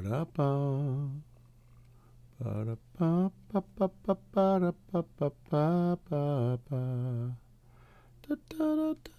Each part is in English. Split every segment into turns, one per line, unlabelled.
Ba-da-ba. Ba-da-ba-ba-ba-ba-ba-ba-ba-ba. Da-da-da-da.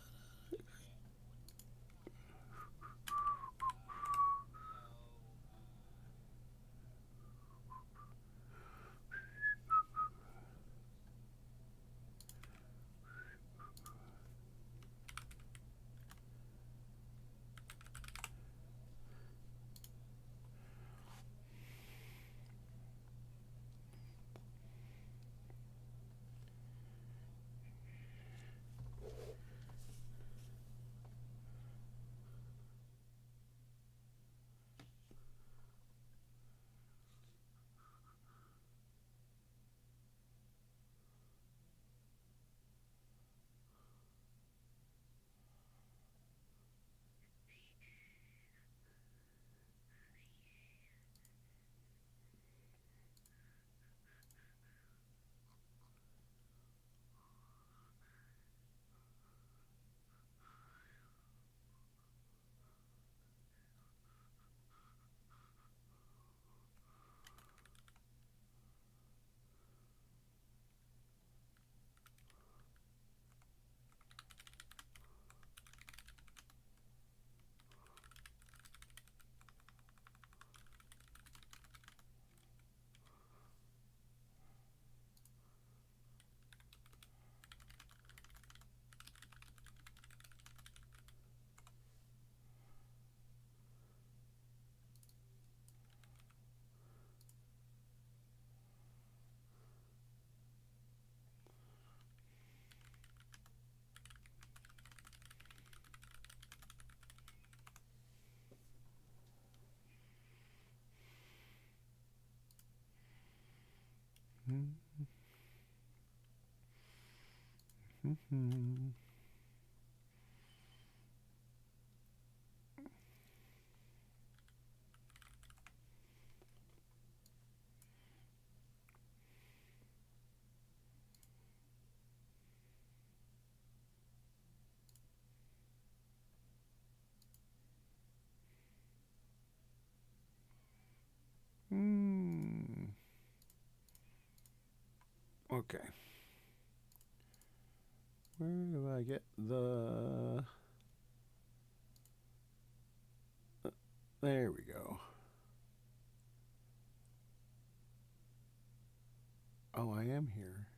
Mm-hmm. Mm. Okay. Where do I get the... There we go. Oh, I am here.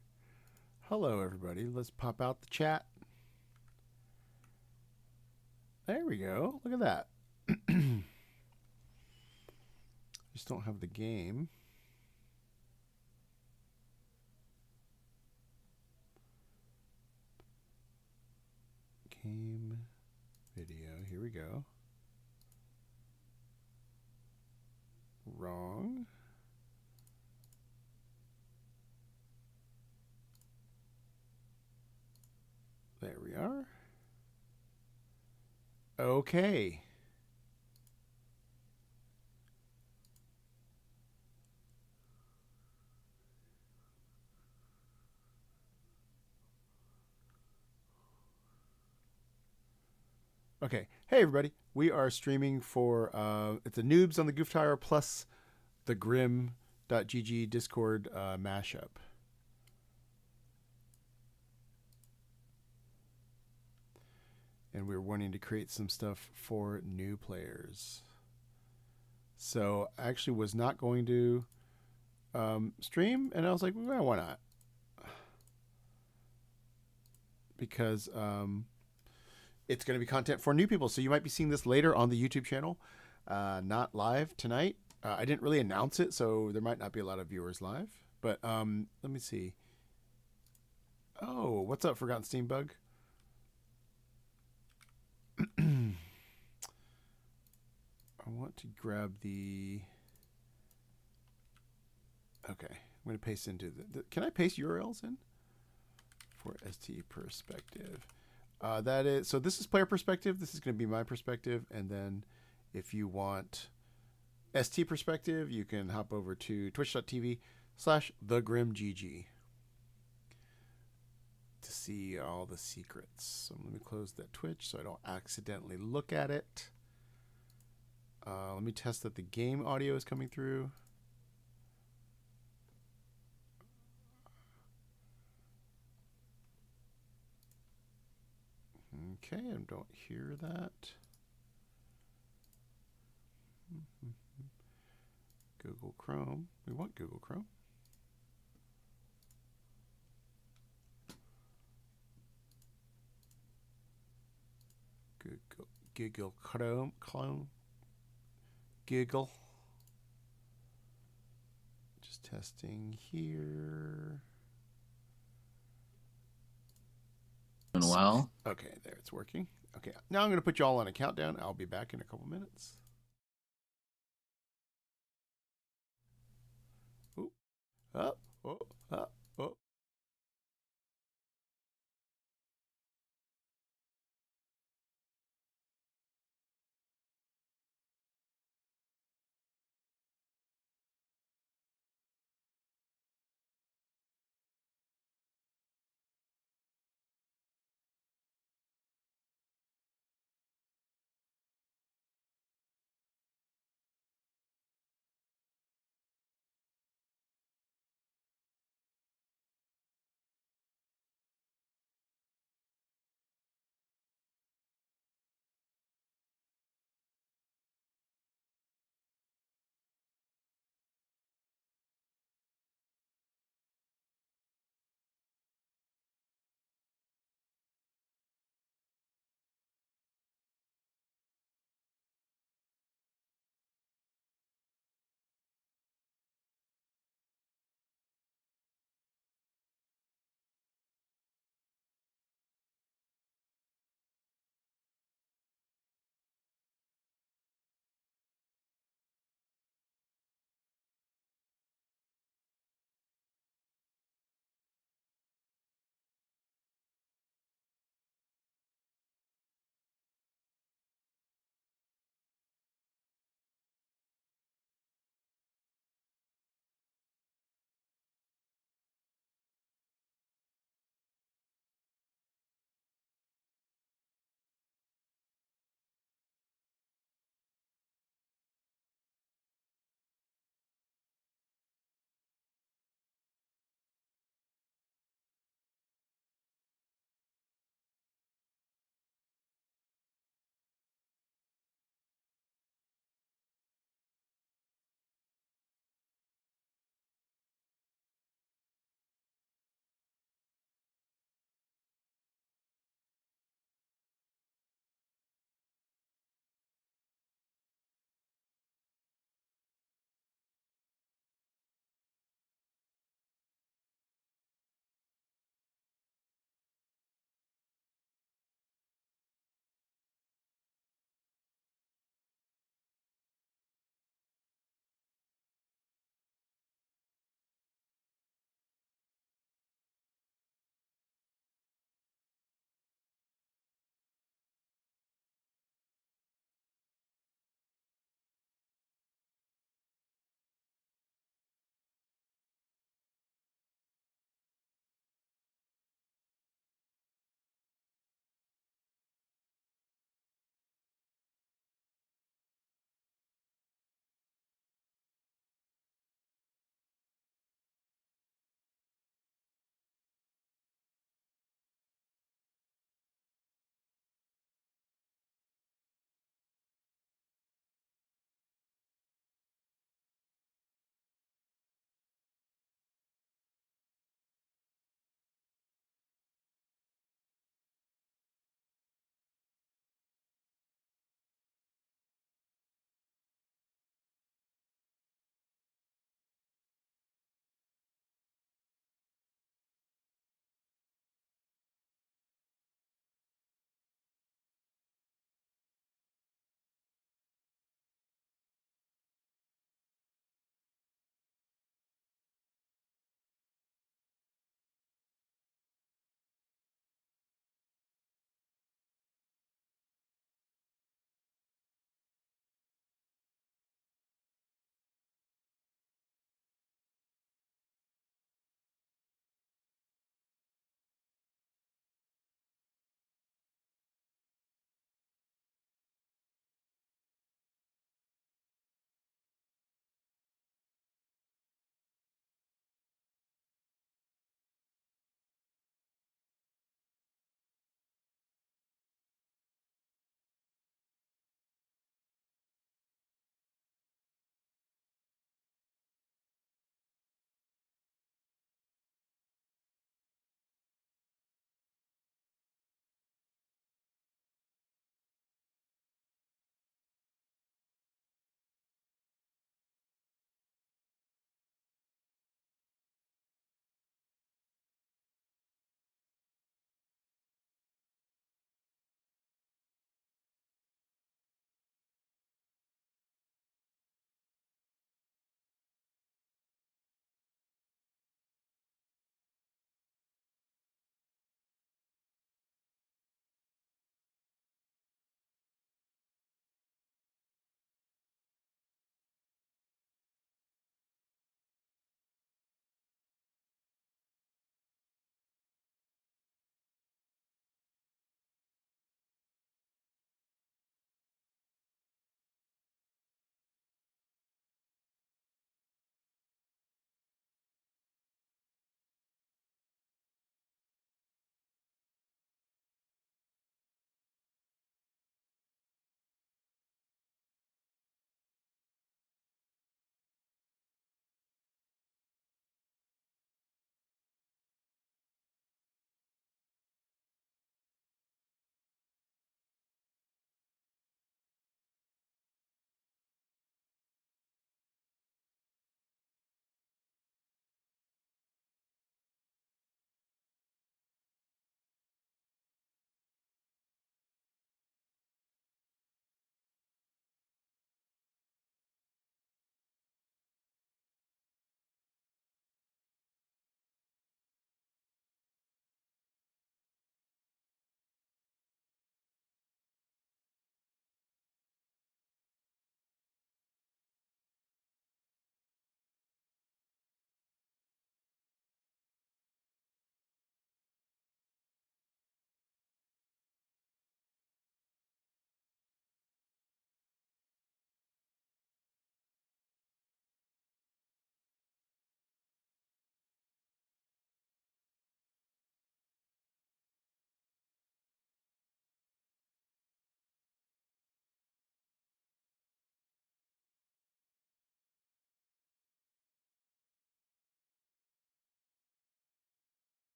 Hello, everybody. Let's pop out the chat. There we go. Look at that. Just don't have the game. Game video. Here we go. Wrong. There we are. Okay. Okay. Hey, everybody. We are streaming for, it's a Noobs on the Goof Tower plus the Grim.gg Discord mashup. And we're wanting to create some stuff for new players. So I actually was not going to stream, and I was like, well, why not? Because it's going to be content for new people. So you might be seeing this later on the YouTube channel, not live tonight. I didn't really announce it, so there might not be a lot of viewers live. But let me see. Oh, what's up, Forgotten Steam Bug? I want to grab the... Okay, I'm going to paste into the... Can I paste URLs in? For ST perspective. That is... So this is player perspective. This is going to be my perspective. And then if you want ST perspective, you can hop over to twitch.tv/thegrimgg to see all the secrets. So let me close that Twitch so I don't accidentally look at it. Let me test that the game audio is coming through. Okay, I don't hear that. Google Chrome. We want Google Chrome. Google Chrome. Google. Just testing here.
Doing well.
Okay, there, it's working. Okay, now I'm going to put you all on a countdown. I'll be back in a couple minutes. Ooh. Up. Oh, up. Oh.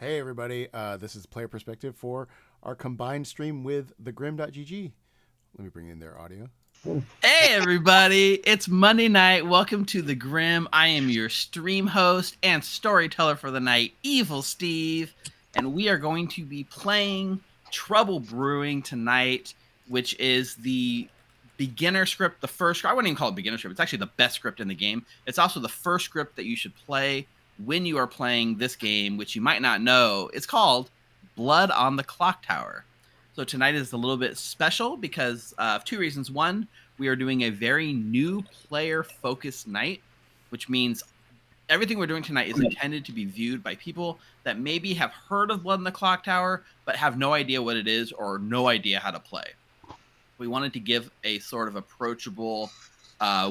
Hey everybody, this is Player Perspective for our combined stream with thegrim.gg. Let me bring in their audio.
Hey everybody, it's Monday night. Welcome to The Grim. I am your stream host and storyteller for the night, Evil Steve, and we are going to be playing Trouble Brewing tonight, which is the beginner script, the first, I wouldn't even call it beginner script. It's actually the best script in the game. It's also the first script that you should play when you are playing this game, which you might not know. It's called Blood on the Clock Tower. So tonight is a little bit special because of two reasons. One, we are doing a very new player-focused night, which means everything we're doing tonight is intended to be viewed by people that maybe have heard of Blood on the Clock Tower, but have no idea what it is or no idea how to play. We wanted to give a sort of approachable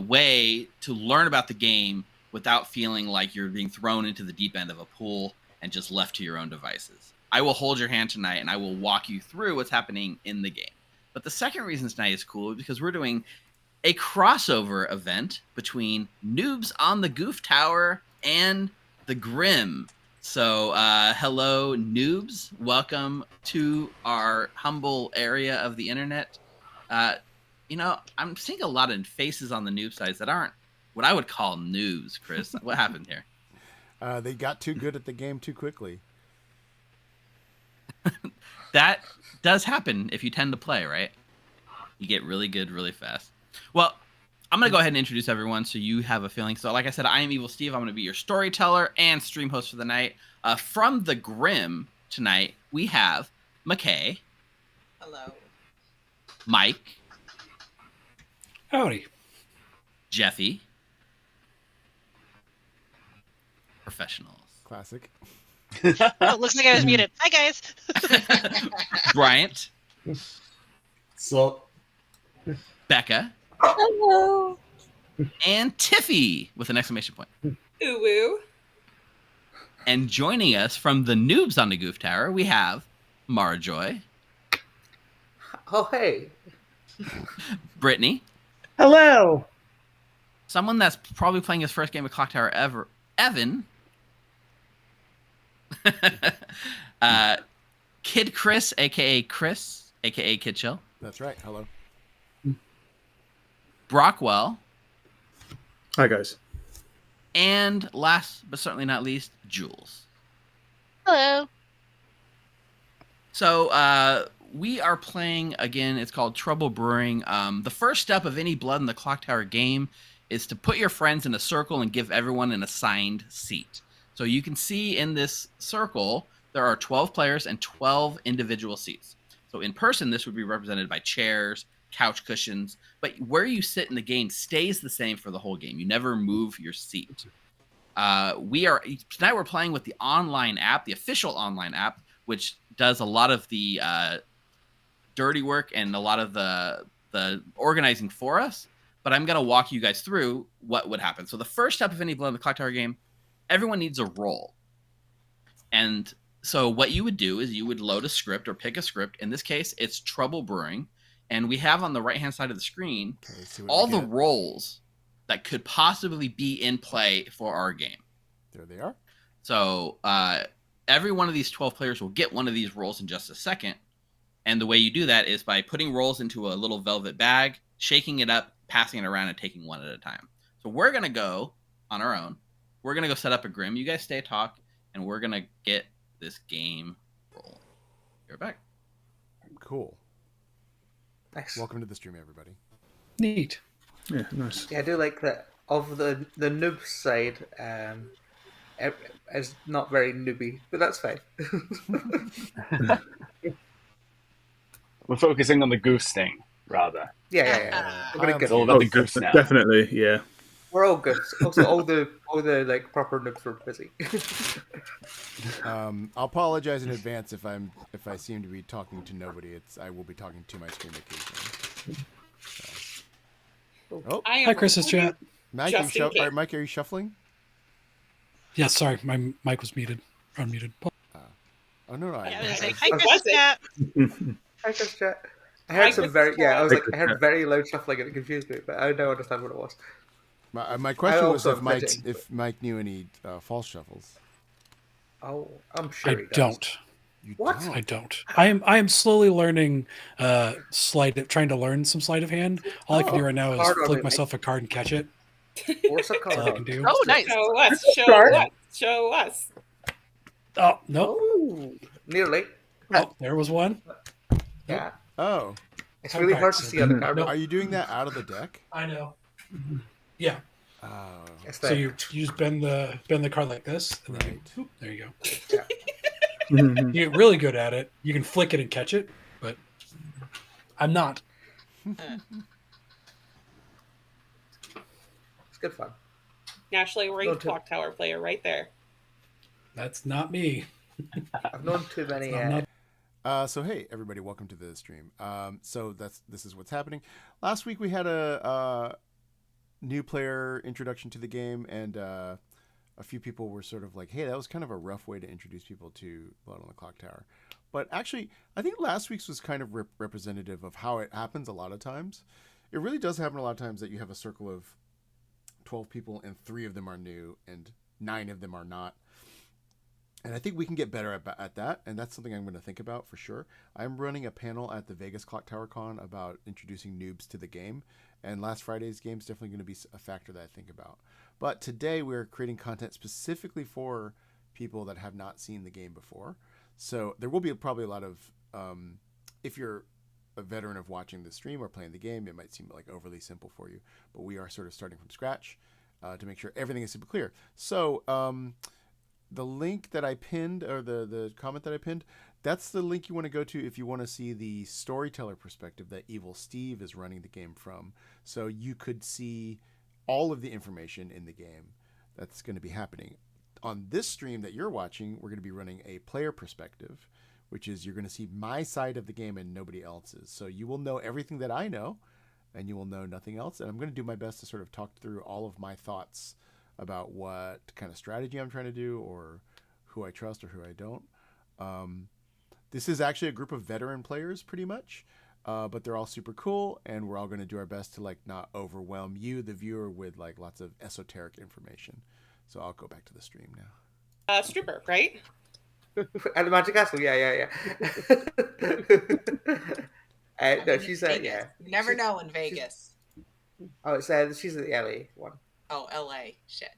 way to learn about the game without feeling like you're being thrown into the deep end of a pool and just left to your own devices. I will hold your hand tonight and I will walk you through what's happening in the game. But the second reason tonight is cool is because we're doing a crossover event between Noobs on the Goof Tower and the Grim. So hello, Noobs. Welcome to our humble area of the internet. I'm seeing a lot of faces on the noob sides that aren't what I would call noobs, Chris. What happened here?
They got too good at the game too quickly.
That does happen if you tend to play, right? You get really good really fast. Well, I'm going to go ahead and introduce everyone so you have a feeling. So like I said, I am Evil Steve. I'm going to be your storyteller and stream host for the night. From the Grim tonight, we have McKay.
Hello.
Mike.
Howdy.
Jeffy. Professionals.
Classic.
Oh, looks like I was muted. Hi, guys.
Bryant.
So,
Becca.
Hello.
And Tiffy with an exclamation point.
Ooh woo.
And joining us from the Noobs on the Goof Tower, we have Marjoy.
oh hey,
Brittany.
Hello.
Someone that's probably playing his first game of Clock Tower ever, Evan. Kid Chris, aka Kid Chill.
That's right. Hello.
Brockwell.
Hi, guys.
And last but certainly not least, Jules.
Hello.
So we are playing, again, it's called Trouble Brewing. The first step of any Blood in the Clock Tower game is to put your friends in a circle and give everyone an assigned seat. So you can see in this circle, there are 12 players and 12 individual seats. So in person, this would be represented by chairs, couch cushions, but where you sit in the game stays the same for the whole game. You never move your seat. Tonight we're playing with the online app, the official online app, which does a lot of the dirty work and a lot of the organizing for us. But I'm going to walk you guys through what would happen. So the first step of any Blood in the Clock Tower game, everyone needs a role. And so what you would do is you would load a script or pick a script. In this case, it's Trouble Brewing. And we have on the right-hand side of the screen all the roles that could possibly be in play for our game.
There they are.
So every one of these 12 players will get one of these roles in just a second. And the way you do that is by putting roles into a little velvet bag, shaking it up, passing it around, and taking one at a time. So we're going to go on our own. We're going to go set up a Grim. You guys stay talk, and we're going to get this game rolling. You're back.
Cool.
nice.
Welcome to the stream, everybody.
Neat. Yeah, nice.
Yeah, I do like that. Of the noob side, is not very newbie, but that's fine.
We're focusing on the goose thing, rather.
Yeah. We're gonna
It's
get.
all about the goose now.
Definitely, yeah.
We're all good. Also, all the like proper noobs were busy.
I'll apologize in advance if I seem to be talking to nobody. I will be talking to my screen occasionally. So. Oh,
Hi, Chris's chat.
Mike, Mike, are you shuffling?
Yeah, sorry, my mic was muted. Unmuted.
Oh no,
Yeah, I was like, hi, Chris Chat.
Hi, Chris chat. I heard some very I heard very loud shuffling and it confused me, but I don't understand what it was.
My question was
also
if Mike knew any false shuffles.
Oh, I'm sure
I
he does.
don't.
You
What?
don't.
I don't. I am slowly learning trying to learn some sleight of hand. All I can do right now is
Card on
flick
it,
myself a card and catch it.
Force a
That's
card
all I
on.
can do.
Oh, nice.
Show us. Show
Start.
us. Show us.
Oh no!
Oh, nearly.
Oh, there was one.
Yeah.
Oh,
It's really hard to see on the card.
Nope.
are you doing that out of the deck?
I know. Yeah.
Oh,
It's
So
the,
you just bend the card like this, and then
right.
whoop, there you go.
Yeah.
You get really good at it. You can flick it and catch it, but I'm not.
It's good fun.
Nationally
Go
ranked
to-
clock tower player right there.
That's not me.
I've known too many.
I'm not.
So hey everybody, welcome to the stream. So this is what's happening. Last week we had a new player introduction to the game, and a few people were sort of like, hey, that was kind of a rough way to introduce people to Blood on the Clock Tower. But actually, I think last week's was kind of representative of how it happens a lot of times. It really does happen a lot of times that you have a circle of 12 people and 3 of them are new and 9 of them are not. And I think we can get better at that, and that's something I'm going to think about for sure. I'm running a panel at the Vegas Clock Tower Con about introducing noobs to the game, and last Friday's game is definitely going to be a factor that I think about. But today we're creating content specifically for people that have not seen the game before. So there will be probably a lot of, if you're a veteran of watching the stream or playing the game, it might seem like overly simple for you, but we are sort of starting from scratch to make sure everything is super clear. So, the link that I pinned, or the comment that I pinned, that's the link you want to go to if you want to see the storyteller perspective that Evil Steve is running the game from. So you could see all of the information in the game that's going to be happening. On this stream that you're watching, we're going to be running a player perspective, which is you're going to see my side of the game and nobody else's. So you will know everything that I know, and you will know nothing else. And I'm going to do my best to sort of talk through all of my thoughts about what kind of strategy I'm trying to do, or who I trust or who I don't. This is actually a group of veteran players pretty much, but they're all super cool, and we're all going to do our best to like not overwhelm you, the viewer, with like lots of esoteric information. So I'll go back to the stream now.
Stripper, right?
At the Magic Castle, yeah. No, she's yeah.
You never know in Vegas.
Oh, it's she's the LA one.
Oh, LA. Shit.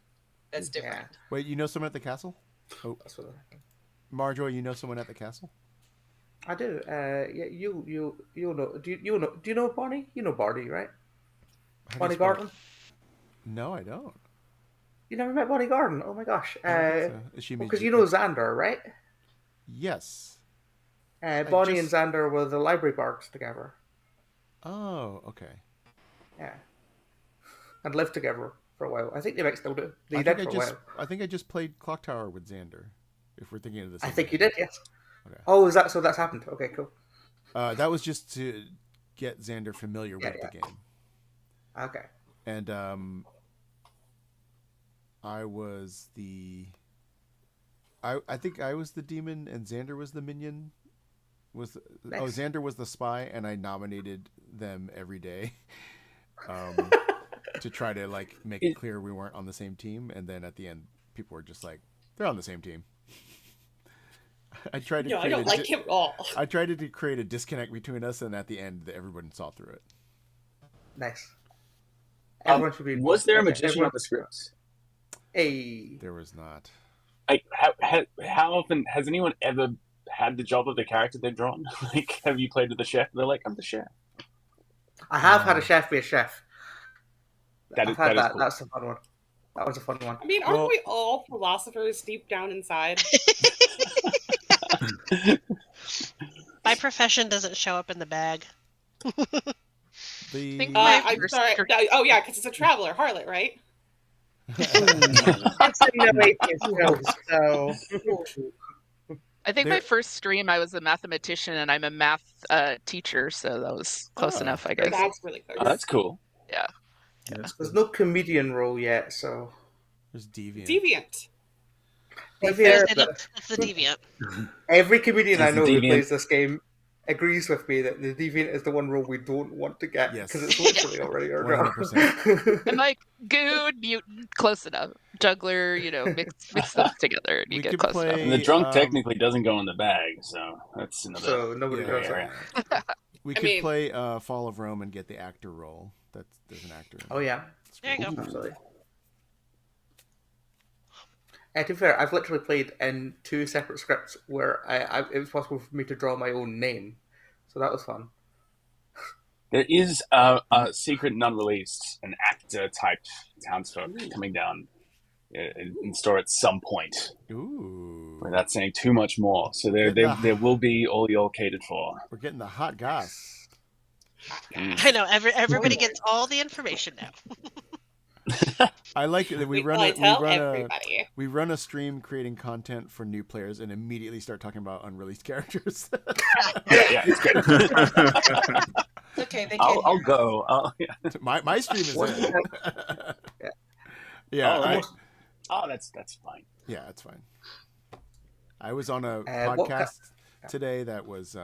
That's different.
Wait, you know someone at the castle? Oh,
That's what
Marjorie, you know someone at the castle?
I do. Yeah, you know. Do you know Bonnie? You know Bonnie, right?
How do you
Bonnie
spell it?
Gordon.
No, I don't.
You never met Bonnie Gordon? Oh my gosh.
I don't think so. Is she
Because you know Xander, right?
Yes.
Bonnie and Xander were the library guards together.
Oh, okay.
Yeah. And lived together for a while. I think they might still do. They
I
did
think
for a while.
I think I just played Clock Tower with Xander. If we're thinking of the same
I think you
game.
did, yes.
Okay.
Oh, is that so? That's happened. Okay, cool.
That was just to get Xander familiar with the game.
Okay.
And I was the. I think I was the demon and Xander was the minion.
Nice.
Xander was the spy, and I nominated them every day, to try to like make it clear we weren't on the same team. And then at the end, people were just like, "They're on the same team." I tried to.
No, I don't like him at all.
I tried to create a disconnect between us, and at the end, everyone saw through it.
Nice. Everyone should be.
Was there a magician
everyone-
on the scripts?
Hey.
There was not.
Like, how often has anyone ever had the job of the character they've drawn? Like, have you played with the chef? They're like, I'm the chef.
I have had a chef be a chef.
That
I've
is-
had
that is
that.
cool.
That's a fun one. That was a fun one.
I mean, aren't
Well-
we all philosophers deep down inside?
My profession doesn't show up in the bag.
The
Think
I'm sorry. Oh, yeah, because it's a traveler, harlot, right?
It's a no atheist show, so.
I think
There-
my first stream, I was a mathematician, and I'm a math teacher, so that was close
Oh.
enough, I guess.
That's really close.
Oh, that's cool.
There's no comedian role yet, so.
There's Deviant.
Deviant.
It's the deviant.
Every comedian I
It's
know who
deviant.
plays this game agrees with me that the deviant is the one role we don't want to get
Yes.
because it's literally already our
100%.
job.
I'm like, good mutant, close enough. juggler, mix them together and you
We
get
could
close enough.
play-
And the drunk
um,
technically doesn't go in the bag, so that's another.
So nobody
Yeah.
knows
area.
that.
We
I
could
mean-
play Fall of Rome and get the actor role. There's an actor.
Oh yeah,
There you go.
absolutely. To be fair, I've literally played in 2 separate scripts where it was possible for me to draw my own name, so that was fun.
There is a secret non-released, an actor-type townsfolk coming down in store at some point.
Ooh.
Without saying too much more. So there will be all you're catered for.
We're getting the hot goss.
I know. Everybody gets all the information now.
I like it that we
Wait
run
till I
a
tell everybody.
we run a stream creating content for new players and immediately start talking about unreleased characters.
Yeah, it's good.
It's okay. They
I'll
can't.
go.
my stream is in.
That's fine.
Yeah, it's fine. I was on a
what
podcast today that was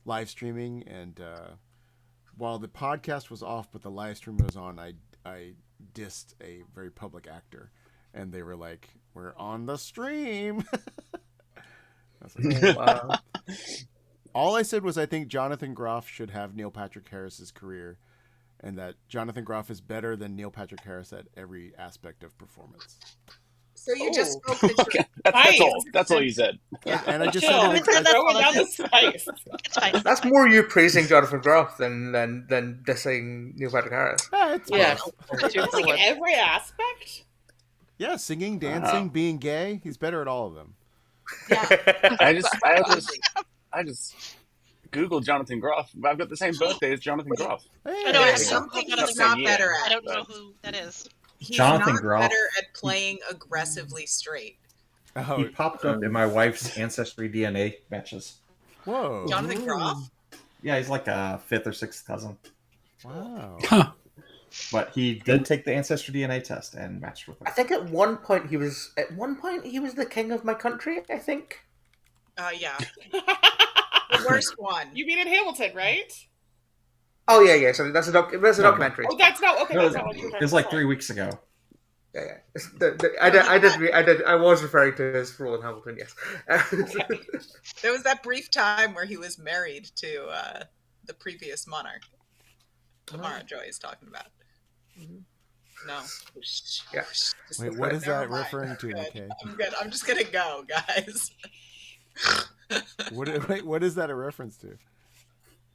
live streaming, and while the podcast was off but the live stream was on, I dissed a very public actor, and they were like, "We're on the stream." I was like,
Wow.
all I said was I think Jonathan Groff should have Neil Patrick Harris's career, and that Jonathan Groff is better than Neil Patrick Harris at every aspect of performance.
So you just spoke the truth.
Okay, that's all. That's all you said.
And I just
Chill.
said it,
That's
Throw
all
it down
I
the spice.
It's fine.
That's more you praising Jonathan Groff than dissing Neil Patrick Harris.
it's
Yeah.
both.
Two
It's
for
like
one.
every aspect.
Yeah, singing, dancing, being gay. He's better at all of them.
Yeah.
I just Googled Jonathan Groff. I've got the same birthday as Jonathan Groff.
Hey,
I know. I have
There's
no
something
clue.
he's not better
I
at.
don't know who that is.
He's
Jonathan
not
Groff.
better at playing aggressively straight.
Oh,
He popped up in my wife's ancestry DNA matches.
whoa.
Jonathan Groff?
Yeah, he's like a 5th or 6th cousin.
Wow.
Huh.
But he did take the ancestry DNA test and matched with
I
him.
think at one point he was the king of my country. I think.
Yeah. The worst one.
You mean in Hamilton, right?
Oh yeah. So that's a documentary.
Oh, that's not okay.
No,
That's
it
not what you were
was like 3 weeks ago.
Yeah. I was referring to his role in Hamilton. Yes.
There was that brief time where he was married to the previous monarch. Tamara Joy is talking about. No.
Yeah.
Wait, what is
Never
that
mind.
referring to?
I'm good.
Okay.
I'm good. I'm just gonna go, guys.
What is that a reference to?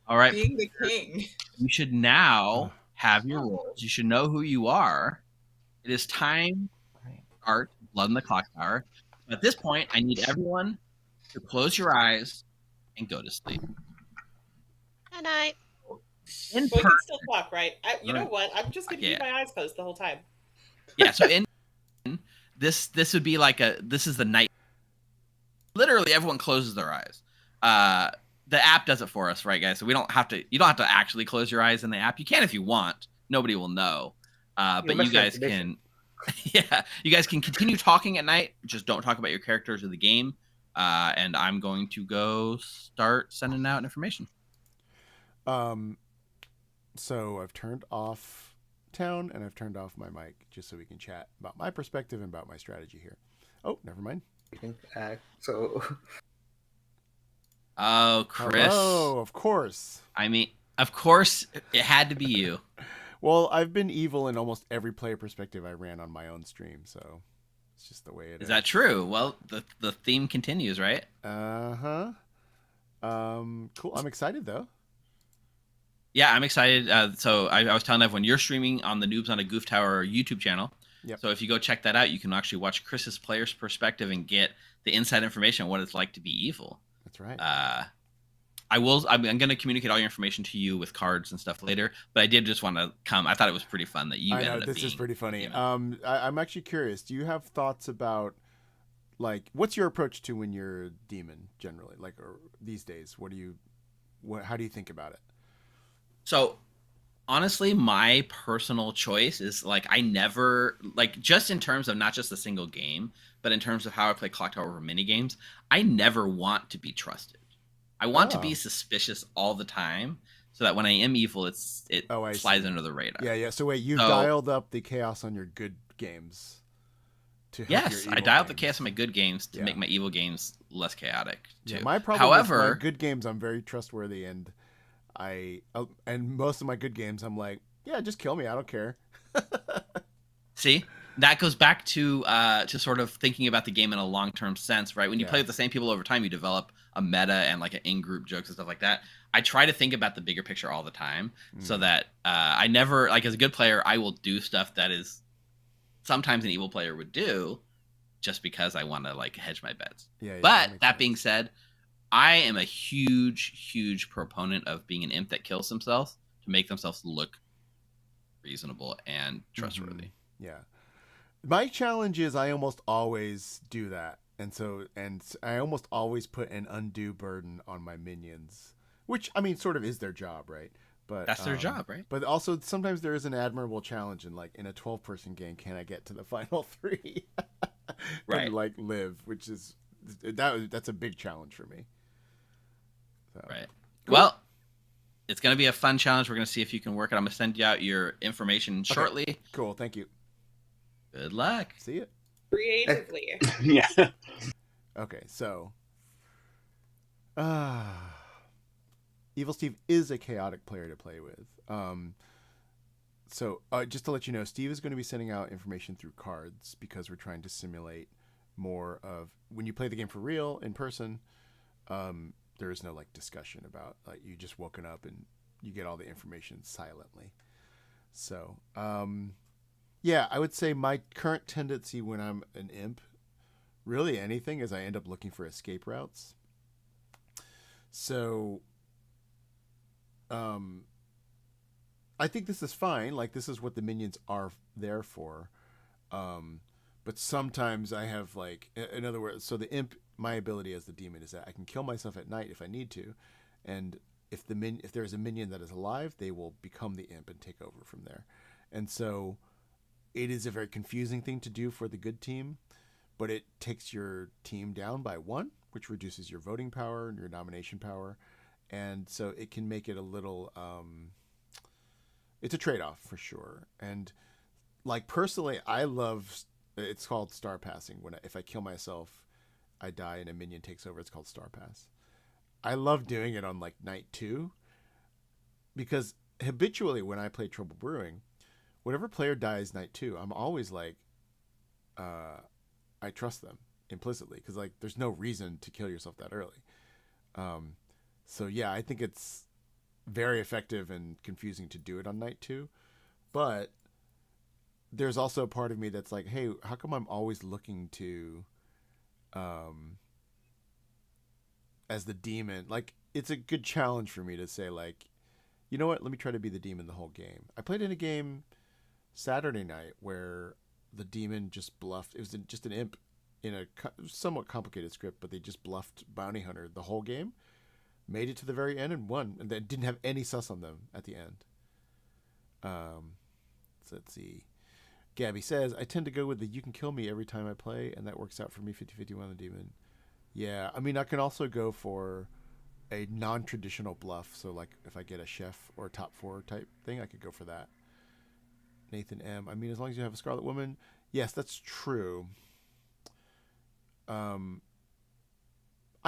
All right.
Being the king.
You should now have your roles. You should know who you are. It is time to start Blood in the Clock Tower. At this point, I need everyone to close your eyes and go to sleep.
Good night.
In
But we
person.
can still talk, right? You know
Right.
what? I'm just gonna
Yeah.
keep my eyes closed the whole time.
Yeah, so in this would be like this is the night. Literally everyone closes their eyes. The app does it for us, right, guys? So you don't have to actually close your eyes in the app. You can if you want. Nobody will know. But you guys can you guys can continue talking at night. Just don't talk about your characters or the game. And I'm going to go start sending out information.
So I've turned off town and I've turned off my mic just so we can chat about my perspective and about my strategy here. Oh, never mind.
So.
Oh, Chris.
Oh, of course.
I mean, of course, it had to be you.
Well, I've been evil in almost every player perspective I ran on my own stream, so it's just the way it is.
Is that true? Well, the theme continues, right?
Uh-huh. Cool. I'm excited, though.
Yeah, I'm excited. So I was telling everyone, you're streaming on the Noobs on a Goof Tower YouTube channel.
Yep.
So if you go check that out, you can actually watch Chris's player's perspective and get the inside information on what it's like to be evil.
That's right.
I'm going to communicate all your information to you with cards and stuff later, but I did just want to come. I thought it was pretty fun that you
I
ended
know,
up
this
being,
is pretty funny.
you know.
I'm actually curious. Do you have thoughts about, like, what's your approach to when you're a demon generally? Like, or these days, how do you think about it?
So honestly, my personal choice is like, I never, like, just in terms of not just a single game, but in terms of how I play Clock Tower over mini games, I never want to be trusted. I want to be suspicious all the time so that when I am evil, it slides under the radar.
Yeah. So wait, you've dialed up the chaos on your good games. to help
Yes,
your
I
evil
dial up the
games.
chaos in my good games to
Yeah.
make my evil games less chaotic too.
Yeah, my problem with
However,
my good games, I'm very trustworthy, and and most of my good games, I'm like, yeah, just kill me, I don't care.
see, that goes back to sort of thinking about the game in a long-term sense, right? When you
Yeah.
play with the same people over time, you develop a meta and like an in-group jokes and stuff like that. I try to think about the bigger picture all the time, so that I never, like, as a good player, I will do stuff that is sometimes an evil player would do, just because I want to like hedge my bets.
Yeah,
But
makes
that
sense.
being said, I am a huge proponent of being an imp that kills themselves to make themselves look reasonable and trustworthy.
Yeah. My challenge is I almost always do that. And I almost always put an undue burden on my minions, which, I mean, sort of is their job, right? But
That's their job, right?
But also sometimes there is an admirable challenge in, like, in a 12-person game, can I get to the final 3?
Right.
And, like, live, which is that's a big challenge for me. So.
Right.
Cool.
Well, it's going to be a fun challenge. We're going to see if you can work it. I'm going to send you out your information shortly.
Okay. Cool. Thank you.
Good luck.
See you.
Creatively.
Yeah.
Okay, so Evil Steve is a chaotic player to play with. So just to let you know, Steve is going to be sending out information through cards because we're trying to simulate more of when you play the game for real in person. There is no like discussion about like you just woken up and you get all the information silently. So yeah, I would say my current tendency when I'm an imp, really anything, is I end up looking for escape routes. So I think this is fine. Like, this is what the minions are there for. But sometimes I have, like, in other words, so the imp, my ability as the demon is that I can kill myself at night if I need to. And if there's a minion that is alive, they will become the imp and take over from there. And so it is a very confusing thing to do for the good team, but it takes your team down by 1, which reduces your voting power and your nomination power. And so it can make it a little, it's a trade-off for sure. And like personally, I love, it's called star passing. If I kill myself, I die and a minion takes over. It's called star pass. I love doing it on like night 2 because habitually when I play Trouble Brewing, whatever player dies night 2, I'm always like, I trust them implicitly because like there's no reason to kill yourself that early. So yeah, I think it's very effective and confusing to do it on night 2, but there's also a part of me that's like, hey, how come I'm always looking to, as the demon? Like, it's a good challenge for me to say like, you know what? Let me try to be the demon the whole game. I played in a game Saturday night where the demon just bluffed. It was just an imp in a somewhat complicated script, but they just bluffed bounty hunter the whole game, made it to the very end and won, and then didn't have any sus on them at the end. So let's see. Gabby says, I tend to go with the you can kill me every time I play, and that works out for me 50-50 on the demon. Yeah, I mean, I can also go for a non-traditional bluff. So like if I get a chef or a top 4 type thing, I could go for that. Nathan M. I mean, as long as you have a Scarlet Woman. Yes, that's true. I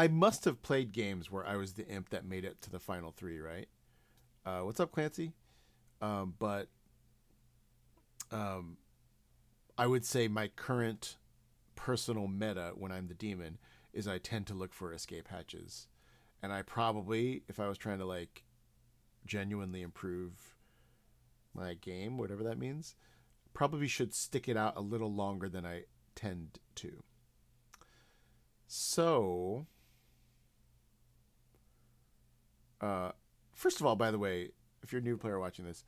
must have played games where I was the imp that made it to the final 3, right? What's up, Clancy? But I would say my current personal meta when I'm the demon is I tend to look for escape hatches. And I probably, if I was trying to like genuinely improve my game, whatever that means, probably should stick it out a little longer than I tend to. So, first of all, by the way, if you're a new player watching this,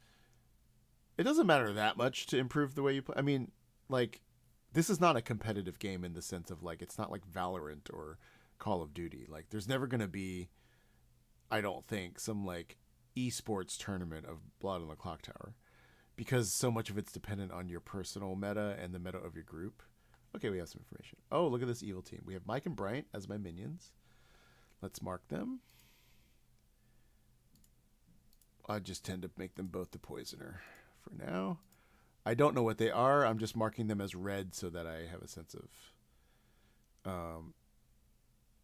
it doesn't matter that much to improve the way you play. I mean, like, this is not a competitive game in the sense of like, it's not like Valorant or Call of Duty. Like, there's never going to be, I don't think, some like esports tournament of Blood on the Clock Tower, because so much of it's dependent on your personal meta and the meta of your group. Okay, we have some information. Oh, look at this evil team. We have Mike and Bryant as my minions. Let's mark them. I just tend to make them both the poisoner for now. I don't know what they are. I'm just marking them as red so that I have a sense of.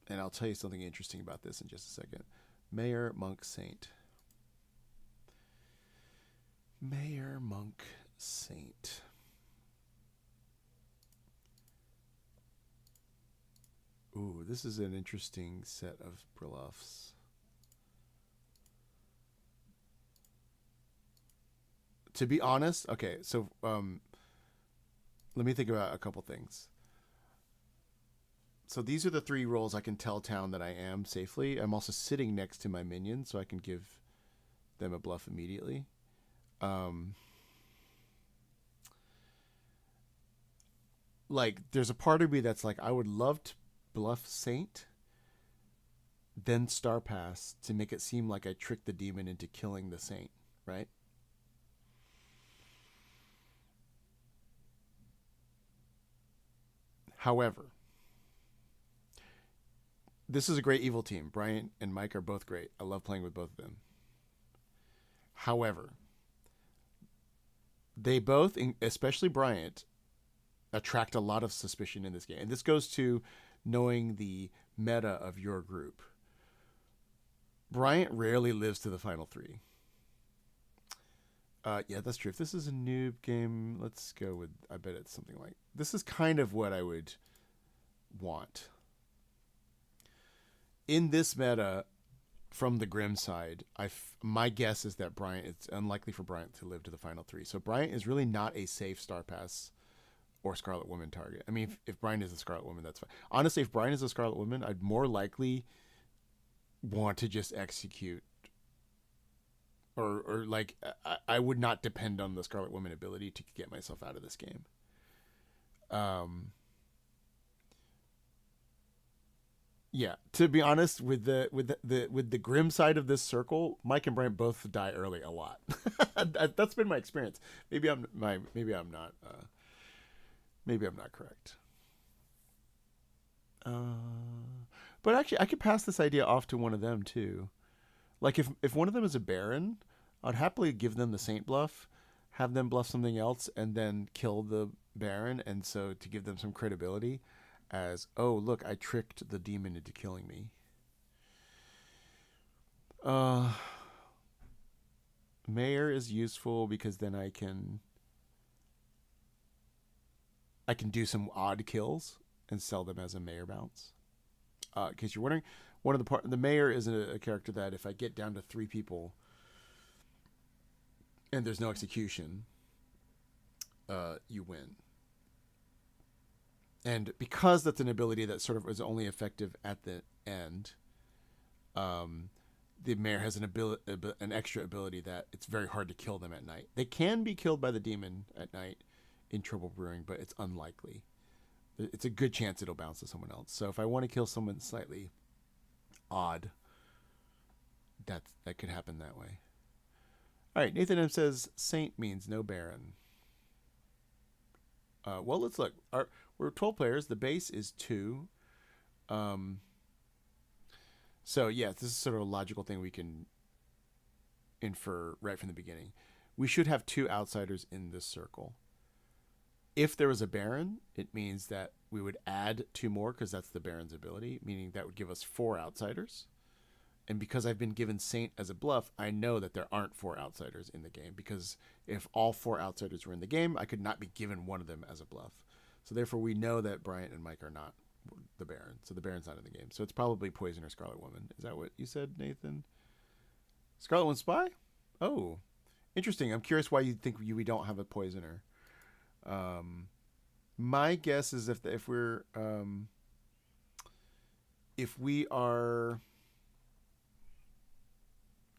And I'll tell you something interesting about this in just a second. Mayor, monk, saint. Mayor, monk, saint. Ooh, this is an interesting set of bluffs. To be honest, okay, so let me think about a couple things. So these are the 3 rolls I can tell town that I am safely. I'm also sitting next to my minion, so I can give them a bluff immediately. Like, there's a part of me that's like, I would love to bluff Saint, then Star Pass to make it seem like I tricked the demon into killing the Saint, right? However, this is a great evil team. Bryant and Mike are both great. I love playing with both of them. However, they both, especially Bryant, attract a lot of suspicion in this game. And this goes to knowing the meta of your group. Bryant rarely lives to the final 3. Yeah, that's true. If this is a noob game, let's go with, I bet it's something like, this is kind of what I would want. In this meta, from the Grim side, my guess is that it's unlikely for Bryant to live to the final 3. So Bryant is really not a safe Star Pass or Scarlet Woman target. I mean, if Bryant is a Scarlet Woman, that's fine. Honestly, if Bryant is a Scarlet Woman, I'd more likely want to just execute. Or like, I would not depend on the Scarlet Woman ability to get myself out of this game. Yeah, to be honest, with the Grim side of this circle, Mike and Bryant both die early a lot. That's been my experience. Maybe I'm not correct. But actually, I could pass this idea off to one of them too. Like if one of them is a Baron, I'd happily give them the Saint bluff, have them bluff something else, and then kill the Baron, and so to give them some credibility as, oh, look, I tricked the demon into killing me. Mayor is useful because then I can do some odd kills and sell them as a Mayor bounce. In case you're wondering, the Mayor is a character that if I get down to 3 people and there's no execution, you win. And because that's an ability that sort of is only effective at the end, the Mayor has an extra ability that it's very hard to kill them at night. They can be killed by the demon at night in Trouble Brewing, but it's unlikely. It's a good chance it'll bounce to someone else. So if I want to kill someone slightly odd, that could happen that way. All right, Nathan M says Saint means no Baron. Well, let's look. We're 12 players. The base is 2. So yeah, this is sort of a logical thing we can infer right from the beginning. We should have 2 outsiders in this circle. If there was a Baron, it means that we would add 2 more because that's the Baron's ability, meaning that would give us 4 outsiders. And because I've been given Saint as a bluff, I know that there aren't 4 outsiders in the game, because if all 4 outsiders were in the game, I could not be given one of them as a bluff. So therefore, we know that Bryant and Mike are not the Baron. So the Baron's not in the game. So it's probably Poison or Scarlet Woman. Is that what you said, Nathan? Scarlet Woman Spy? Oh, interesting. I'm curious why you think we don't have a Poisoner. My guess is if we are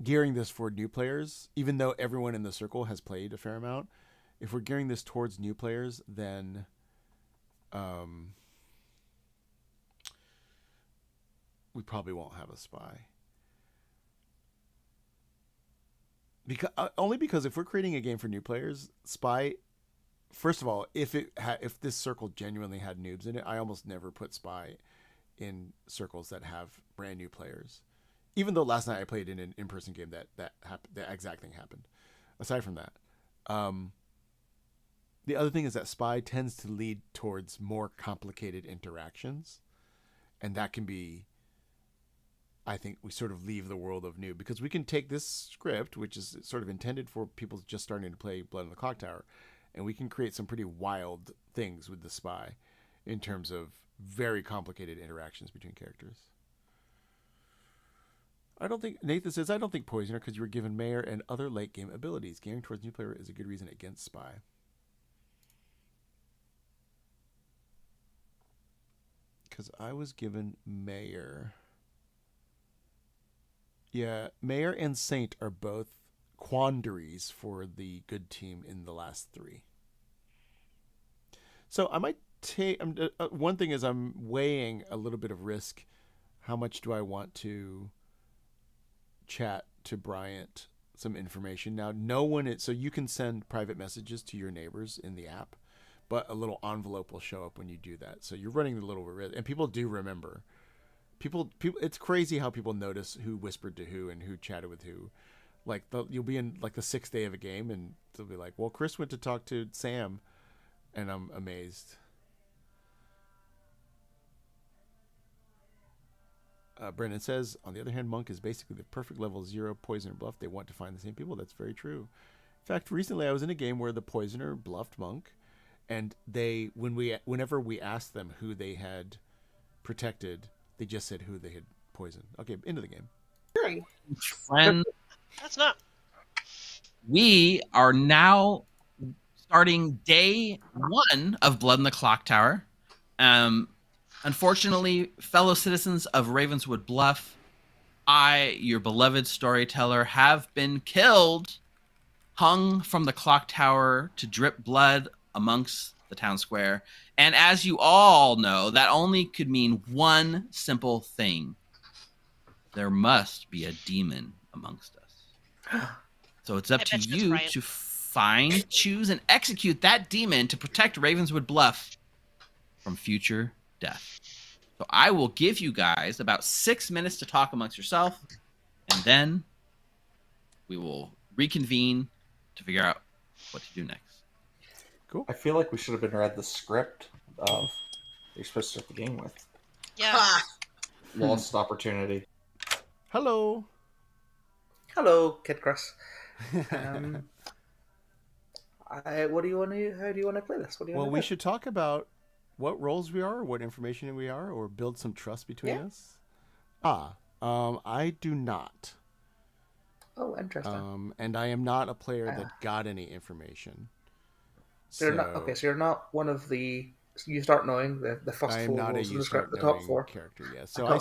gearing this for new players, even though everyone in the circle has played a fair amount, if we're gearing this towards new players, then we probably won't have a spy. Only because if we're creating a game for new players, spy, first of all, if this circle genuinely had noobs in it, I almost never put spy in circles that have brand new players. Even though last night I played in an in-person game that exact thing happened. Aside from that, the other thing is that spy tends to lead towards more complicated interactions, and that can be, I think, we sort of leave the world of Noob, because we can take this script, which is sort of intended for people just starting to play Blood on the Clock Tower, and we can create some pretty wild things with the spy in terms of very complicated interactions between characters. Nathan says, I don't think Poisoner, because you were given Mayor and other late game abilities. Gearing towards new player is a good reason against Spy. Because I was given Mayor. Yeah, Mayor and Saint are both quandaries for the good team in the last 3. So I might take... one thing is I'm weighing a little bit of risk. How much do I want to chat to Bryant some information? Now, no one is... So you can send private messages to your neighbors in the app, but a little envelope will show up when you do that. So you're running a little risk. And people do remember. People, it's crazy how people notice who whispered to who and who chatted with who. Like, you'll be in like the 6th day of a game, and they'll be like, well, Chris went to talk to Sam, and I'm amazed. Brendan says, on the other hand, Monk is basically the perfect level 0 Poisoner bluff. They want to find the same people. That's very true. In fact, recently I was in a game where the Poisoner bluffed Monk, and whenever we asked them who they had protected, they just said who they had poisoned. Okay, into the game.
Friend,
That's not.
we are now starting day 1 of Blood in the Clock Tower. Unfortunately, fellow citizens of Ravenswood Bluff, I, your beloved storyteller, have been killed, hung from the clock tower to drip blood amongst the town square. And as you all know, that only could mean one simple thing. There must be a demon amongst us. So it's up
I
to
bet you that's
you
Ryan.
to find, choose, and execute that demon to protect Ravenswood Bluff from future death. So I will give you guys about 6 minutes to talk amongst yourself, and then we will reconvene to figure out what to do next.
Cool.
I feel like we should have been read the script of you're supposed to start the game with.
Yeah.
Ah,
Lost opportunity.
Hello.
Hello, Kid Chris. What do you want to? How do you want to play this? What do you
Well,
want to
we
do?
should talk about what roles we are, what information we are, or build some trust between us. I do not.
Oh, interesting.
And I am not a player that got any information.
So you're not okay. So you're not one of the. You start knowing the first
I am
4
not a
roles in
you
the
start
script, the top
knowing
4
character yet. So
top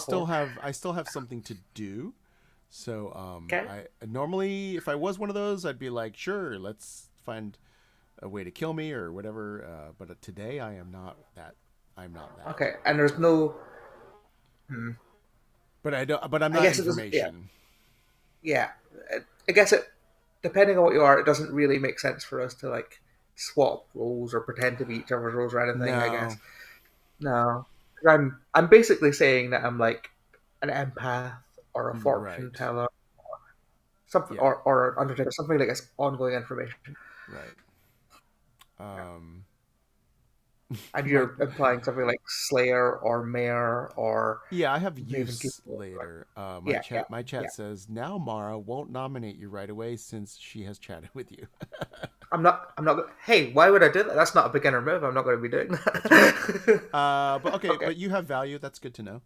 I still have something to do. So
Okay.
I normally, if I was one of those, I'd be like, sure, let's find a way to kill me or whatever. But today I am not that. I'm not that.
Okay, and there's no.
But I don't. But I'm not
guess it doesn't-
information.
Yeah, I guess it. Depending on what you are, it doesn't really make sense for us to like swap roles or pretend to be each other's roles or anything. I
No.
guess. No, 'cause I'm basically saying that I'm like an empath or a fortune
Right.
teller, or something,
Yeah.
or an undertaker, something like it's ongoing information.
Right.
And you're implying something like Slayer or Mayor or
Yeah, I have
Maven
use
people.
later.
Yeah,
My chat
yeah.
says now Mara won't nominate you right away since she has chatted with you.
I'm not. Hey, why would I do that? That's not a beginner move. I'm not going to be doing that.
But okay, but you have value. That's good to know.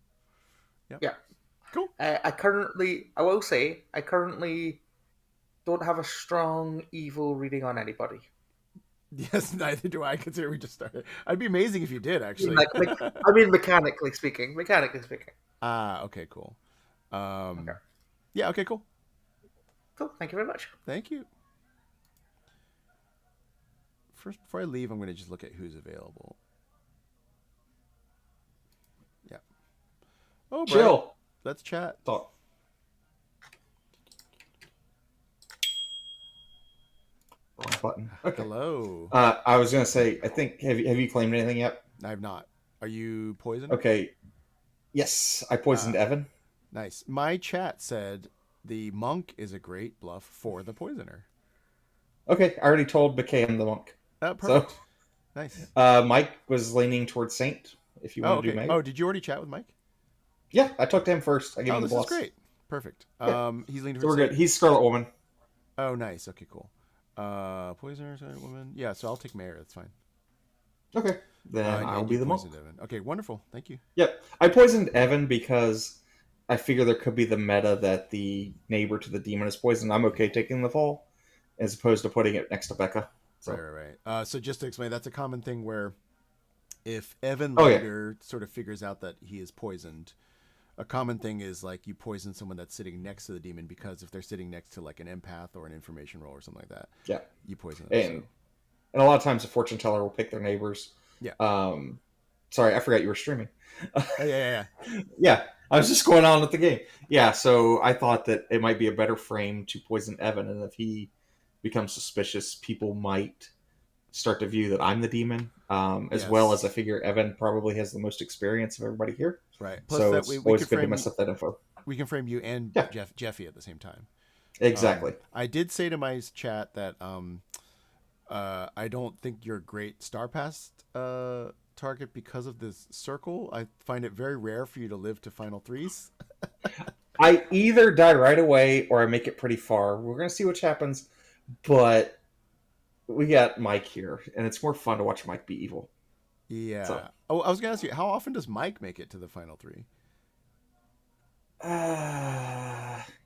Yeah.
Cool.
I will say, I currently don't have a strong evil reading on anybody.
Yes, neither do I. Consider we just started. I'd be amazing if you did actually.
I mean, mechanically speaking.
Okay, cool. Yeah, okay, cool.
Cool. Thank you very much.
Thank you. First, before I leave, I'm going to just look at who's available. Yeah. Oh, Brian,
Chill.
let's chat.
Talk. Wrong button. Okay.
Hello.
I was gonna say, I think have you claimed anything yet?
I have not. Are you poisoned?
Okay. Yes, I poisoned Evan.
Nice. My chat said the monk is a great bluff for the poisoner.
Okay, I already told McKay I'm the monk.
Perfect. Nice.
Mike was leaning towards Saint. If you
Oh,
want to
okay.
do Meg.
Oh, did you already chat with Mike?
Yeah, I talked to him first. I gave him the
this
bless.
is great. Perfect.
Yeah.
He's leaning
So
towards
we're good. He's Scarlet Woman.
Oh, nice. Okay, cool. Poisoner, Scarlet Woman. Yeah, so I'll take Mayor. That's fine.
Okay. Then I'll be the monk.
Evan. Okay, wonderful. Thank you.
Yep. I poisoned Evan because I figure there could be the meta that the neighbor to the demon is poisoned. I'm okay taking the fall as opposed to putting it next to Becca. So.
Right. So just to explain, that's a common thing where if Evan later sort of figures out that he is poisoned, a common thing is like you poison someone that's sitting next to the demon because if they're sitting next to like an empath or an information roll or something like that, you poison them.
And a lot of times a fortune teller will pick their neighbors.
Yeah.
Sorry, I forgot you were streaming.
Yeah.
Yeah, I was just going on with the game. Yeah, so I thought that it might be a better frame to poison Evan, and if he becomes suspicious, people might start to view that I'm the demon, as well as I figure Evan probably has the most experience of everybody here.
Right. Plus
so
that
it's always good to mess up that info.
We can frame you and Jeffy at the same time.
Exactly.
I did say to my chat that I don't think you're a great Star Pass target because of this circle. I find it very rare for you to live to final threes.
I either die right away or I make it pretty far. We're going to see what happens, but we got Mike here, and it's more fun to watch Mike be evil.
Yeah. So. Oh, I was going to ask you, how often does Mike make it to the final three?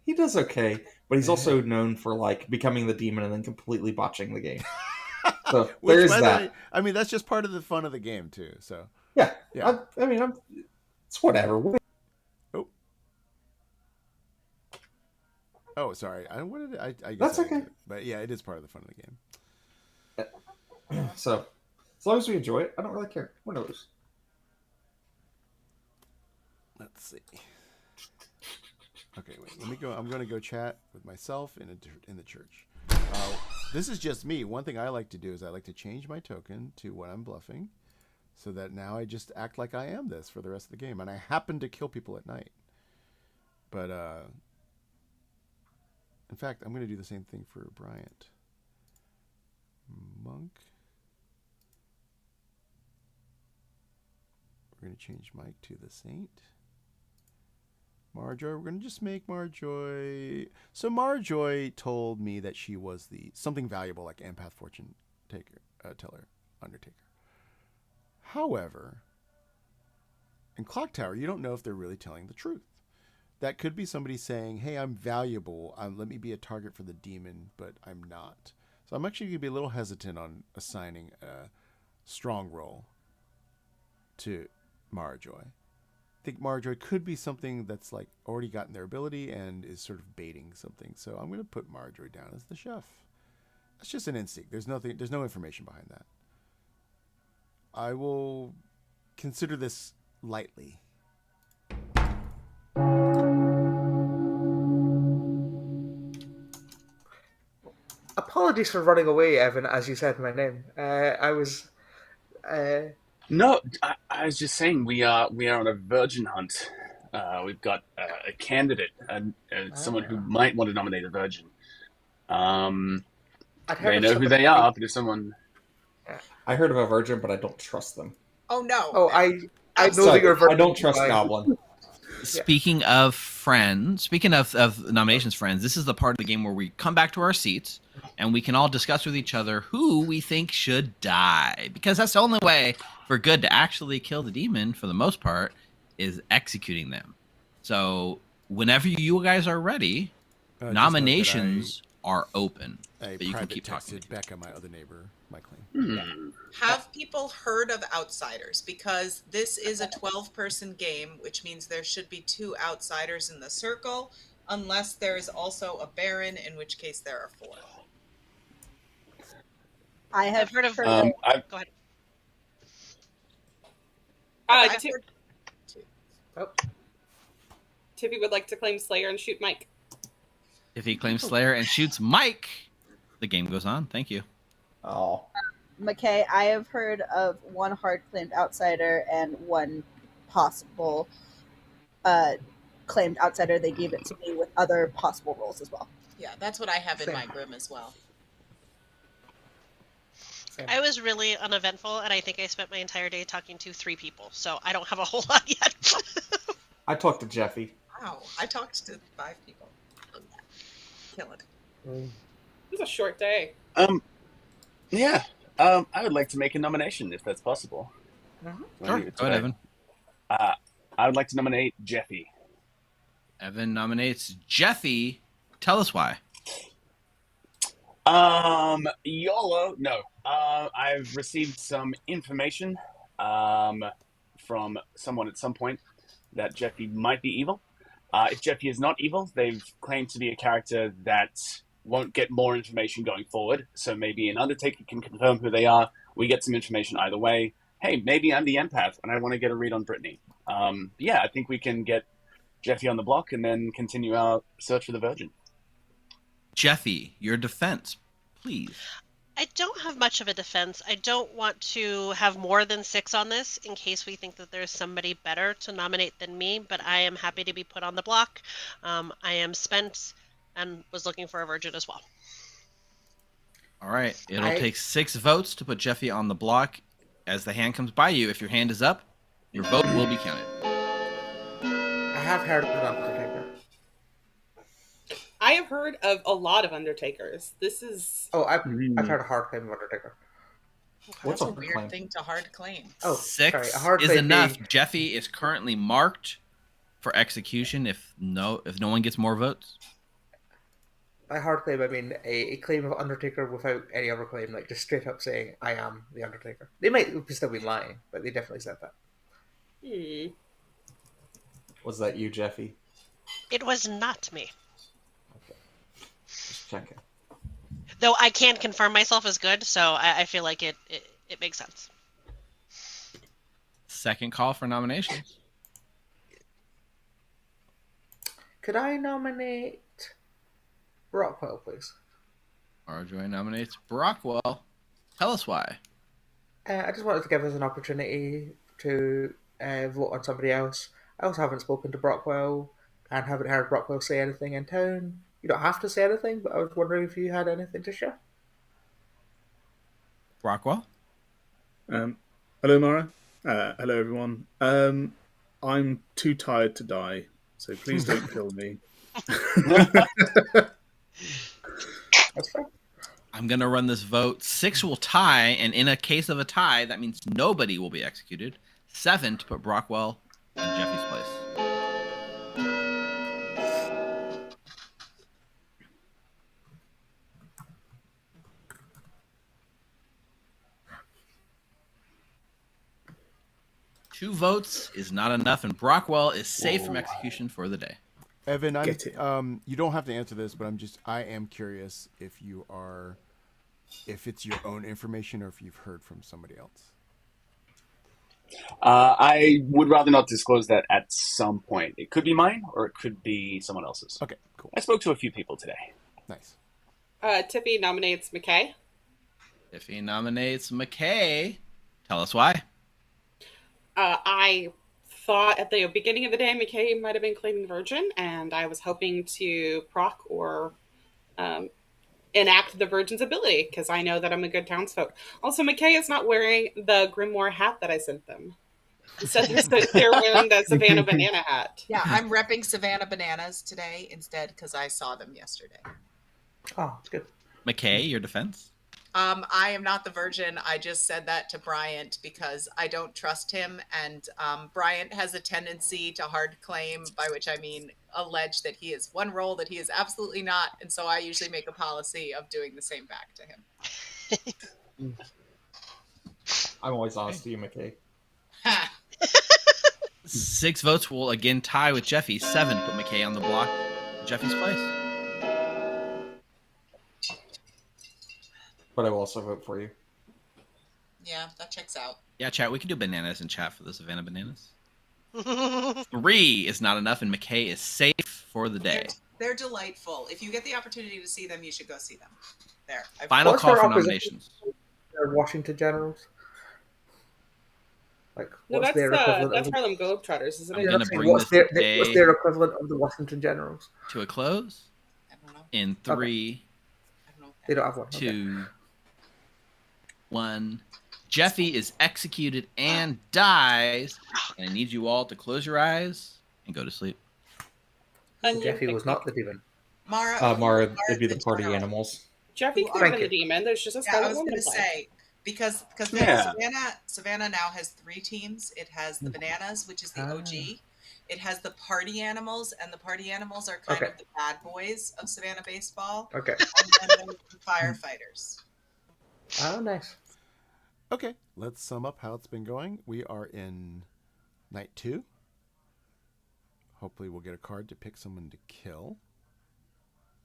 He does okay, but he's also known for like becoming the demon and then completely botching the game. So there is that.
I mean, that's just part of the fun of the game too. So
yeah. I mean, it's whatever.
Oh, sorry. I guess
that's okay.
But yeah, it is part of the fun of the
game. So as long as we enjoy it, I don't really care. Who knows?
Let's see. Okay, wait. Let me go. I'm going to go chat with myself in the church. This is just me. One thing I like to do is I like to change my token to what I'm bluffing, so that now I just act like I am this for the rest of the game, and I happen to kill people at night. But in fact, I'm going to do the same thing for Bryant. Monk. We're going to change Mike to the Saint. Marjoy, we're going to just make Marjoy. So Marjoy told me that she was something valuable like empath, fortune teller, undertaker. However, in Clock Tower, you don't know if they're really telling the truth. That could be somebody saying, hey, I'm valuable. Let me be a target for the demon, but I'm not. So I'm actually going to be a little hesitant on assigning a strong roll to Marjoy. I think Marjoy could be something that's like already gotten their ability and is sort of baiting something. So I'm going to put Marjoy down as the chef. That's just an instinct. There's no information behind that. I will consider this lightly.
Apologies for running away, Evan, as you said my name. I was...
No, I was just saying we are on a virgin hunt. We've got a candidate, someone who might want to nominate a virgin. They know who they are, but if someone...
I heard of a virgin, but I don't trust them.
Oh, no.
Oh, I know that you're a virgin.
I don't trust Goblin.
Speaking of friends, speaking of nominations friends, this is the part of the game where we come back to our seats and we can all discuss with each other who we think should die. Because that's the only way for good to actually kill the demon, for the most part, is executing them. So whenever you guys are ready, nominations are open.
But you can keep talking. Becca, my other neighbor, my claim.
Have people heard of outsiders? Because this is a 12-person game, which means there should be 2 outsiders in the circle, unless there is also a Baron, in which case there are 4.
I have heard of.
Go ahead.
Tippy would like to claim Slayer and shoot Mike.
If he claims Slayer and shoots Mike, the game goes on. Thank you.
Oh.
McKay, I have heard of 1 hard claimed outsider and 1 possible claimed outsider. They gave it to me with other possible roles as well.
Yeah, that's what I have in my grim as well.
I was really uneventful, and I think I spent my entire day talking to 3 people, so I don't have a whole lot yet.
I talked to Jeffy.
Wow, I talked to 5 people. Kill it.
It was a short day.
Yeah. I would like to make a nomination if that's possible.
Sure. Go ahead, Evan.
I would like to nominate Jeffy.
Evan nominates Jeffy. Tell us why.
YOLO. No. I've received some information from someone at some point that Jeffy might be evil. If Jeffy is not evil, they've claimed to be a character that won't get more information going forward. So maybe an Undertaker can confirm who they are. We get some information either way. Hey, maybe I'm the empath and I want to get a read on Brittany. Yeah, I think we can get Jeffy on the block and then continue our search for the Virgin.
Jeffy, your defense, please.
I don't have much of a defense. I don't want to have more than 6 on this in case we think that there's somebody better to nominate than me, but I am happy to be put on the block. I am spent and was looking for a virgin as well.
All right. It'll take 6 votes to put Jeffy on the block. As the hand comes by you, if your hand is up, your vote will be counted.
I have heard of an Undertaker.
I have heard of a lot of Undertakers. This is...
Oh, I've heard a hard claim of Undertaker.
What's
That's
a
a weird
claim?
thing to hard claim.
Oh,
6
sorry, a hard
is
claim
enough.
being-
Jeffy is currently marked for execution if no one gets more votes.
By hard claim, I mean a claim of Undertaker without any other claim, like just straight up saying, I am the Undertaker. They might still be lying, but they definitely said that.
Was that you, Jeffy?
It was not me.
Just checking.
Though I can confirm myself as good, so I feel like it makes sense.
Second call for nominations.
Could I nominate Rockwell, please?
RJ nominates Brockwell. Tell us why.
I just wanted to give us an opportunity to vote on somebody else. I also haven't spoken to Brockwell and haven't heard Brockwell say anything in town. You don't have to say anything, but I was wondering if you had anything to share.
Brockwell?
Hello, Mara. Hello, everyone. I'm too tired to die, so please don't kill me.
That's fair.
I'm going to run this vote. 6 will tie, and in a case of a tie, that means nobody will be executed. 7 to put Brockwell in Jeffy's place. Two votes is not enough, and Brockwell is safe from execution for the day.
Evan, you don't have to answer this, but I am curious if it's your own information or if you've heard from somebody else.
I would rather not disclose that at some point. It could be mine or it could be someone else's.
Okay, cool.
I spoke to a few people today.
Nice.
Tiffy nominates McKay.
Tiffy nominates McKay. Tell us why.
I thought at the beginning of the day McKay might have been claiming Virgin, and I was hoping to proc or enact the Virgin's ability, because I know that I'm a good townsfolk. Also, McKay is not wearing the Grimoire hat that I sent them. Instead, they're wearing the Savannah Banana hat.
Yeah, I'm repping Savannah Bananas today instead because I saw them yesterday.
Oh, it's good.
McKay, your defense?
I am not the Virgin. I just said that to Bryant because I don't trust him. And Bryant has a tendency to hard claim, by which I mean allege that he is one role that he is absolutely not. And so I usually make a policy of doing the same back to him.
I'm always honest to you, McKay.
6 votes will again tie with Jeffy. 7 put McKay on the block. Jeffy's place.
But I will also vote for you.
Yeah, that checks out.
Yeah, chat. We can do bananas in chat for the Savannah Bananas. 3 is not enough, and McKay is safe for the day.
They're delightful. If you get the opportunity to see them, you should go see them. There.
Final
What's
call
their
for
opposition?
nominations.
They're Washington Generals. Like,
No,
what's their equivalent?
that's
of
Harlem Globetrotters, isn't
I'm
it?
gonna
saying,
bring
what's
this
their, what's
day
their equivalent of the Washington Generals?
to a close.
I don't know.
In 3,
They don't have one.
2, 1. Jeffy is executed and dies. And I need you all to close your eyes and go to sleep.
So Jeffy was not the demon.
Mara,
Mara, it'd be the party
general?
animals.
Jeffy
Who
could
are
have been the demon. There's just a
Yeah, I
Scarlet
was
Woman
going to
play.
say because
Yeah.
Savannah now has 3 teams. It has the Bananas, which is the OG. It has the party animals, and the party animals are kind of the bad boys of Savannah baseball.
Okay.
And then there's the firefighters.
Oh, nice.
Okay, let's sum up how it's been going. We are in night 2. Hopefully we'll get a card to pick someone to kill.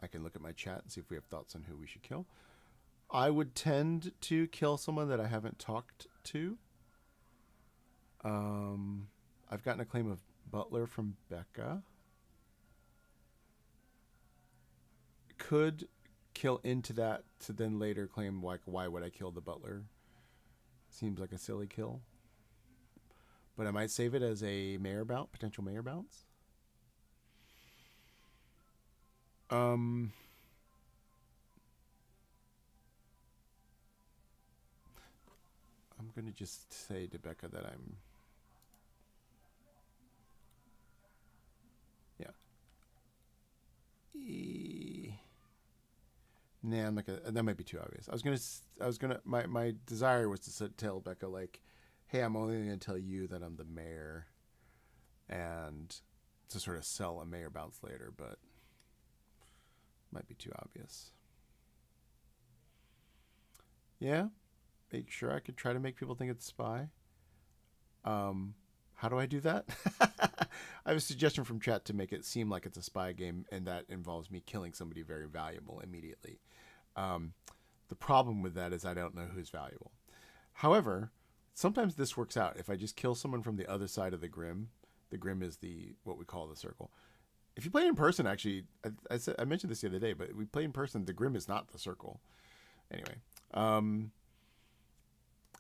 I can look at my chat and see if we have thoughts on who we should kill. I would tend to kill someone that I haven't talked to. I've gotten a claim of Butler from Becca. Could kill into that to then later claim, like, why would I kill the Butler? Seems like a silly kill. But I might save it as a mayor bounce, potential mayor bounce. I'm going to just say to Becca that I'm... Yeah. Nah, I'm not gonna, that might be too obvious. My desire was to tell Becca, like, hey, I'm only going to tell you that I'm the mayor, and to sort of sell a mayor bounce later, but might be too obvious. Yeah, make sure I could try to make people think it's spy. How do I do that? I have a suggestion from chat to make it seem like it's a spy game, and that involves me killing somebody very valuable immediately. The problem with that is I don't know who's valuable. However, sometimes this works out. If I just kill someone from the other side of the Grim is what we call the circle. If you play in person, actually, I mentioned this the other day, but we play in person, the Grim is not the circle. Anyway,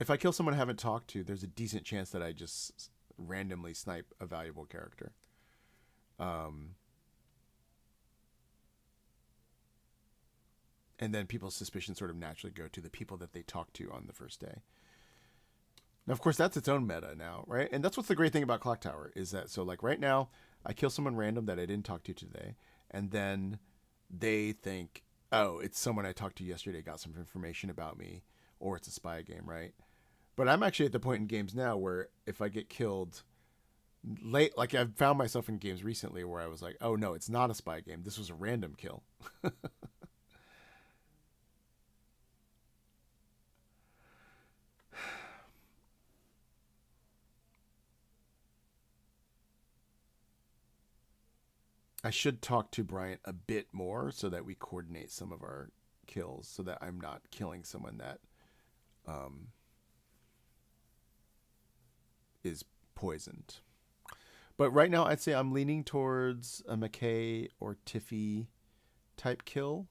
if I kill someone I haven't talked to, there's a decent chance that I just randomly snipe a valuable character. And then people's suspicions sort of naturally go to the people that they talk to on the first day. Now, of course, that's its own meta now, right? And that's what's the great thing about Clock Tower is that, so like right now, I kill someone random that I didn't talk to today, and then they think, oh, it's someone I talked to yesterday, got some information about me, or it's a spy game, right? But I'm actually at the point in games now where if I get killed late, like I've found myself in games recently where I was like, oh no, it's not a spy game. This was a random kill. I should talk to Bryant a bit more so that we coordinate some of our kills so that I'm not killing someone that is poisoned. But right now, I'd say I'm leaning towards a McKay or Tiffy type kill.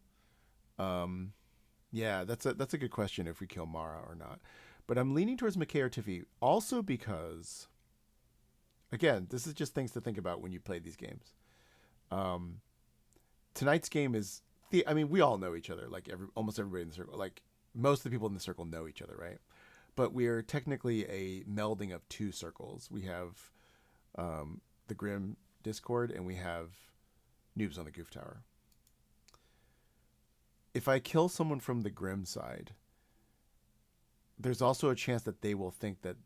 Yeah, that's a good question if we kill Mara or not. But I'm leaning towards McKay or Tiffy also because, again, this is just things to think about when you play these games. Tonight's game is we all know each other, like almost everybody in the circle, like most of the people in the circle know each other, right? But we are technically a melding of 2 circles. We have the Grim Discord, and we have Noobs on the Goof Tower. If I kill someone from the Grim side, there's also a chance that they will think that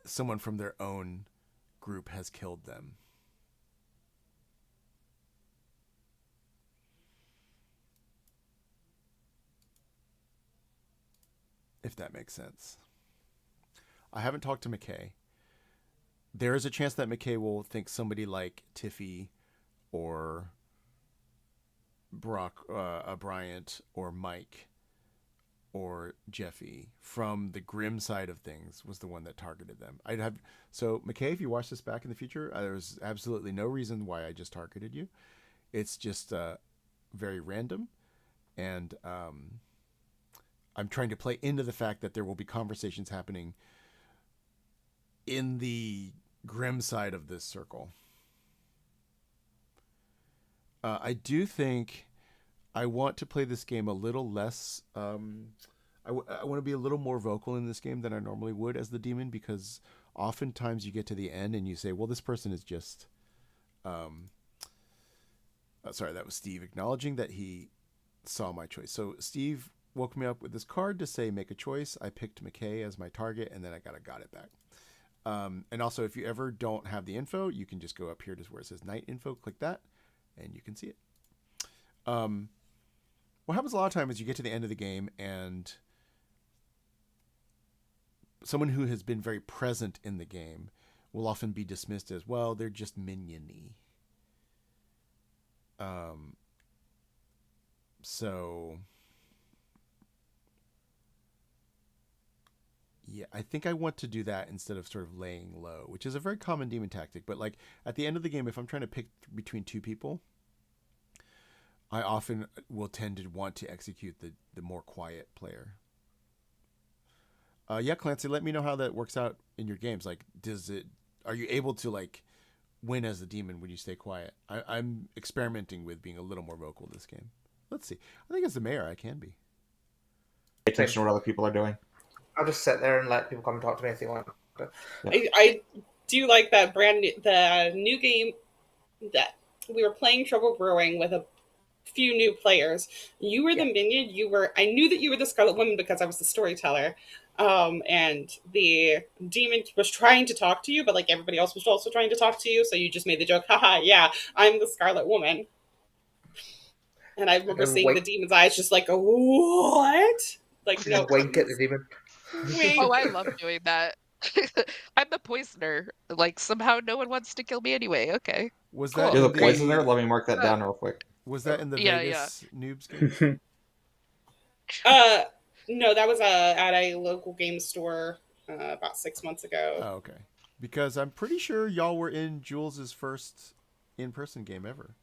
someone from their own group has killed them. If that makes sense. I haven't talked to McKay. There is a chance that McKay will think somebody like Tiffy or Bryant or Mike or Jeffy from the Grim side of things was the one that targeted them. So McKay, if you watch this back in the future, there's absolutely no reason why I just targeted you. It's just very random, and I'm trying to play into the fact that there will be conversations happening in the Grim side of this circle. I do think I want to play this game a little less. I want to be a little more vocal in this game than I normally would as the demon, because oftentimes you get to the end and you say, well, this person is just. Sorry, that was Steve acknowledging that he saw my choice. So Steve woke me up with this card to say make a choice. I picked McKay as my target, and then I got it back. And also, if you ever don't have the info, you can just go up here to where it says night info, click that, and you can see it. What happens a lot of times is you get to the end of the game and someone who has been very present in the game will often be dismissed as, well, they're just minion-y. So yeah, I think I want to do that instead of sort of laying low, which is a very common demon tactic. But like at the end of the game, if I'm trying to pick between two people, I often will tend to want to execute the more quiet player. Yeah, Clancy, let me know how that works out in your games. Like, are you able to like win as the demon when you stay quiet? I'm experimenting with being a little more vocal this game. Let's see. I think as the mayor, I can be.
Pay attention to what other people are doing.
I'll just sit there and let people come and talk to me if they want.
I do like that the new game that we were playing Trouble Brewing with a few new players. You were the minion. I knew that you were the Scarlet Woman because I was the storyteller. And the demon was trying to talk to you, but like everybody else was also trying to talk to you. So you just made the joke, haha, yeah, I'm the Scarlet Woman. And I remember seeing the demon's eyes just like, what? Like, no.
Wink at the demon.
Wink.
Oh, I love doing that. I'm the poisoner. Like, somehow no one wants to kill me anyway. Okay.
Was
cool.
that
You're the poisoner? Let me mark that down real quick.
Was that in the
Yeah,
Vegas Noobs game?
No, that was at a local game store about 6 months ago.
Oh, okay. Because I'm pretty sure y'all were in Jules's first in-person game ever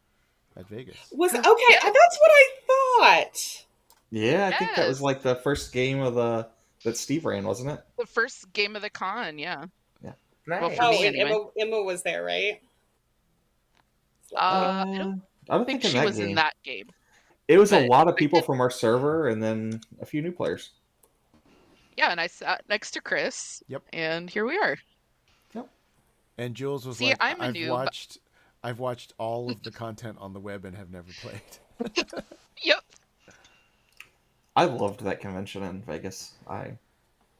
at Vegas.
Was okay? That's what I thought.
Yeah, I think that was
Yes.
like the first game of that Steve ran, wasn't it?
The first game of the con, yeah.
Yeah.
Nice.
Well, for me,
and
anyway.
Emma was there, right?
I don't think she was in that game.
It was a
but-
lot of people from our server and then a few new players.
Yeah, and I sat next to Chris.
Yep.
And here we are.
And Jules was
See,
like,
I'm a
I've
noob."
watched all of the content on the web and have never played.
Yep.
I loved that convention in Vegas. It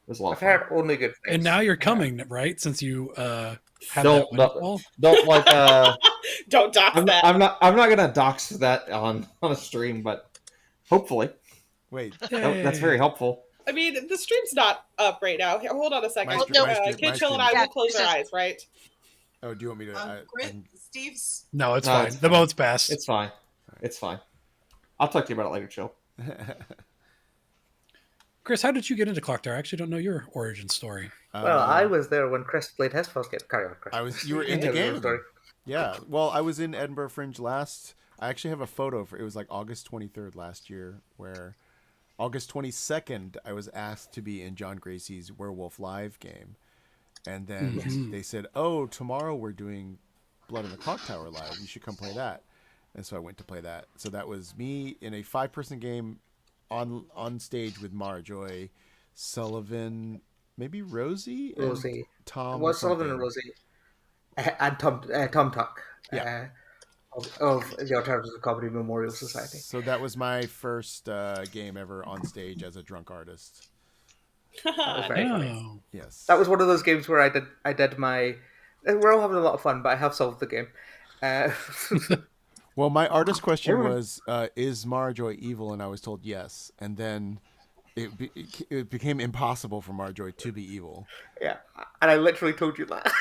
was a lot
I've
of fun.
heard only good things.
And now you're coming, right? Since you had
Don't like
Don't dox that.
I'm not gonna dox that on a stream, but hopefully.
Wait.
That's very helpful.
I mean, the stream's not up right now. Here, hold on a second.
My
Kid Chill and I
stream-
will close our eyes, right?
Oh, do you want me to?
Steve's.
No, it's
No,
fine.
it's
The
fine.
mode's passed.
It's fine. It's fine. I'll talk to you about it later, Chill.
Chris, how did you get into Clock Tower? I actually don't know your origin story.
Well, I was there when Chris played his first game. Carry on, Chris.
You were in the
Tell me your
game.
story.
Yeah. Well, I was in Edinburgh Fringe last. I actually have a photo it was like August 23rd last year, where August 22nd I was asked to be in John Gracie's Werewolf Live game, and then
Mhm.
they said, "Oh, tomorrow we're doing Blood in the Clock Tower live. You should come play that." And so I went to play that. So that was me in a 5-person game on stage with Mara Joy, Sullivan, maybe Rosie, and
Rosie.
Tom.
Was Sullivan
something.
and Rosie. And Tom Tuck.
Yeah.
Of the Alternative Comedy Memorial Society.
So that was my first game ever on stage as a drunk artist.
That was very funny.
Oh.
Yes.
That was one of those games where I did my. We're all having a lot of fun, but I have solved the game.
Well, my artist question was, is Marjoy evil? And I was told yes. And then it became impossible for Marjoy to be evil.
Yeah. And I literally told you that.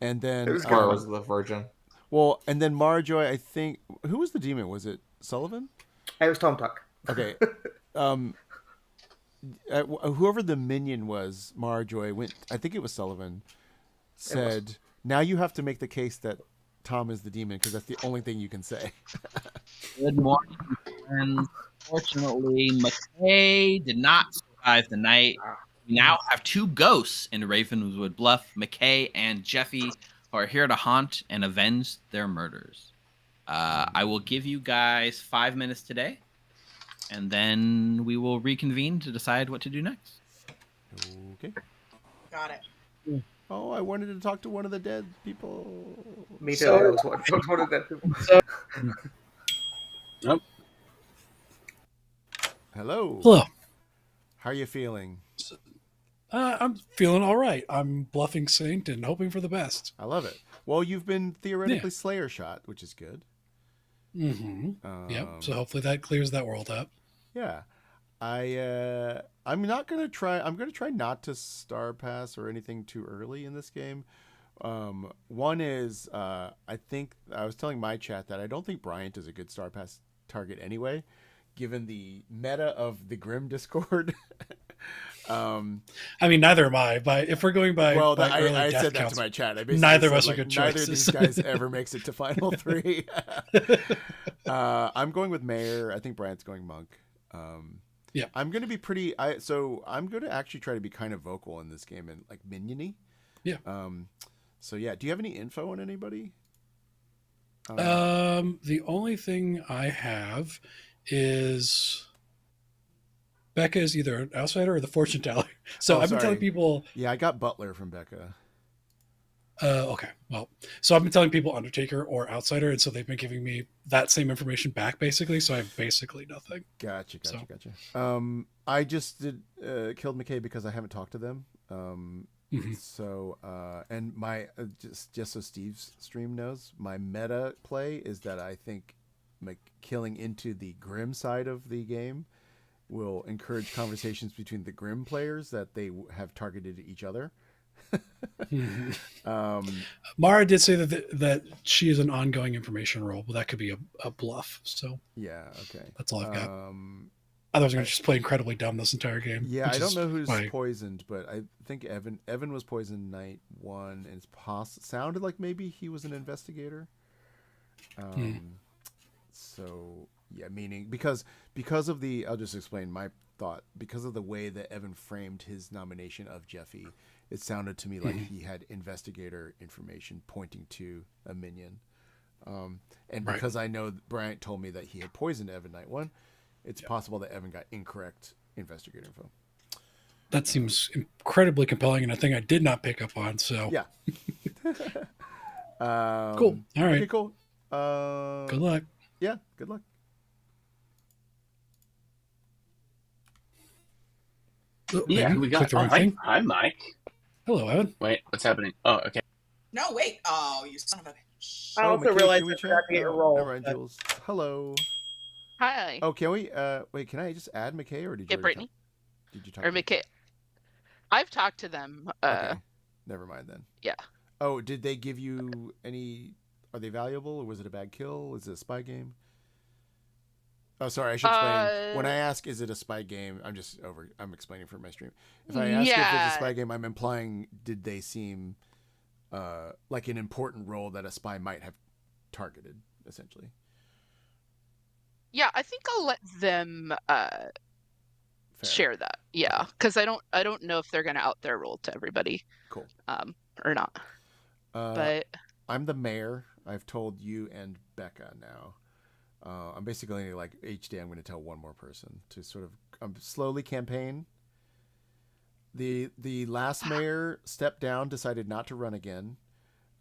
And then...
Mara was the virgin.
Well, and then Marjoy, I think... Who was the demon? Was it Sullivan?
It was Tom Tuck.
Okay. Whoever the minion was, Marjoy, went... I think it was Sullivan, said, now you have to make the case that Tom is the demon, because that's the only thing you can say.
Good morning, friends. Fortunately, McKay did not survive the night. We now have two ghosts in Ravenwood Bluff, McKay and Jeffy, who are here to haunt and avenge their murders. I will give you guys 5 minutes today, and then we will reconvene to decide what to do next.
Okay.
Got it.
Oh, I wanted to talk to one of the dead people.
Me too. I was one of the dead people.
Nope.
Hello.
Hello.
How are you feeling?
I'm feeling all right. I'm bluffing Saint and hoping for the best.
I love it. Well, you've been theoretically Slayer shot, which is good.
Yep. So hopefully that clears that world up.
Yeah. I'm not gonna try. I'm gonna try not to star pass or anything too early in this game. One is I think I was telling my chat that I don't think Bryant is a good star pass target anyway, given the meta of the Grim Discord.
I mean, neither am I. But if we're going by,
well,
by early
I
death
said that
counts,
to my chat. I basically
neither of
said,
us are good choices.
Neither of these guys ever makes it to final 3. I'm going with Mayor. I think Bryant's going Monk.
Yeah,
I'm going to be pretty. So I'm going to actually try to be kind of vocal in this game and like minion-y.
Yeah.
So yeah, do you have any info on anybody?
The only thing I have is Becca is either an outsider or the fortune teller. So I've been telling people.
Yeah, I got Butler from Becca.
Okay. Well, so I've been telling people Undertaker or outsider, and so they've been giving me that same information back, basically. So I have basically nothing.
Gotcha. I just killed McKay because I haven't talked to them. So and my just so Steve's stream knows, my meta play is that I think killing into the Grim side of the game will encourage conversations between the Grim players that they have targeted each other.
Mara did say that she is an ongoing information role, but that could be a bluff. So
yeah, okay,
that's all I've got. Otherwise, I'm going to just play incredibly dumb this entire game.
Yeah, I don't know who's poisoned, but I think Evan was poisoned night 1, and it's sounded like maybe he was an investigator. So yeah, meaning because of the, I'll just explain my thought. Because of the way that Evan framed his nomination of Jeffy, it sounded to me like he had investigator information pointing to a minion. And because I know Bryant told me that he had poisoned Evan night 1, it's possible that Evan got incorrect investigator info.
That seems incredibly compelling, and a thing I did not pick up on. So
yeah.
Cool. All right.
Okay, cool.
Good luck.
Yeah, good luck.
Yeah, we got. Hi, Mike.
Hello, Evan.
Wait, what's happening? Oh, okay.
No, wait. Oh, you son of a bitch.
I also realized I forgot to get a roll.
Never mind, Jules. Hello.
Hi.
Oh, can we? Wait, can I just add McKay, or did you?
Brittany.
Did you talk?
Or McKay. I've talked to them.
Okay. Never mind then.
Yeah.
Oh, did they give you any? Are they valuable, or was it a bad kill? Is it a spy game? Oh, sorry. I should explain. When I ask, is it a spy game? I'm explaining for my stream. If I ask if it's a spy game, I'm implying, did they seem like an important role that a spy might have targeted, essentially?
Yeah, I think I'll let them share that. Yeah, because I don't know if they're gonna out their role to everybody.
Cool.
Or not. But
I'm the mayor. I've told you and Becca now. I'm basically like each day I'm going to tell one more person to sort of slowly campaign. The last mayor stepped down, decided not to run again.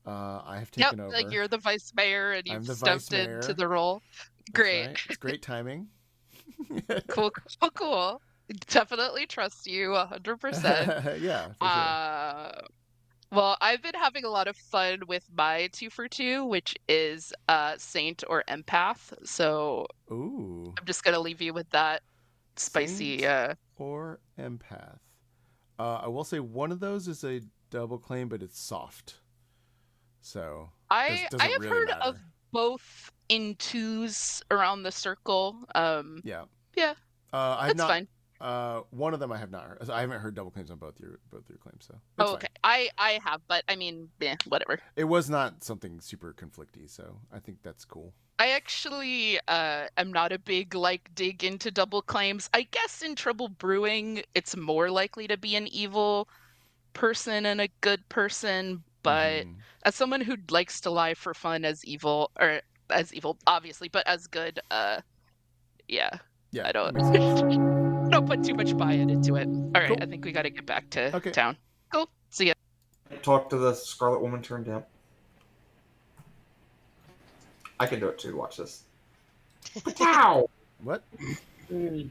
I have taken over.
Like you're the vice mayor and you've stepped into the role. Great.
Right. It's great timing.
Cool. Definitely trust you 100%.
Yeah, for sure.
Well, I've been having a lot of fun with my 2 for 2, which is Saint or Empath. So
I'm
just gonna leave you with that spicy
Saint or Empath. I will say one of those is a double claim, but it's soft. So
I have heard of both in 2s around the circle.
Yeah.
That's fine.
One of them I have not heard. I haven't heard double claims on both your claims. So
okay. I have, but I mean, whatever.
It was not something super conflicty, so I think that's cool.
I actually am not a big dig into double claims. I guess in Trouble Brewing, it's more likely to be an evil person and a good person. But as someone who likes to lie for fun as evil, or as evil, obviously, but as good. Yeah.
Yeah,
I don't
that makes sense.
don't put too much buy-in into it. All right,
Cool.
I think we got to get back to
Okay.
town. Cool. See ya.
Talk to the Scarlet Woman turned down. I can do it too. Watch this. Pow!
What?
I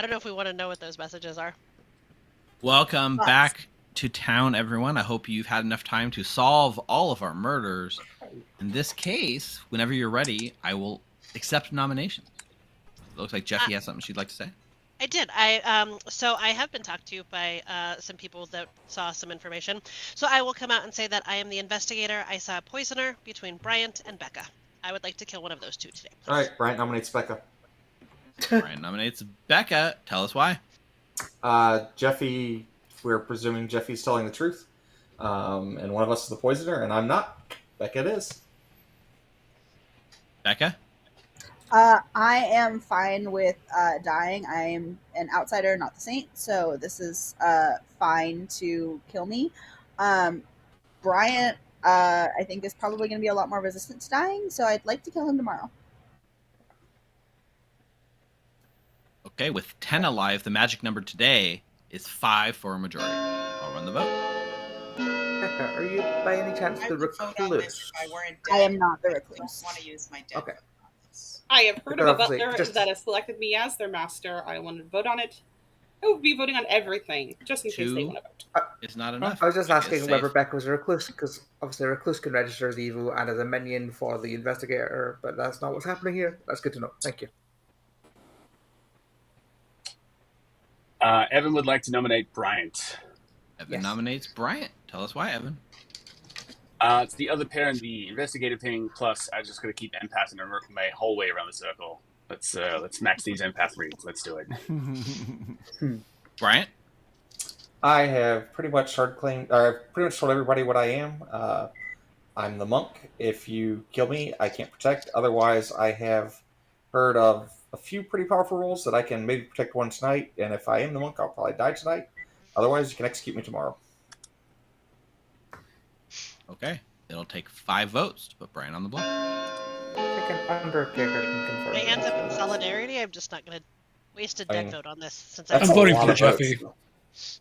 don't know if we want to know what those messages are.
Welcome back to town, everyone. I hope you've had enough time to solve all of our murders. In this case, whenever you're ready, I will accept nominations. It looks like Jeffy has something she'd like to say.
I did. So I have been talked to by some people that saw some information. So I will come out and say that I am the investigator. I saw a poisoner between Bryant and Becca. I would like to kill one of those two today, please.
All right, Bryant nominates Becca.
Brian nominates Becca. Tell us why.
Jeffy, we're presuming Jeffy's telling the truth. And one of us is the poisoner, and I'm not. Becca it is.
Becca?
I am fine with dying. I am an outsider, not the saint, so this is fine to kill me. Bryant, I think, is probably going to be a lot more resistant to dying, so I'd like to kill him tomorrow.
Okay, with 10 alive, the magic number today is 5 for a majority. I'll run the vote.
Becca, are you by any chance
I
the
would vote on this
recluse?
if I weren't
I
dead.
am not the
I don't
recluse.
want to use my dead
Okay.
vote on this.
I have heard of
Because
a
obviously,
butler
just-
that has selected me as their master. I want to vote on it. I will be voting on everything, just in case they
Two.
want to vote.
It's not enough.
I was just
Becca
asking
is
whether
safe.
Becca was a recluse, because obviously a recluse can register as evil and as a minion for the investigator, but that's not what's happening here. That's good to know. Thank you.
Evan would like to nominate Bryant.
Evan
Yes.
nominates Bryant. Tell us why, Evan.
It's the other pair in the investigative thing. Plus, I'm just going to keep empathing and working my whole way around the circle. Let's max these empath reads. Let's do it.
Bryant?
I have pretty much pretty much told everybody what I am. I'm the monk. If you kill me, I can't protect. Otherwise, I have heard of a few pretty powerful rules that I can maybe protect one tonight. And if I am the monk, I'll probably die tonight. Otherwise, you can execute me tomorrow.
Okay. It'll take 5 votes to put Brian on the block.
I think an Undertaker can confirm.
My hands up in solidarity. I'm just not going to waste a dead
mean,
vote on this since
That's
I'm
a
voting
lot
for
of
Jeffy.
votes.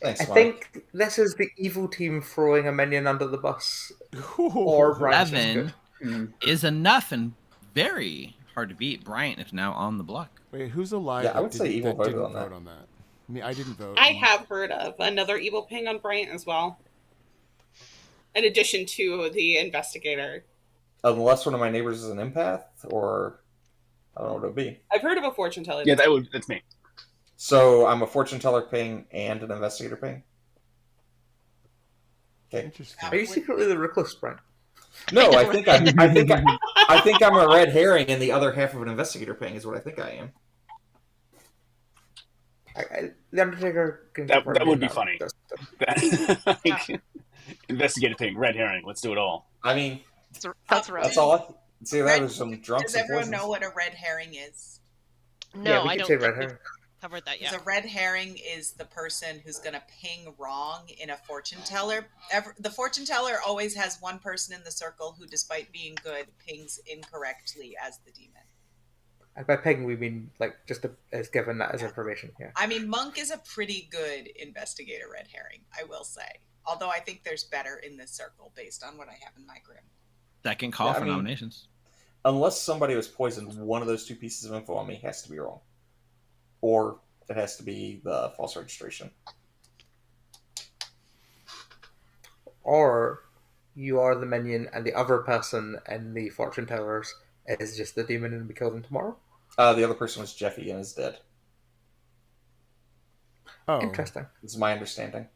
Thanks,
I
Mike.
think this is the evil team throwing a minion under the bus. Or Bryant's just
Evan
good.
is enough and very hard to beat. Bryant is now on the block.
Wait, who's alive?
Yeah, I
that
would say
didn't-
evil
that
voted
didn't
on that.
vote on that. I mean, I didn't vote.
I have heard of another evil ping on Bryant as well. In addition to the investigator.
Unless one of my neighbors is an empath, or I don't know what it would be.
I've heard of a fortune teller.
Yeah, that's me.
So I'm a fortune teller ping and an investigator ping. Okay.
Interesting.
Are you secretly the recluse, Brian?
No, I think I'm a red herring, and the other half of an investigator ping is what I think I am.
The Undertaker can
That
confirm
would be
that.
funny.
That's-
Investigative ping, red herring. Let's do it all.
I mean,
That's right.
that's all. I see. That
Red-
was some drunks.
Does
and
everyone
poisons.
know what a red herring is?
No,
yeah, we
I
could
don't
say
think
red
we've
herring.
covered that
Because
yet.
a red herring is the person who's going to ping wrong in a fortune teller. The fortune teller always has one person in the circle who, despite being good, pings incorrectly as the demon.
And by ping, we mean like just as given that as information. Yeah.
I mean, Monk is a pretty good investigator red herring, I will say. Although I think there's better in this circle based on what I have in my grim.
Second call
Yeah, I
for
mean-
nominations.
Unless somebody was poisoned, one of those two pieces of info on me has to be wrong, or it has to be the false registration.
Or you are the minion, and the other person in the fortune tellers is just the demon, and we kill them tomorrow.
The other person was Jeffy and is dead.
Oh,
Interesting.
This is my understanding.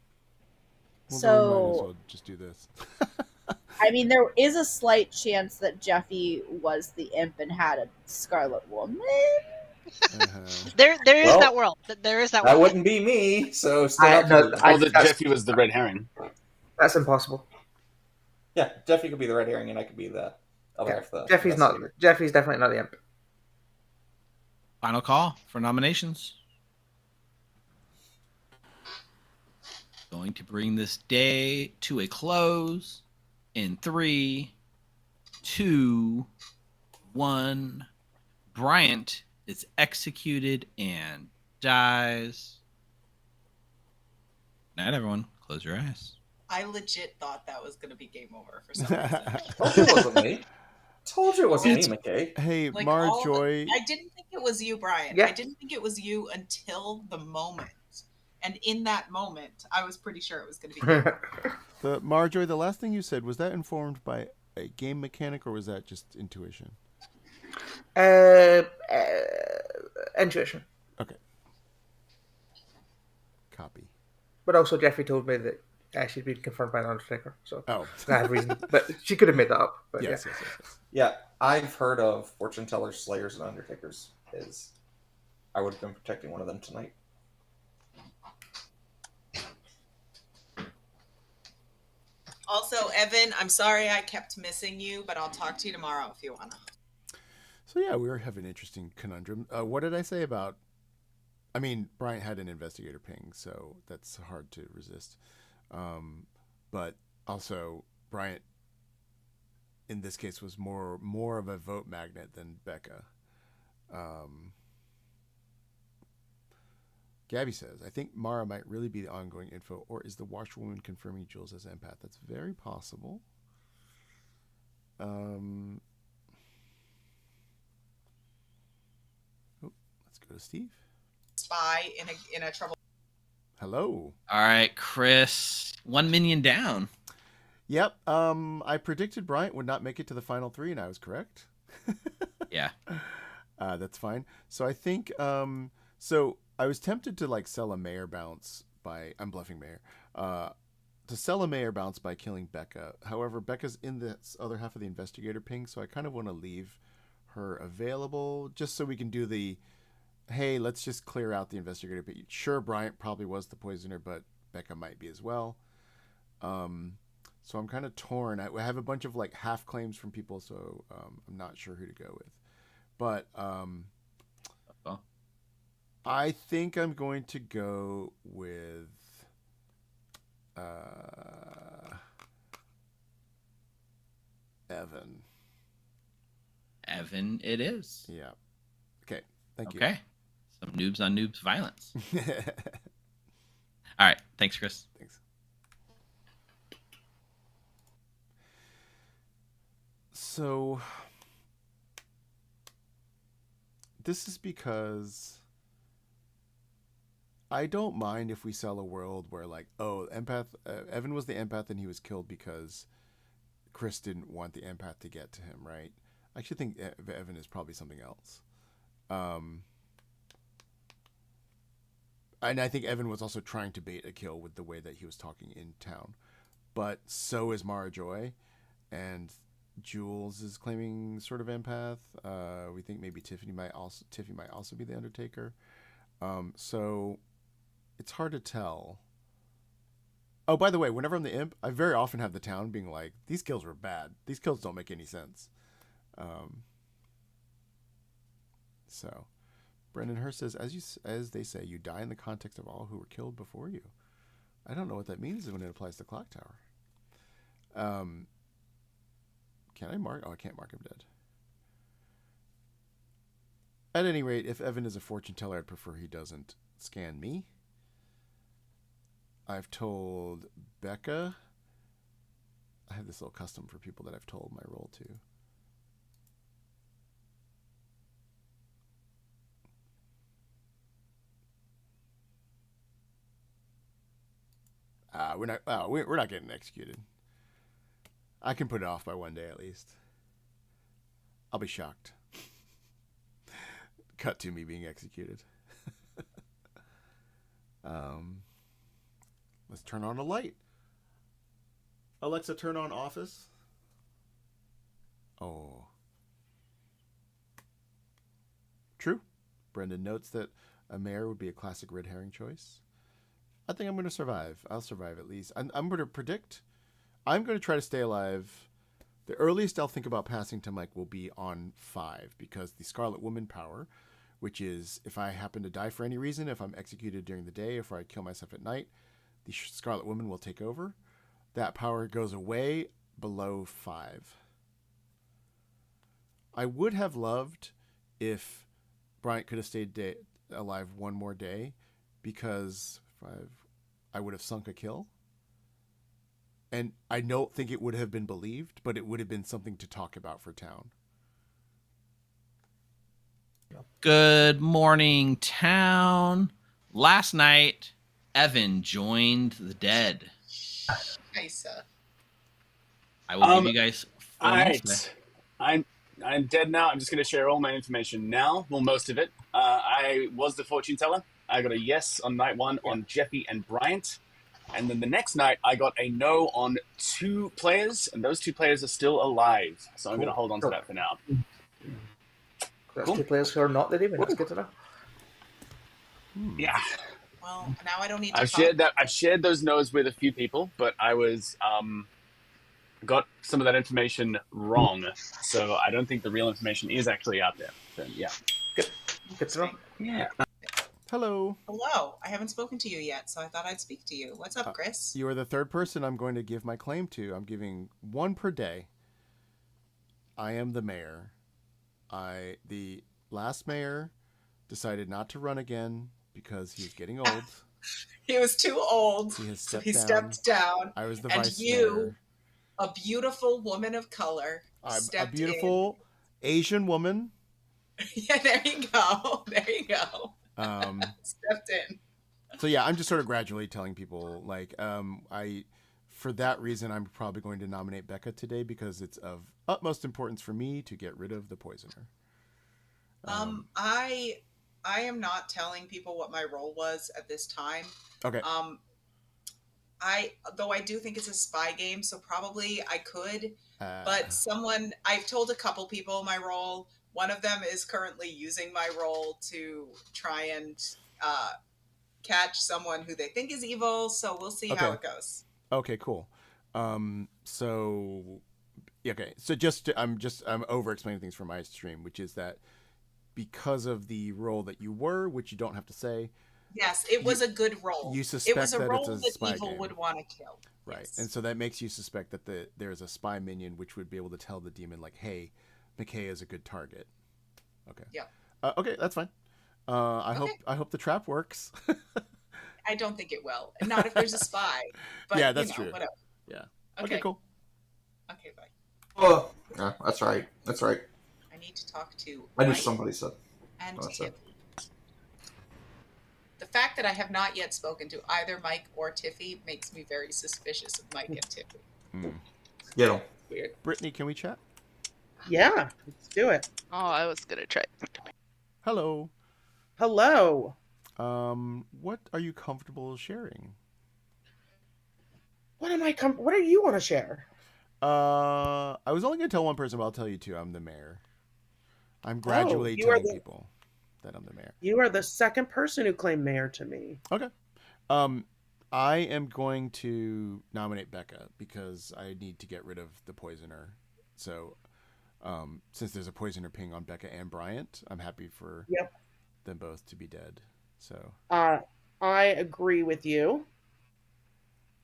well, then we might as
So-
well just do this.
I mean, there is a slight chance that Jeffy was the imp and had a Scarlet Woman.
Uh-huh.
There is
Well,
that world. There is that
That
world.
wouldn't be me, so stay
I-
up
no,
here.
I-
Oh, that
that's-
Jeffy was the red herring.
That's impossible.
Yeah, Jeffy could be the red herring, and I could be the other
Yeah,
half. The
Jeffy's
investigator.
definitely not the imp.
Final call for nominations. Going to bring this day to a close in 3, 2, 1. Bryant is executed and dies. Night, everyone. Close your eyes.
I legit thought that was going to be game over for some reason.
Told you it wasn't me. Told you it wasn't me, McKay.
Hey,
Like
Marjoy.
I didn't think it was you, Brian.
Yeah.
I didn't think it was you until the moment. And in that moment, I was pretty sure it was going to be game over.
Marjoy, the last thing you said, was that informed by a game mechanic or was that just intuition?
Intuition.
Okay. Copy.
But also, Jeffrey told me that she'd been confirmed by an Undertaker, so
Oh,
I had reason. But she could have made that up. But
yes.
Yeah, I've heard of fortune tellers, slayers, and undertakers. I would have been protecting one of them tonight.
Also, Evan, I'm sorry I kept missing you, but I'll talk to you tomorrow if you want to.
So yeah, we were having an interesting conundrum. What did I say about? I mean, Bryant had an investigator ping, so that's hard to resist. But also, Bryant, in this case, was more of a vote magnet than Becca. Gabby says, I think Mara might really be the ongoing info, or is the washerwoman confirming Jules as empath? That's very possible. Let's go to Steve.
Spy in a trouble.
Hello.
All right, Chris. 1 minion down.
Yep. I predicted Bryant would not make it to the final 3, and I was correct.
Yeah.
That's fine. So I think so I was tempted to sell a mayor bounce by I'm bluffing mayor. To sell a mayor bounce by killing Becca. However, Becca's in this other half of the investigator ping, so I kind of want to leave her available just so we can do the hey, let's just clear out the investigator. But sure, Bryant probably was the poisoner, but Becca might be as well. So I'm kind of torn. I have a bunch of half claims from people, so I'm not sure who to go with. But I think I'm going to go with Evan.
Evan it is.
Yeah. Okay. Thank you.
Okay. Some noobs on noobs violence. All right. Thanks, Chris.
Thanks. So this is because I don't mind if we sell a world where Evan was the empath and he was killed because Chris didn't want the empath to get to him, right? I actually think Evan is probably something else. And I think Evan was also trying to bait a kill with the way that he was talking in town. But so is Mara Joy. And Jules is claiming sort of empath. We think maybe Tiffany might also be the Undertaker. So it's hard to tell. Oh, by the way, whenever I'm the imp, I very often have the town being like, these kills were bad. These kills don't make any sense. So Brendan Hurst says, as they say, you die in the context of all who were killed before you. I don't know what that means when it applies to Clock Tower. Can I mark? Oh, I can't mark him dead. At any rate, if Evan is a fortune teller, I'd prefer he doesn't scan me. I've told Becca. I have this little custom for people that I've told my role to. We're not getting executed. I can put it off by one day at least. I'll be shocked. Cut to me being executed. Let's turn on a light. Alexa, turn on Office. Oh. True. Brendan notes that a mayor would be a classic red herring choice. I think I'm going to survive. I'll survive at least. I'm going to predict. I'm going to try to stay alive. The earliest I'll think about passing to Mike will be on 5 because the Scarlet Woman power, which is if I happen to die for any reason, if I'm executed during the day, if I kill myself at night, the Scarlet Woman will take over. That power goes away below 5. I would have loved if Bryant could have stayed alive one more day, because I would have sunk a kill. And I don't think it would have been believed, but it would have been something to talk about for town.
Good morning, town. Last night, Evan joined the dead.
Nice.
I will give you guys 4 minutes.
I'm dead now. I'm just going to share all my information now. Well, most of it. I was the fortune teller. I got a yes on night 1 on Jeffy and Bryant. And then the next night, I got a no on 2 players, and those 2 players are still alive. So I'm going to hold on to that for now.
That's 2 players who are not the demon. That's good to know.
Yeah.
Well, now I don't need to
I've shared those no's with a few people, but I was got some of that information wrong. So I don't think the real information is actually out there. So, yeah.
Good to know.
Yeah.
Hello.
Hello. I haven't spoken to you yet, so I thought I'd speak to you. What's up, Chris?
You are the 3rd person I'm going to give my claim to. I'm giving 1 per day. I am the mayor. The last mayor decided not to run again because he's getting old.
He was too old,
so
he stepped down.
I was the
and
vice
you,
mayor.
A beautiful woman of color,
I'm
stepped
a beautiful Asian woman.
Yeah, there you go. There you go. Stepped in.
So yeah, I'm just sort of gradually telling people, like, for that reason, I'm probably going to nominate Becca today because it's of utmost importance for me to get rid of the poisoner.
I am not telling people what my role was at this time.
Okay.
Though I do think it's a spy game, so probably I could. But I've told a couple people my role. One of them is currently using my role to try and catch someone who they think is evil. So we'll see how it goes.
Okay, cool. So I'm over explaining things from my stream, which is that because of the role that you were, which you don't have to say.
Yes, it was a good role.
You suspect
it was a
that
role
it's a
that
spy
evil
game.
would want to kill.
Right.
Yes.
And so that makes you suspect that there's a spy minion which would be able to tell the demon, like, hey, McKay is a good target. Okay.
Yeah.
Okay, that's fine. I hope the trap works.
I don't think it will. Not if there's a spy. But,
yeah, that's true.
Whatever.
Yeah. Okay, cool.
Okay, bye.
Oh, yeah, that's right. That's right.
I need to talk to
I knew
Mike
somebody said.
and
That's
Tiff.
it.
The fact that I have not yet spoken to either Mike or Tiffy makes me very suspicious of Mike and Tiffy.
Get him.
Weird.
Brittany, can we chat?
Yeah, let's do it.
Oh, I was gonna try.
Hello.
Hello.
What are you comfortable sharing?
What do you want to share?
I was only going to tell one person, but I'll tell you two. I'm the mayor. I'm gradually telling people that I'm the mayor.
You are the second person who claimed mayor to me.
Okay. I am going to nominate Becca because I need to get rid of the poisoner. So, since there's a poisoner ping on Becca and Bryant, I'm happy for them both to be dead. So,
I agree with you.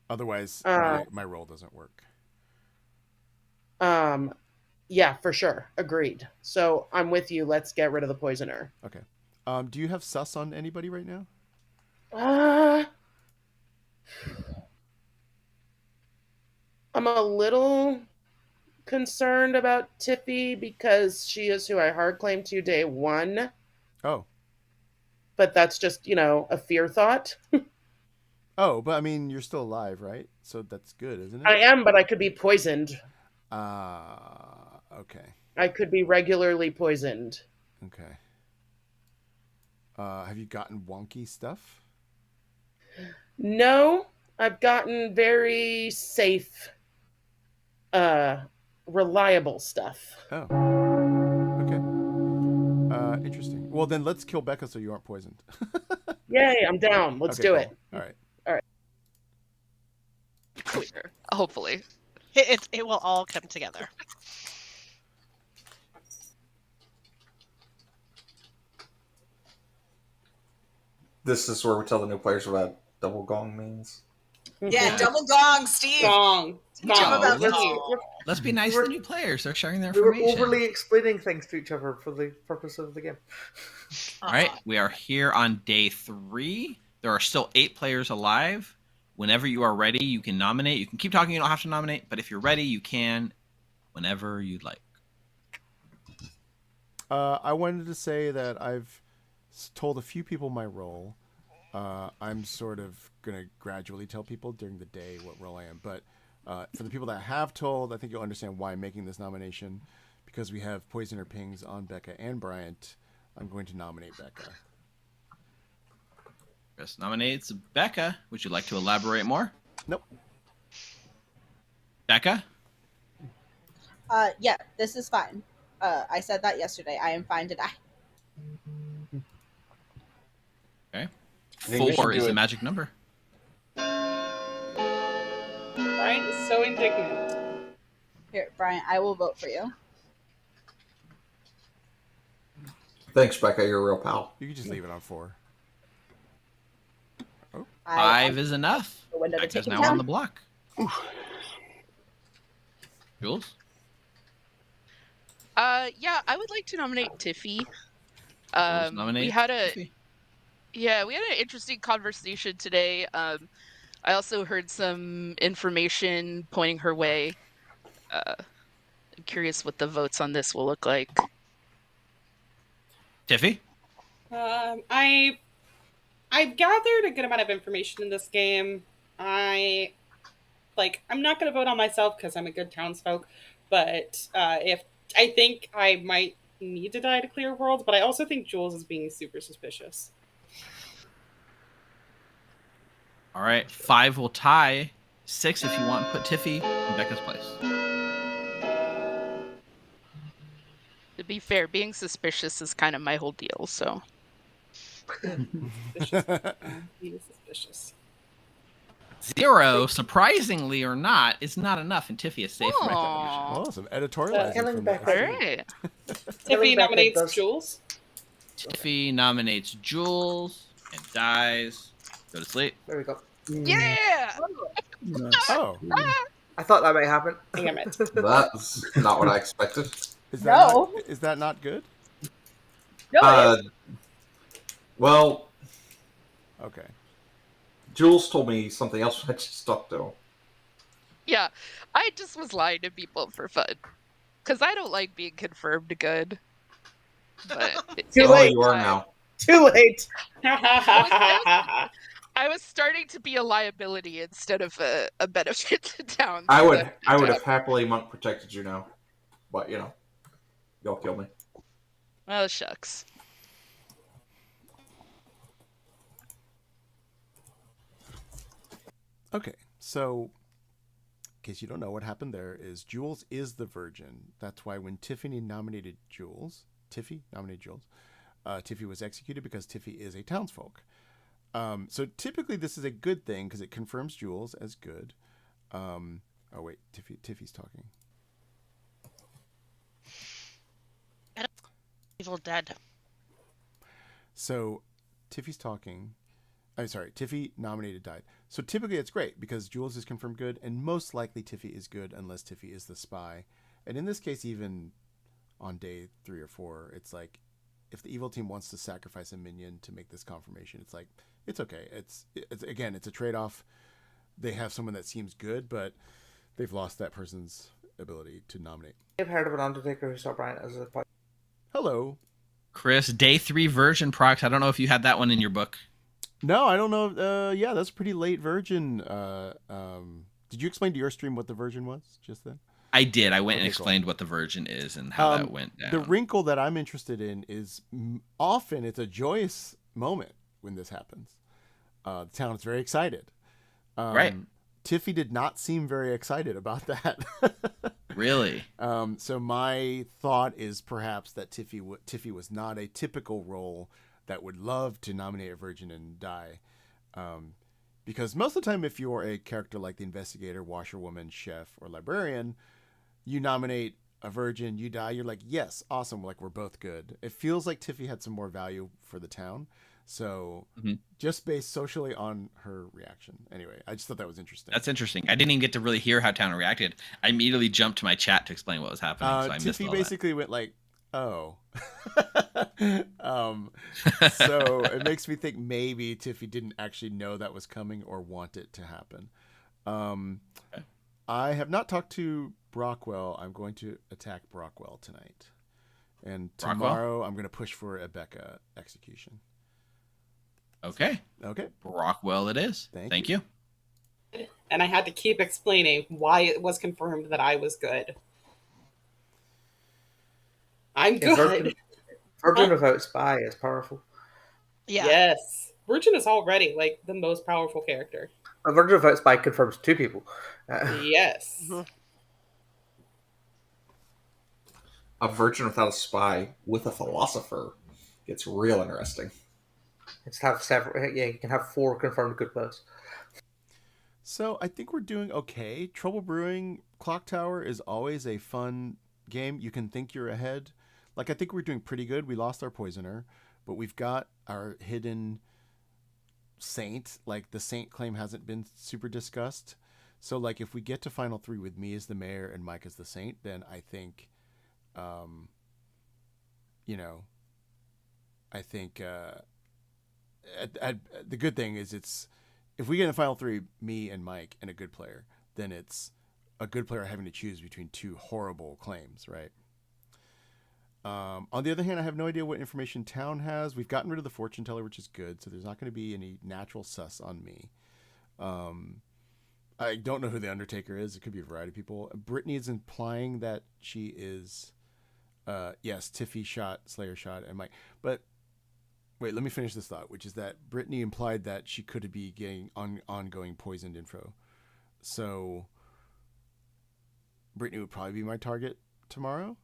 Otherwise, my role doesn't work.
Yeah, for sure. Agreed. So I'm with you. Let's get rid of the poisoner.
Okay. Do you have sus on anybody right now?
I'm a little concerned about Tiffy because she is who I hard claim to day one.
Oh.
But that's just, a fear thought.
Oh, but I mean, you're still alive, right? So that's good, isn't it?
I am, but I could be poisoned.
Okay.
I could be regularly poisoned.
Okay. Have you gotten wonky stuff?
No, I've gotten very safe, reliable stuff.
Oh. Okay. Interesting. Well, then let's kill Becca so you aren't poisoned.
Yay, I'm down. Let's do it.
All right.
Clear. Hopefully.
It will all come together.
This is where we tell the new players what double gong means.
Yeah, double gong, Steve.
Gong.
Teach him
Gong.
about the
let's-
gong.
Let's be nice
We were-
to new players. They're sharing their
We were
information.
overly explaining things to each other for the purpose of the game.
All right, we are here on day 3. There are still 8 players alive. Whenever you are ready, you can nominate. You can keep talking. You don't have to nominate. But if you're ready, you can whenever you'd like.
I wanted to say that I've told a few people my role. I'm sort of going to gradually tell people during the day what role I am. But for the people that I have told, I think you'll understand why I'm making this nomination. Because we have Poisoner Pings on Becca and Bryant, I'm going to nominate Becca.
Chris nominates Becca. Would you like to elaborate more?
Nope.
Becca?
Yeah, this is fine. I said that yesterday. I am fine to die.
Okay.
I think we
4
should
is
do
the
it.
magic number.
Brian is so indignant.
Here, Brian, I will vote for you.
Thanks, Becca. You're a real pal.
You can just leave it on 4.
5 is enough.
The window to
Becca's
take it
now
down.
on the block. Jules?
Yeah, I would like to nominate Tiffy.
Nominate
We had a
Tiffy.
Yeah, we had an interesting conversation today. I also heard some information pointing her way. I'm curious what the votes on this will look like.
Tiffy?
I've gathered a good amount of information in this game. I'm not going to vote on myself because I'm a good townsfolk, but if I think I might need to die to clear worlds, but I also think Jules is being super suspicious.
All right. 5 will tie. 6 if you want to put Tiffy in Becca's place.
To be fair, being suspicious is kind of my whole deal, so.
Being suspicious.
0, surprisingly or not, is not enough, and Tiffy is safe from execution.
Aw.
Oh, some editorializing
Killing
from
Becca.
Becca.
Alright.
Tiffy
Becca
nominates
does-
Jules.
Tiffy nominates Jules and dies. Go to sleep.
There we go.
Yeah!
Nice.
Oh,
I thought that might happen.
Damn it.
That's not what I expected.
is
No.
that not good?
No,
Uh, well,
Okay.
Jules told me something else I just stuck to.
Yeah, I just was lying to people for fun. Because I don't like being confirmed good. But
Too
Oh,
late.
you are now.
Too late.
I was starting to be a liability instead of a benefit to town.
I would
so-
have happily monk protected you now, but you'll kill me.
Oh, shucks.
Okay, so in case you don't know, what happened there is Jules is the virgin. That's why when Tiffy nominated Jules, Tiffy was executed because Tiffy is a townsfolk. So typically this is a good thing because it confirms Jules as good. Oh wait, Tiffy's talking.
Evil Dead.
So Tiffy's talking. I'm sorry, Tiffy nominated died. So typically it's great because Jules is confirmed good, and most likely Tiffy is good unless Tiffy is the spy. And in this case, even on day 3 or 4, it's like if the evil team wants to sacrifice a minion to make this confirmation, it's like it's okay. It's again, it's a trade-off. They have someone that seems good, but they've lost that person's ability to nominate.
I've heard of an Undertaker who saw Brian as a part.
Hello.
Chris, day 3 virgin procs. I don't know if you had that one in your book.
No, I don't know. Yeah, that's a pretty late virgin. Did you explain to your stream what the virgin was just then?
I did. I went and
Okay,
explained what the virgin is and how that went down.
The wrinkle that I'm interested in is often it's a joyous moment when this happens. The town is very excited.
Right.
Tiffy did not seem very excited about that.
Really?
So my thought is perhaps that Tiffy was not a typical role that would love to nominate a virgin and die. Because most of the time, if you're a character like the investigator, washerwoman, chef, or librarian, you nominate a virgin, you die, you're like, yes, awesome, like we're both good. It feels like Tiffy had some more value for the town. So
Mhm.
just based socially on her reaction. Anyway, I just thought that was interesting.
That's interesting. I didn't even get to really hear how Tana reacted. I immediately jumped to my chat to explain what was happening, so I missed
Tiffy
all
basically went like, "Oh." So it makes me think maybe Tiffy didn't actually know that was coming or want it to happen.
Okay.
I have not talked to Brockwell. I'm going to attack Brockwell tonight. And
Brockwell?
tomorrow I'm going to push for a Becca execution.
that. Okay.
Okay.
Brockwell it is. Thank you.
And I had to keep explaining why it was confirmed that I was good. I'm good.
Virgin without spy is powerful.
Yeah.
Yes. Virgin is already like the most powerful character.
A Virgin without spy confirms 2 people.
Yes.
A virgin without a spy with a philosopher gets real interesting.
It's have several. Yeah, you can have 4 confirmed good players.
So I think we're doing okay. Trouble Brewing Clock Tower is always a fun game. You can think you're ahead. Like, I think we're doing pretty good. We lost our poisoner, but we've got our hidden saint. Like, the saint claim hasn't been super discussed. So, like, if we get to final 3 with me as the mayor and Mike as the saint, then I think, the good thing is if we get in the final 3, me and Mike and a good player, then it's a good player having to choose between 2 horrible claims, right? On the other hand, I have no idea what information town has. We've gotten rid of the fortune teller, which is good, so there's not going to be any natural sus on me. I don't know who the Undertaker is. It could be a variety of people. Brittany is implying that she is, yes, Tiffy shot, Slayer shot, and Mike. But wait, let me finish this thought, which is that Brittany implied that she could be getting ongoing poisoned info. So Brittany would probably be my target tomorrow.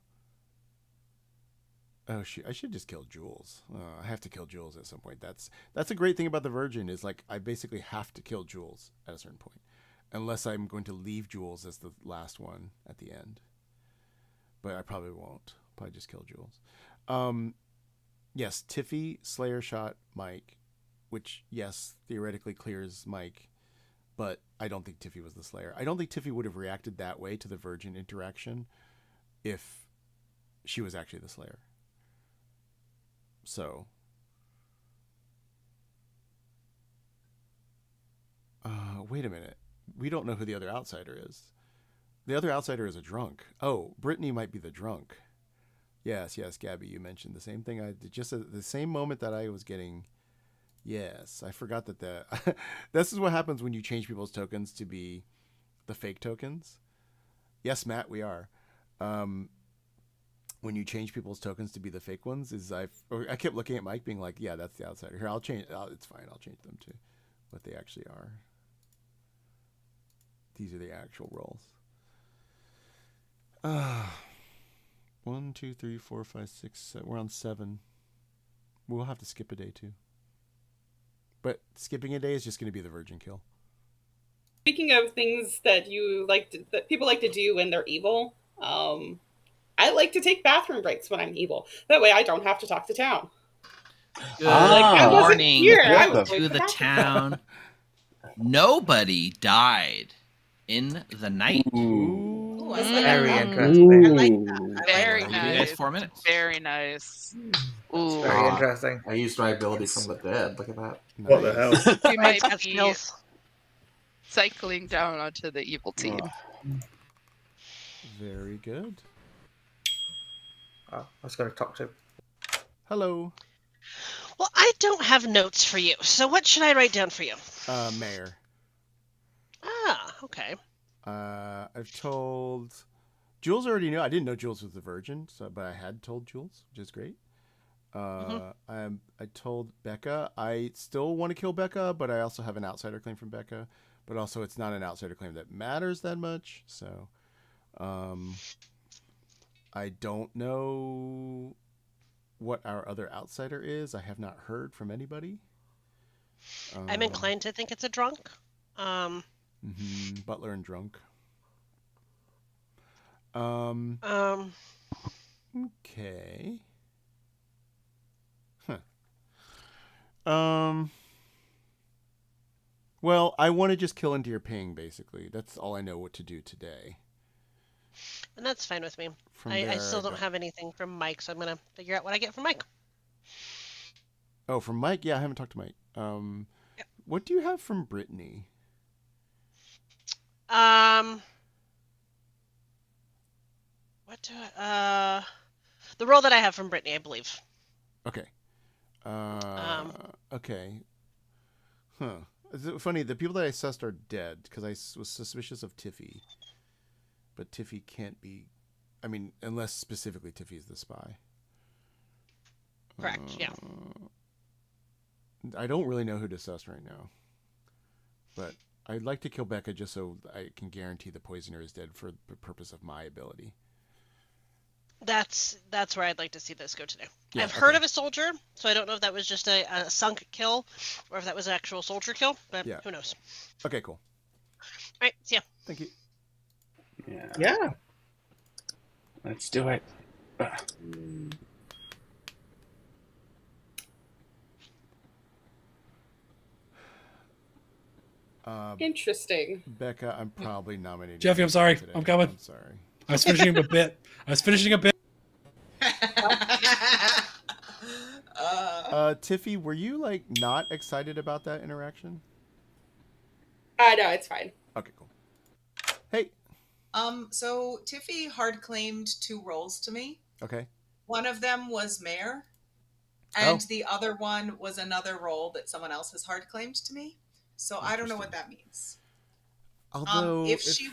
Oh, I should just kill Jules. I have to kill Jules at some point. That's a great thing about the Virgin is, like, I basically have to kill Jules at a certain point, unless I'm going to leave Jules as the last one at the end. But I probably won't. Probably just kill Jules. Yes, Tiffy, Slayer shot Mike, which, yes, theoretically clears Mike, but I don't think Tiffy was the Slayer. I don't think Tiffy would have reacted that way to the Virgin interaction if she was actually the Slayer. So, wait a minute. We don't know who the other outsider is. The other outsider is a drunk. Oh, Brittany might be the drunk. Yes, Gabby, you mentioned the same thing. I did just at the same moment that I was getting. Yes, I forgot that this is what happens when you change people's tokens to be the fake tokens. Yes, Matt, we are. When you change people's tokens to be the fake ones, I kept looking at Mike being like, yeah, that's the outsider. Here, I'll change. It's fine. I'll change them to what they actually are. These are the actual roles. 1, 2, 3, 4, 5, 6, 7. We're on 7. We'll have to skip a day too. But skipping a day is just going to be the virgin kill.
Speaking of things that that people like to do when they're evil, I like to take bathroom breaks when I'm evil. That way I don't have to talk to town.
Good morning
here.
to the town. Nobody died in the night.
Ooh,
very
interesting.
I like that.
Very
I'll give you guys
nice.
4 minutes.
Very nice. Ooh.
Very interesting.
I used my ability from the dead. Look at that.
What the hell?
You might
Got
be
skills.
cycling down onto the evil team.
Very good.
I was going to talk to him.
Hello.
Well, I don't have notes for you, so what should I write down for you?
Mayor.
Ah, okay.
I've told Jules already knew. I didn't know Jules was the virgin, but I had told Jules, which is great. I told Becca. I still want to kill Becca, but I also have an outsider claim from Becca. But also, it's not an outsider claim that matters that much. So, I don't know what our other outsider is. I have not heard from anybody.
I'm inclined to think it's a drunk.
Butler and drunk. Okay. Huh. Well, I want to just kill into your ping, basically. That's all I know what to do today.
And that's fine with me.
From
I
there,
still don't have anything from Mike, so I'm going to figure out what I get from Mike.
Oh, from Mike? Yeah, I haven't talked to Mike. What do you have from Brittany?
What do the role that I have from Brittany, I believe.
Okay. Okay. Huh. Is it funny? The people that I sussed are dead because I was suspicious of Tiffy. But Tiffy can't be... I mean, unless specifically Tiffy's the spy.
Correct, yeah.
I don't really know who to suss right now. But I'd like to kill Becca just so I can guarantee the poisoner is dead for the purpose of my ability.
That's where I'd like to see this go today.
Yeah,
I've heard of a soldier, so I don't know if that was just a sunk kill or if that was an actual soldier kill, but who knows.
Okay, cool.
All right, see ya.
Thank you.
Yeah. Let's do it.
Interesting.
Becca, I'm probably nominating
Jeffy, I'm sorry.
today.
I'm coming.
I'm sorry.
I was finishing a bit.
Tiffy, were you like not excited about that interaction?
No, it's fine.
Okay, cool. Hey.
So Tiffy hard claimed 2 roles to me.
Okay.
One of them was mayor, and the other one was another role that someone else has hard claimed to me. So I don't know what that means.
Although
if she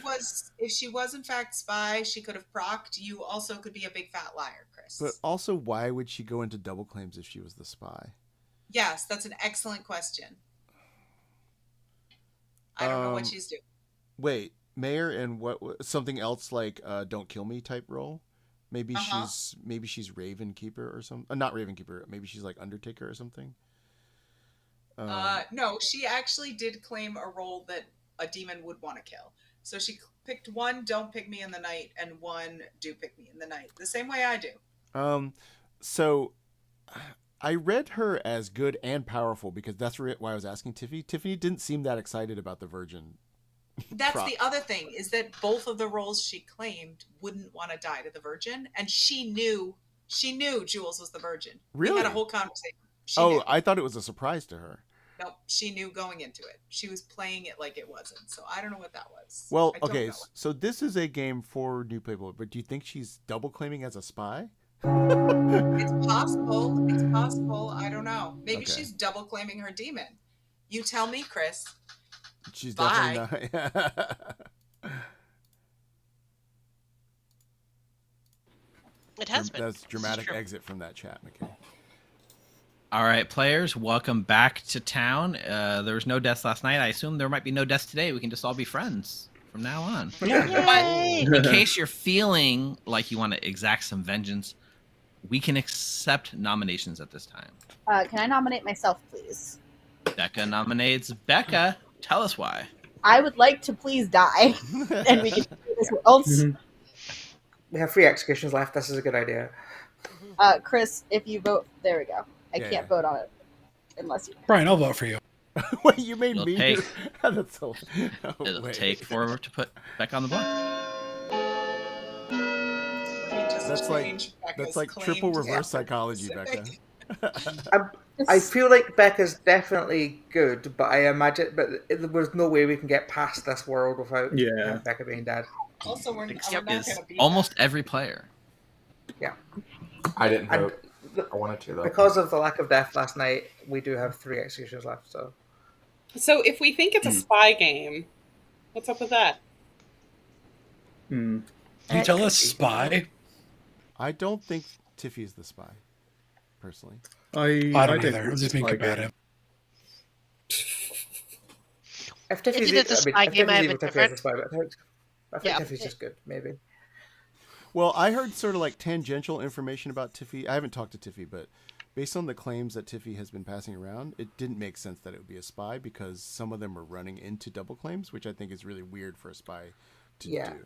was in fact spy, she could have procced. You also could be a big fat liar, Chris.
But also, why would she go into double claims if she was the spy?
Yes, that's an excellent question. I don't know what she's doing.
Wait, mayor and what? Something else like "Don't kill me" type role? Maybe she's Raven Keeper or something. Not Raven Keeper. Maybe she's like Undertaker or something.
No, she actually did claim a role that a demon would want to kill. So she picked 1, don't pick me in the night, and 1, do pick me in the night. The same way I do.
So I read her as good and powerful because that's why I was asking Tiffy. Tiffany didn't seem that excited about the Virgin.
That's the other thing, is that both of the roles she claimed wouldn't want to die to the Virgin, and she knew Jules was the Virgin.
Really?
We had a whole conversation. She knew.
I thought it was a surprise to her.
Nope, she knew going into it. She was playing it like it wasn't. So I don't know what that was.
Well, okay, so this is a game for new people, but do you think she's double claiming as a spy?
It's possible. It's possible. I don't know. Maybe she's double claiming her demon. You tell me, Chris.
She's definitely not.
It has been.
That's dramatic exit from that chat, McKay.
All right, players, welcome back to town. There was no deaths last night. I assume there might be no deaths today. We can just all be friends from now on.
Yay!
In case you're feeling like you want to exact some vengeance, we can accept nominations at this time.
Can I nominate myself, please?
Becca nominates Becca. Tell us why.
I would like to please die, and we can do this else.
We have 3 executions left. This is a good idea.
Chris, if you vote, there we go. I can't vote on it unless you.
Brian, I'll vote for you.
Wait, you made me.
Take,
That's so...
it'll take forever to put Becca on the block.
That's like triple reverse psychology, Becca.
I feel like Becca's definitely good, but I imagine, there was no way we can get past this world without Becca being dead.
Also, we're not going to be
almost every player.
Yeah,
I didn't vote. I wanted to though.
Because of the lack of death last night, we do have 3 executions left. So
if we think it's a spy game, what's up with that?
You tell us spy.
I don't think Tiffy is the spy, personally.
I don't either. I was just being combative.
If Tiffy's
the spy game, I have a different.
I think Tiffy's just good, maybe.
Well, I heard sort of like tangential information about Tiffy. I haven't talked to Tiffy, but based on the claims that Tiffy has been passing around, it didn't make sense that it would be a spy because some of them were running into double claims, which I think is really weird for a spy to do.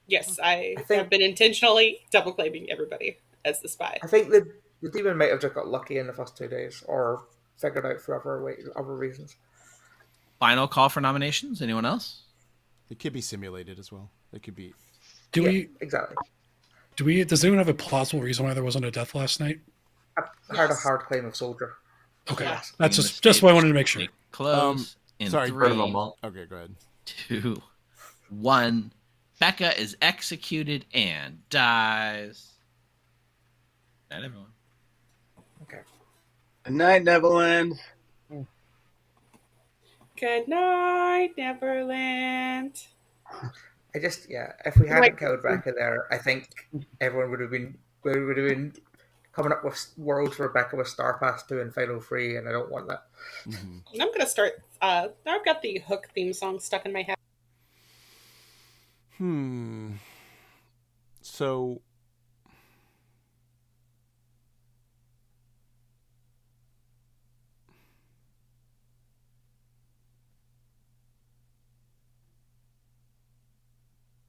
Yes, I have been intentionally double claiming everybody as the spy.
I think the The demon might have just got lucky in the first 2 days, or figured out for other reasons.
Final call for nominations. Anyone else?
It could be simulated as well. It could be.
Exactly.
Does anyone have a plausible reason why there wasn't a death last night?
I heard a hard claim of soldier.
Okay,
Yes.
that's just what I wanted to make sure.
Close in
sorry,
3,
okay, go ahead.
2, 1. Becca is executed and dies. Night, everyone.
Okay.
Good night, Neverland.
Good night, Neverland.
If we hadn't killed Becca there, I think everyone would have been coming up with worlds where Becca was Star Pass 2 and Final 3, and I don't want that.
I'm gonna start. I've got the Hook theme song stuck in my head.
So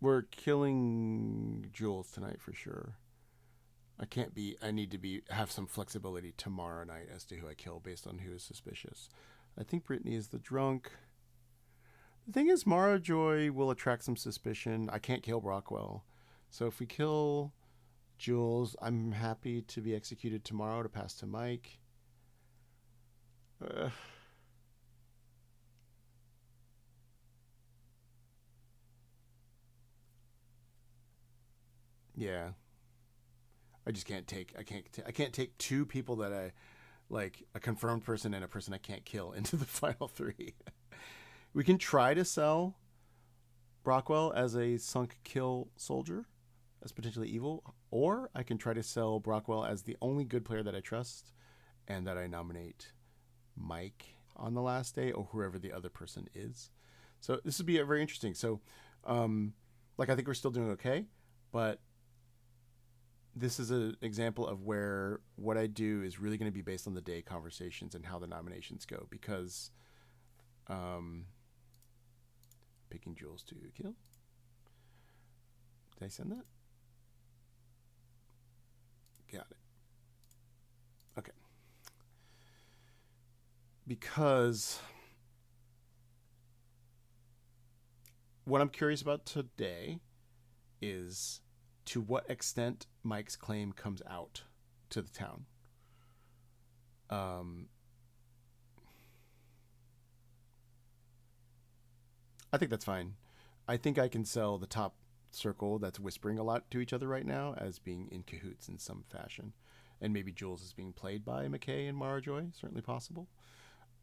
we're killing Jules tonight for sure. I need to have some flexibility tomorrow night as to who I kill based on who is suspicious. I think Brittany is the drunk. The thing is, Mara Joy will attract some suspicion. I can't kill Brockwell. So if we kill Jules, I'm happy to be executed tomorrow to pass to Mike. Yeah. I just can't take. I can't take two people that I like, a confirmed person and a person I can't kill, into the final 3. We can try to sell Brockwell as a sunk kill soldier, as potentially evil, or I can try to sell Brockwell as the only good player that I trust, and that I nominate Mike on the last day, or whoever the other person is. So this would be very interesting. So, I think we're still doing okay, but this is an example of where what I do is really going to be based on the day conversations and how the nominations go, because picking Jules to kill. Did I send that? Got it. Okay. Because what I'm curious about today is to what extent Mike's claim comes out to the town. I think that's fine. I think I can sell the top circle that's whispering a lot to each other right now as being in cahoots in some fashion. And maybe Jules is being played by McKay and Mara Joy. Certainly possible.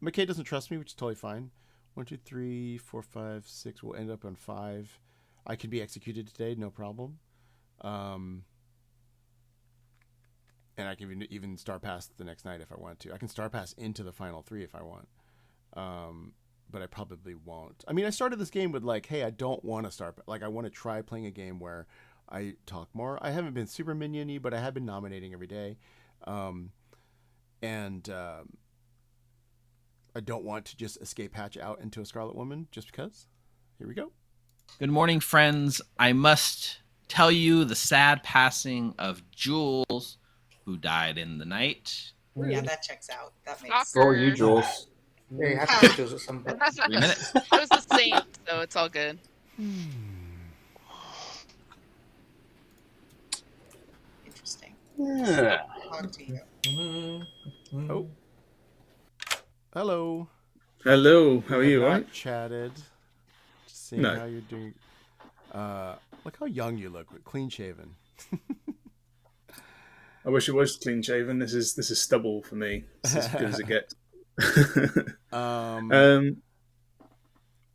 McKay doesn't trust me, which is totally fine. 1, 2, 3, 4, 5, 6. We'll end up on 5. I can be executed today, no problem. And I can even star pass the next night if I want to. I can star pass into the final 3 if I want. But I probably won't. I mean, I started this game with hey, I don't want to start. I want to try playing a game where I talk more. I haven't been super minion-y, but I have been nominating every day. And I don't want to just escape hatch out into a Scarlet Woman just because. Here we go.
Good morning, friends. I must tell you the sad passing of Jules, who died in the night.
Yeah, that checks out. That makes
sense. Oh, you, Jules.
Yeah, you have to put Jules at some point.
3 minutes.
I was the saint, so it's all good.
Interesting.
Yeah.
On to you.
Oh. Hello.
Hello. How are
We
you?
have
All
not
right?
chatted. Just seeing
No.
how you're doing. Look how young you look. Clean shaven.
I wish it was clean shaven. This is stubble for me. This is as good as it gets.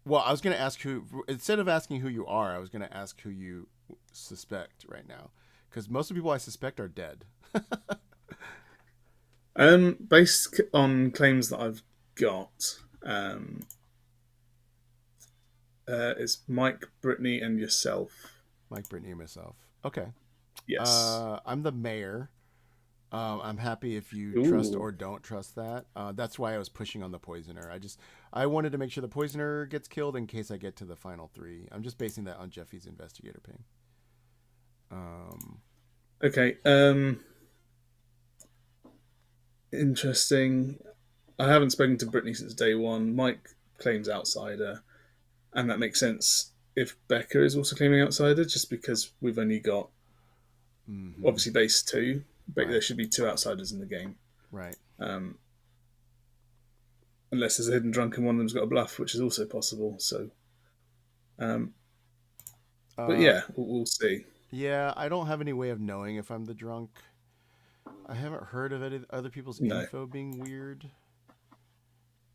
Well, I was going to ask instead of asking who you are, I was going to ask who you suspect right now, because most of the people I suspect are dead.
Based on claims that I've got, it's Mike, Brittany, and yourself.
Mike, Brittany, and myself. Okay.
Yes.
I'm the mayor. I'm happy if you
Ooh.
trust or don't trust that. That's why I was pushing on the poisoner. I wanted to make sure the poisoner gets killed in case I get to the final 3. I'm just basing that on Jeffy's investigator ping.
Okay. interesting. I haven't spoken to Brittany since day one. Mike claims outsider, and that makes sense if Becca is also claiming outsider, just because we've only got obviously base 2, but there should be 2 outsiders in the game.
Right.
Unless there's a hidden drunk and one of them's got a bluff, which is also possible. So, but yeah, we'll see.
Yeah, I don't have any way of knowing if I'm the drunk. I haven't heard of any other people's info being weird.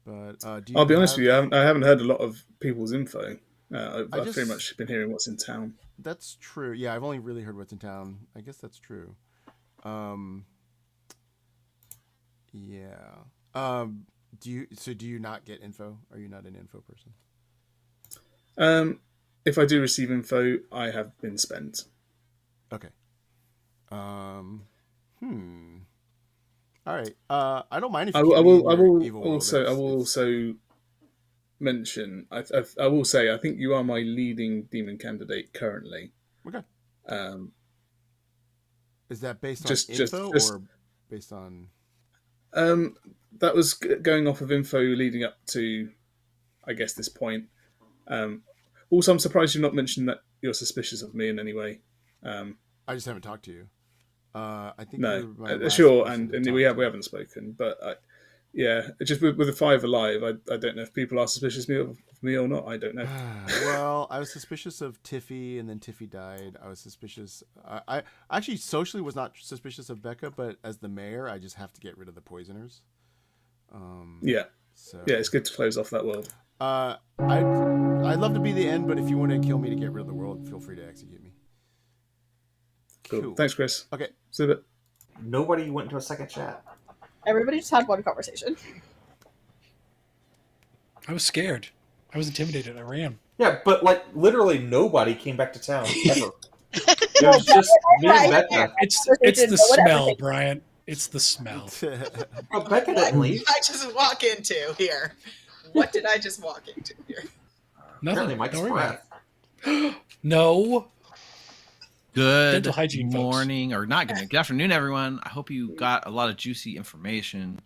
But
I'll be honest with you, I haven't heard a lot of people's info. I've pretty much been hearing what's in town.
That's true. Yeah, I've only really heard what's in town. I guess that's true. Yeah. Do you not get info? Are you not an info person?
If I do receive info, I have been spent.
Okay. All right. I don't mind if you
I will also mention. I will say I think you are my leading demon candidate currently.
Okay. Is that based on info or based on?
That was going off of info leading up to, I guess, this point. Also, I'm surprised you've not mentioned that you're suspicious of me in any way.
I just haven't talked to you. I think
sure, and we haven't spoken, but yeah, just with the 5 alive, I don't know if people are suspicious of me or not. I don't know.
Well, I was suspicious of Tiffy, and then Tiffy died. I was suspicious. I actually socially was not suspicious of Becca, but as the mayor, I just have to get rid of the poisoners.
Yeah. It's good to close off that world.
I'd love to be the end, but if you want to kill me to get rid of the world, feel free to execute me.
Cool. Thanks, Chris.
Okay.
See you.
Nobody went into a second chat.
Everybody just had one conversation.
I was scared. I was intimidated. I ran.
Yeah, but like literally nobody came back to town ever. It was just me and Becca.
It's the smell, Brian. It's the smell.
But Becca didn't leave.
What did I just walk into here? What did I just walk into here?
Nothing.
Mike's
Don't worry about
breath.
it. No.
Good
Dental hygiene,
morning, or not good afternoon, everyone. I hope you got a lot of juicy information.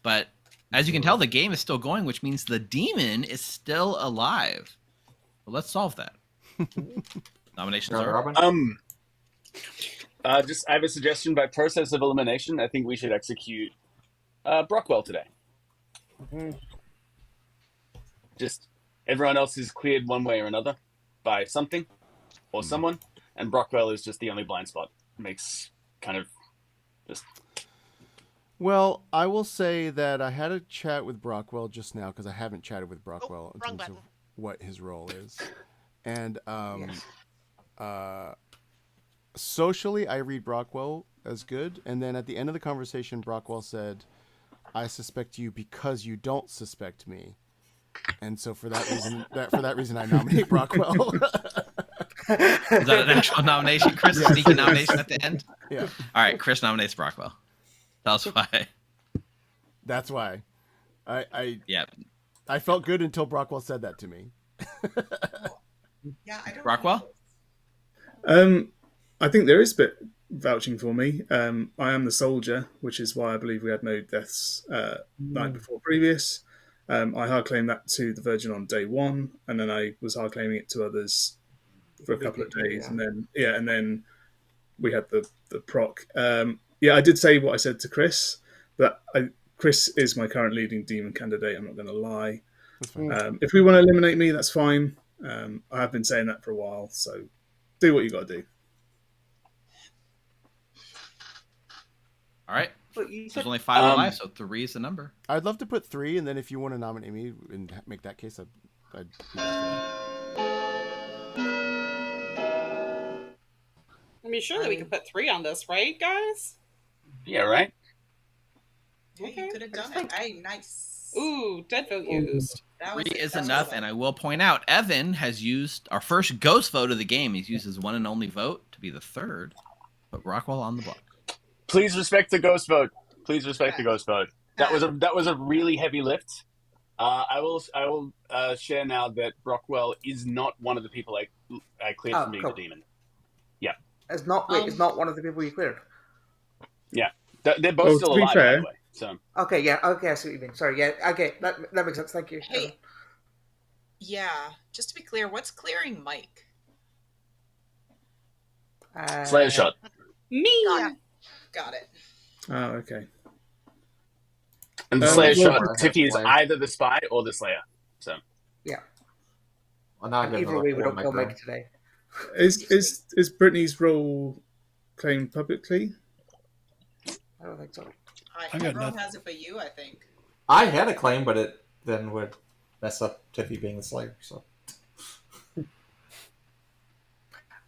But as you can tell, the game is still going, which means the demon is still alive. Well, let's solve that. Nominations are
I have a suggestion. By process of elimination, I think we should execute Brockwell today. Just everyone else is cleared one way or another by something or someone, and Brockwell is just the only blind spot. Makes kind of just.
Well, I will say that I had a chat with Brockwell just now because I haven't chatted with Brockwell in terms of what his role is, and socially, I read Brockwell as good, and then at the end of the conversation, Brockwell said, "I suspect you because you don't suspect me," and so for that reason, I nominate Brockwell.
Is that an actual nomination, Chris?
Yeah.
Sneaky nomination at the end?
Yeah.
All right, Chris nominates Brockwell. Tell us why.
That's why. I
I
felt good until Brockwell said that to me.
Yeah, I don't.
Brockwell?
I think there is a bit vouching for me. I am the soldier, which is why I believe we had no deaths night before previous. I hard claimed that to the Virgin on day 1, and then I was hard claiming it to others for a couple of days, and then we had the proc. I did say what I said to Chris, but Chris is my current leading demon candidate. I'm not going to lie. If we want to eliminate me, that's fine. I have been saying that for a while, so do what you got to do.
All right. There's only 5 alive, so 3 is the number.
I'd love to put 3, and then if you want to nominate me and make that case, I'd be down for
I mean, surely we could put 3 on this, right, guys?
Yeah, right?
Yeah, you could have done it. Hey, nice.
Ooh, dead vote used.
3 is enough, and I will point out, Evan has used our first ghost vote of the game. He's used his one and only vote to be the 3rd. Put Rockwell on the block.
Please respect the ghost vote. Please respect the ghost vote. That was a really heavy lift. I will share now that Brockwell is not one of the people I cleared from being the demon.
It's not. Wait, it's not one of the people you cleared.
Yeah, they're both still alive.
Fair,
by the way. So
Okay, yeah, okay, I see what you mean. Sorry, yeah, okay, that makes sense. Thank you.
Hey, yeah, just to be clear, what's clearing Mike?
Slayer shot.
Me.
Got it.
Oh, okay.
And the Slayer
well,
shot,
I have
Tiffy is
Slayer.
either the spy or the Slayer. So
Yeah.
Well, now I
And
get
either
another
way, we
4
don't kill
micro.
Mike today.
Is Brittany's role claimed publicly?
I don't think so.
I got
Everyone
nothing.
has it but you, I think.
I had a claim, but it then would mess up Tiffy being the Slayer. So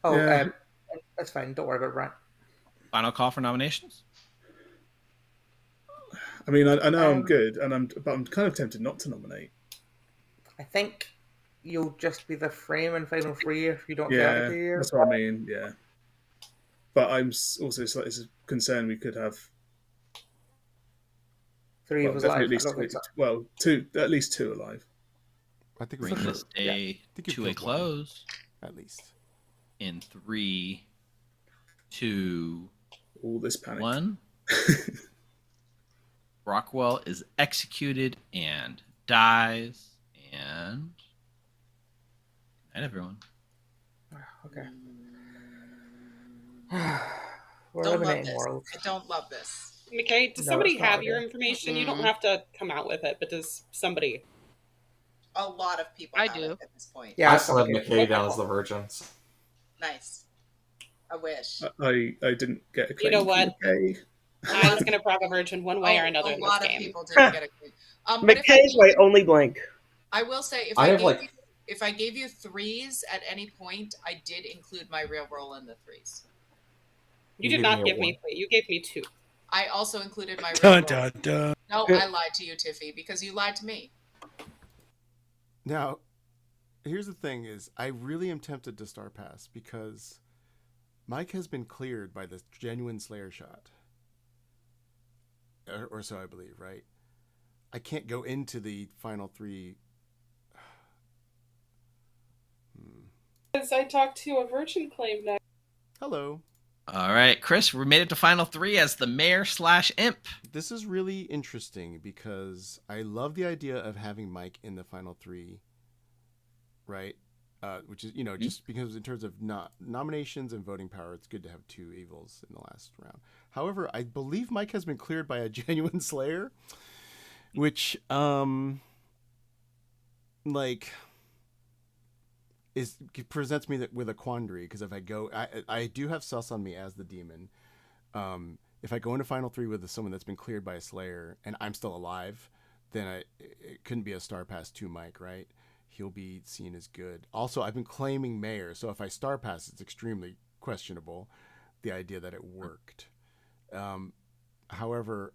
Oh,
Yeah.
that's fine. Don't worry about Brant.
Final call for nominations.
I mean, I know I'm
Um,
good, but I'm kind of tempted not to nominate.
I think you'll just be the frame in final three if you don't get out
Yeah,
of here.
that's what I mean. Yeah, but I'm also slightly concerned we could have
Three of us
definitely
live.
at
I
least
don't think so.
well, two, at least two alive.
I think we
Bring
should.
this day
think you
to a
killed one.
close
At least.
in 3, 2,
All this panic.
1. Rockwell is executed and dies. And good night, everyone.
Okay. We're
Don't love
eliminating
this.
worlds.
I don't love this.
McKay, does
No,
somebody
it's not
have your
okay.
information? You don't have to come out with it, but does somebody?
A lot of people
I
have
do.
it at this point.
Yeah,
I
it's
still have
okay.
McKay down as the virgin. So.
Nice. I wish.
I didn't get a claim.
You know what?
Okay.
I was going to grab a virgin one way or another
A
in this
lot of
game.
people didn't get a clue. But if
McKay's my only blank.
I will say, if I gave you threes at any point, I did include my real roll in the threes.
You did not give me 3. You gave me 2.
I also included my real
Dun,
roll.
dun, dun.
No, I lied to you, Tiffy, because you lied to me.
Now, here's the thing: is I really am tempted to Star Pass because Mike has been cleared by the genuine Slayer shot, or so I believe, right? I can't go into the final 3.
Because I talked to a virgin claim next.
Hello.
All right, Chris, we made it to final 3 as the mayor/imp.
This is really interesting because I love the idea of having Mike in the final 3, right? Which is, just because in terms of nominations and voting power, it's good to have 2 evils in the last round. However, I believe Mike has been cleared by a genuine Slayer, which, presents me with a quandary, because if I go, I do have sus on me as the demon. If I go into final 3 with someone that's been cleared by a Slayer and I'm still alive, then it couldn't be a Star Pass to Mike, right? He'll be seen as good. Also, I've been claiming Mayor, so if I Star Pass, it's extremely questionable, the idea that it worked. However,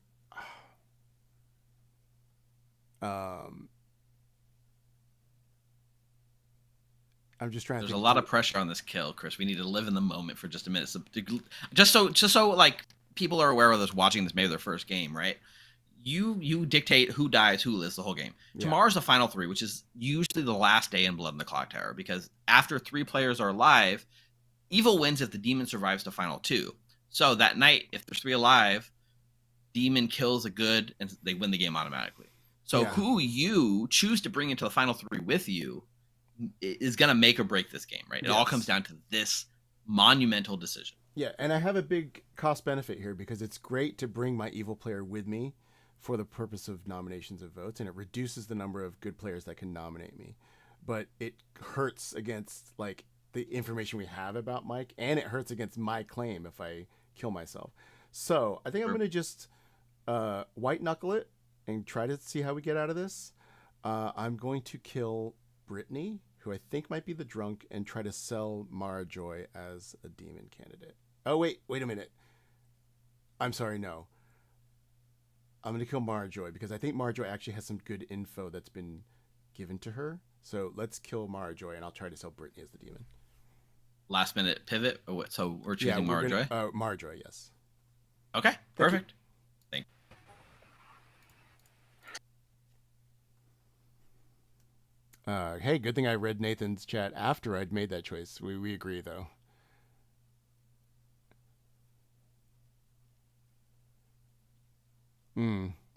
I'm just trying to
There's
think
a lot of pressure on this kill, Chris. We need to live in the moment for just a minute. So, just so like people are aware of this watching this, maybe their first game, right? You dictate who dies, who lives the whole game. Yeah. Tomorrow's the final 3, which is usually the last day in Blood in the Clock Tower, because after 3 players are alive, evil wins if the demon survives to final 2. So that night, if there's 3 alive, demon kills a good and they win the game automatically. So who you choose to bring into the final 3 with you is going to make or break this game, right? It all comes down to this monumental decision.
Yeah, and I have a big cost benefit here because it's great to bring my evil player with me for the purpose of nominations and votes, and it reduces the number of good players that can nominate me. But it hurts against like the information we have about Mike, and it hurts against my claim if I kill myself. So I think I'm going to just white knuckle it and try to see how we get out of this. I'm going to kill Brittany, who I think might be the drunk, and try to sell Mara Joy as a demon candidate. Oh, wait a minute. I'm sorry, no. I'm going to kill Mara Joy because I think Mara Joy actually has some good info that's been given to her. So let's kill Mara Joy, and I'll try to sell Brittany as the demon.
Last minute pivot? Or what? So we're choosing Mara Joy?
Mara Joy, yes.
Okay, perfect. Thank
you. Hey, good thing I read Nathan's chat after I'd made that choice. We agree, though.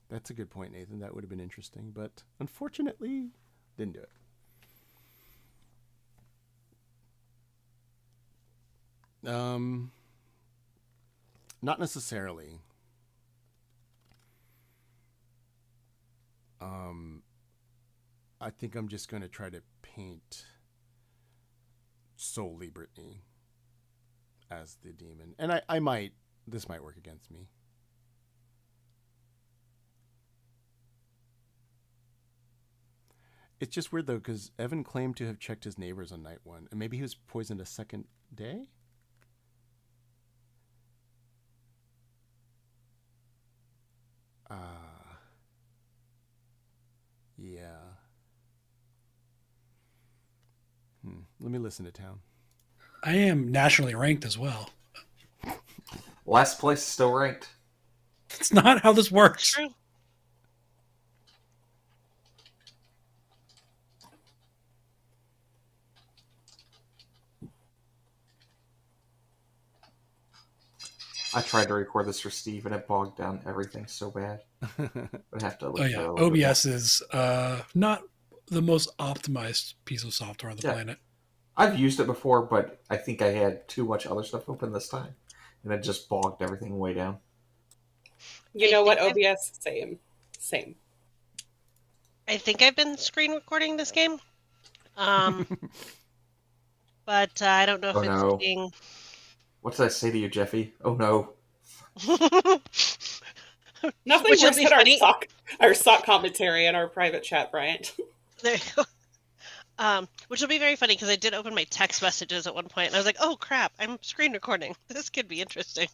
That's a good point, Nathan. That would have been interesting, but unfortunately, didn't do it. Not necessarily. I think I'm just going to try to paint solely Brittany as the demon. And I might, this might work against me. It's just weird though, because Evan claimed to have checked his neighbors on night 1, and maybe he was poisoned a second day? Yeah. Let me listen to town.
I am nationally ranked as well.
Last place is still ranked.
It's not how this works.
True.
I tried to record this for Steve, and it bogged down everything so bad. I'd have to look at it a little bit
OBS is not the most optimized piece of software on the planet.
I've used it before, but I think I had too much other stuff open this time, and it just bogged everything way down.
You know what, OBS? Same.
I think I've been screen recording this game. But I don't know if it's being...
What did I say to you, Jeffy? Oh no.
Nothing worse than our sock commentary in our private chat, Bryant.
There you go. Which will be very funny because I did open my text messages at one point and I was like, oh crap, I'm screen recording. This could be interesting.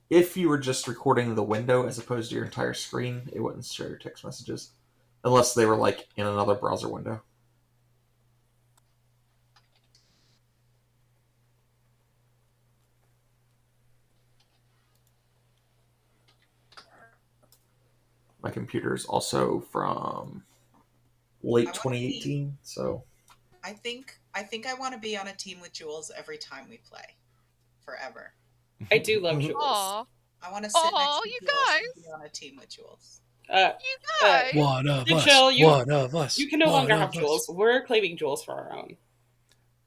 If you were just recording the window as opposed to your entire screen, it wouldn't show your text messages. Unless they were like in another browser window. My computer is also from late 2018, so
I think I want to be on a team with Jules every time we play, forever.
I do love Jules.
Aww.
I want to sit next to
you
Jules
guys.
and be on a team with Jules.
You guys.
One of us.
Chill,
One of us.
You can no longer have
us.
Jules. We're claiming Jules for our own.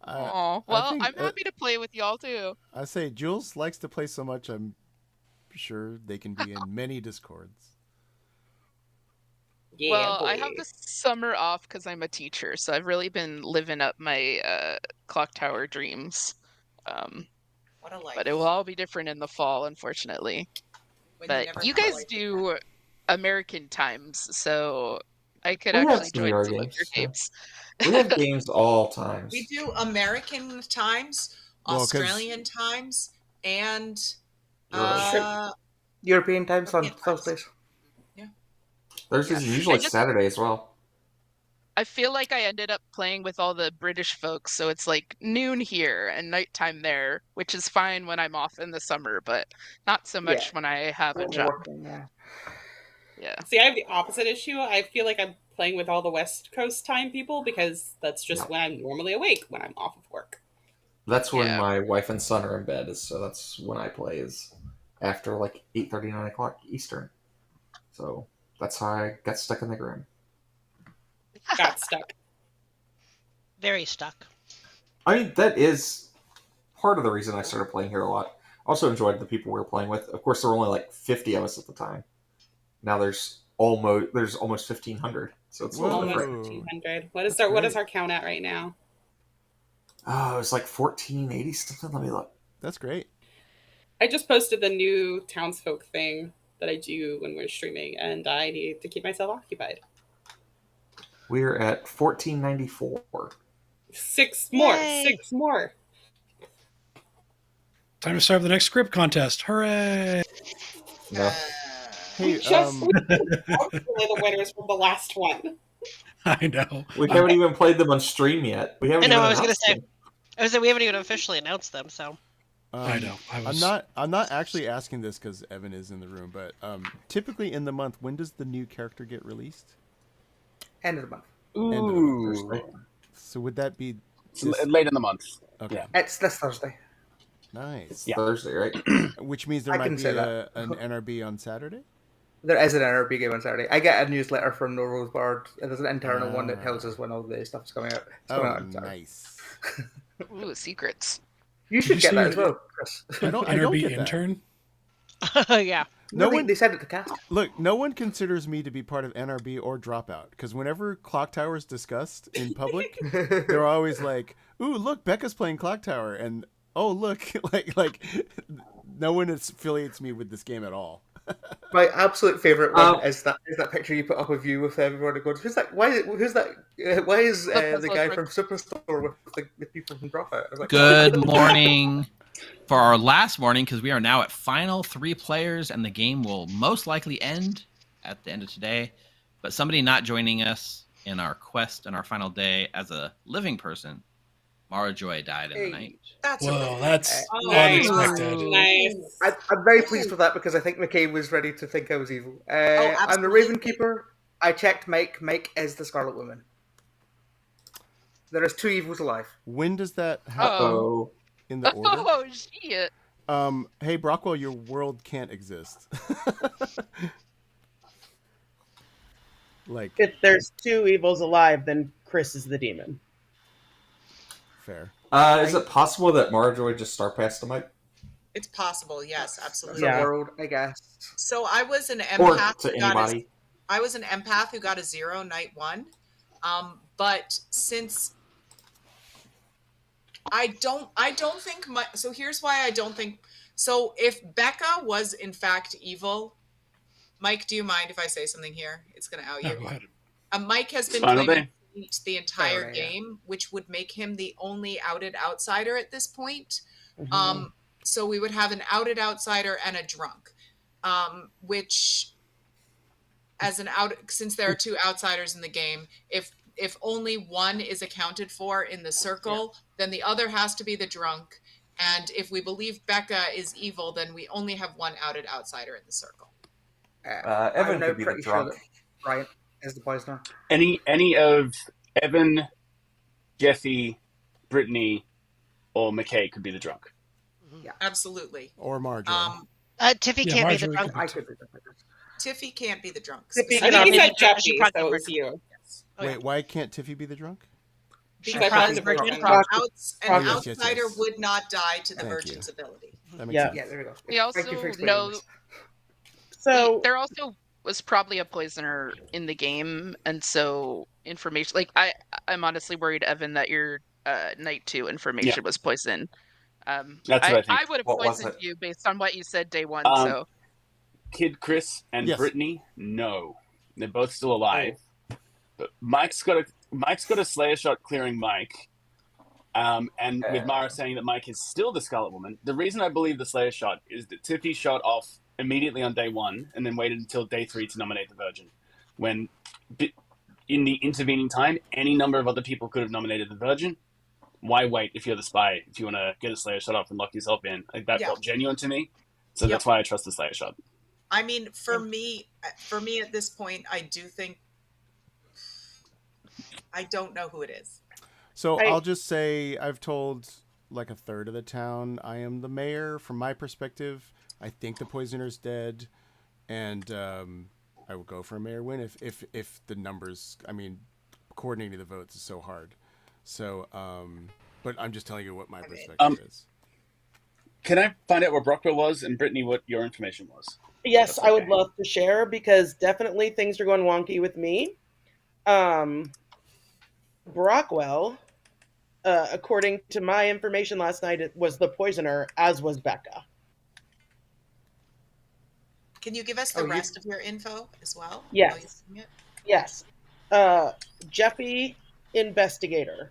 Well, I'm happy to play with y'all too.
I say Jules likes to play so much. I'm sure they can be in many discords.
Yeah,
well,
boy.
I have the summer off because I'm a teacher, so I've really been living up my clock tower dreams.
What a life!
But it will all be different in the fall, unfortunately. But you guys do American times, so I could actually join some of your games.
We have games all times.
We do American times, Australian times, and
European times on Thursdays.
Thursdays is usually Saturday as well.
I feel like I ended up playing with all the British folks, so it's like noon here and nighttime there, which is fine when I'm off in the summer, but not so much when I have a job. Yeah.
See, I have the opposite issue. I feel like I'm playing with all the West Coast time people because that's just when I'm normally awake when I'm off of work.
That's when my wife and son are in bed, so that's when I play, is after like 8:30, 9 o'clock Eastern. So that's how I got stuck in the Grim.
Got stuck.
Very stuck.
I mean, that is part of the reason I started playing here a lot. Also enjoyed the people we were playing with. Of course, there were only like 50 of us at the time. Now there's almost 1,500. So it's a little
almost
different.
1,500. What is our count at right now?
Oh, it was like 1480 something. Let me look.
That's great.
I just posted the new townsfolk thing that I do when we're streaming, and I need to keep myself occupied.
We're at 1494.
6 more.
Yay.
6 more.
Time to start the next script contest. Hooray!
No.
Hey,
the winners from the last one.
I know.
We haven't even played them on stream yet. We haven't.
I know.
Even
I was going to
announced
say.
them.
We haven't even officially announced them. So.
I know.
I'm not actually asking this because Evan is in the room, but typically in the month, when does the new character get released?
End of the month.
Ooh.
So would that be
Late in the month?
Okay.
It's this Thursday.
Nice.
Yeah. Thursday, right?
Which means there
I
might
can
be
say that.
an NRB on Saturday.
There is an NRB game on Saturday. I get a newsletter from No Rosebud. There's an internal one that tells us when all the stuff's coming out. It's coming out on Saturday.
Nice.
Ooh, secrets.
You should get that as well, Chris.
I don't
NRB
get that.
intern.
Yeah.
No
they,
one.
they send it to cast.
Look, no one considers me to be part of NRB or Dropout because whenever Clock Tower is discussed in public, they're always like, "Ooh, look, Becca's playing Clock Tower," and "Oh, look, like no one affiliates me with this game at all."
My absolute favorite one is that picture you put up of you with everyone going, "Who's that? Who's that? Why is the guy from Superstore with the people from Dropout?" I was like,
Good morning. For our last morning, because we are now at final 3 players, and the game will most likely end at the end of today. But somebody not joining us in our quest and our final day as a living person, Mara Joy died in the night.
That's
unexpected.
Nice.
I'm very pleased with that because I think McKay was ready to think I was evil. I'm the
absolutely.
Raven Keeper. I checked Mike. Mike is the Scarlet Woman. There is 2 evils alive.
When does that happen in the order?
Oh shit!
Hey Brockwell, your world can't exist. Like,
If there's 2 evils alive, then Chris is the demon.
fair.
Is it possible that Marjorie just star passed the mic?
It's possible, yes, absolutely.
The world, I guess.
So I was an
Or
empath.
to anybody?
I was an empath who got a 0 night 1. But since I don't think so here's why I don't think so. If Becca was in fact evil, Mike, do you mind if I say something here? It's going to out you.
Go ahead.
Mike has been
Final
claiming
day.
the entire
Final day, yeah.
game, which would make him the only outed outsider at this point.
Mm-hmm.
So we would have an outed outsider and a drunk, which, as an since there are 2 outsiders in the game, if only one is accounted for in the circle, then the other has to be the drunk. And if we believe Becca is evil, then we only have 1 outed outsider in the circle.
Evan
I'm now
could be the
pretty sure
drunk.
that Brian is the poisoner.
Any of Evan, Jeffy, Brittany, or McKay could be the drunk.
Yeah, absolutely.
Or Marjorie.
Tiffy
Yeah,
can't be the
Marjorie
drunk.
could be
I could be the
Tiffy can't be the drunk.
I
Tiffy
think
cannot
he
be
said
the
Jeffy,
drunk.
so it was you.
Wait, why can't Tiffy be the drunk?
Because
Because
the virgin.
an
Proc-
yes,
outsider
yes.
would not die to the
Thank
virgin's ability.
That makes
Yeah.
sense.
Yeah, there we go.
We also
Thank you for explaining
know
this.
So
there also was probably a poisoner in the game, and so information like I'm honestly worried, Evan, that your night 2 information was poison.
That's what I think.
I would have
What was
poisoned
it?
you based on what you said day 1. So
Kid Chris and
Yes.
Brittany, no, they're both still alive. But Mike's got a Slayer shot clearing Mike, and with Mara saying that Mike is still the Scarlet Woman. The reason I believe the Slayer shot is that Tiffy shot off immediately on day 1 and then waited until day 3 to nominate the Virgin. When in the intervening time, any number of other people could have nominated the Virgin. Why wait if you're the spy? If you want to get a Slayer shot off and lock yourself in, like, that felt genuine to me. So that's why I trust the Slayer shot.
I mean, for me at this point, I do think I don't know who it is.
So I'll just say I've told like a third of the town I am the mayor. From my perspective, I think the poisoner's dead, and I will go for a mayor win if the numbers. I mean, coordinating the votes is so hard. So, but I'm just telling you what my perspective is.
Can I find out where Brockwell was, and Brittany, what your information was?
yes, I would love to share because definitely things are going wonky with me. Brockwell, according to my information last night, it was the poisoner, as was Becca.
Can you give us the rest of your info as well?
Yes.
while you're seeing it?
Yes. Jeffy, investigator.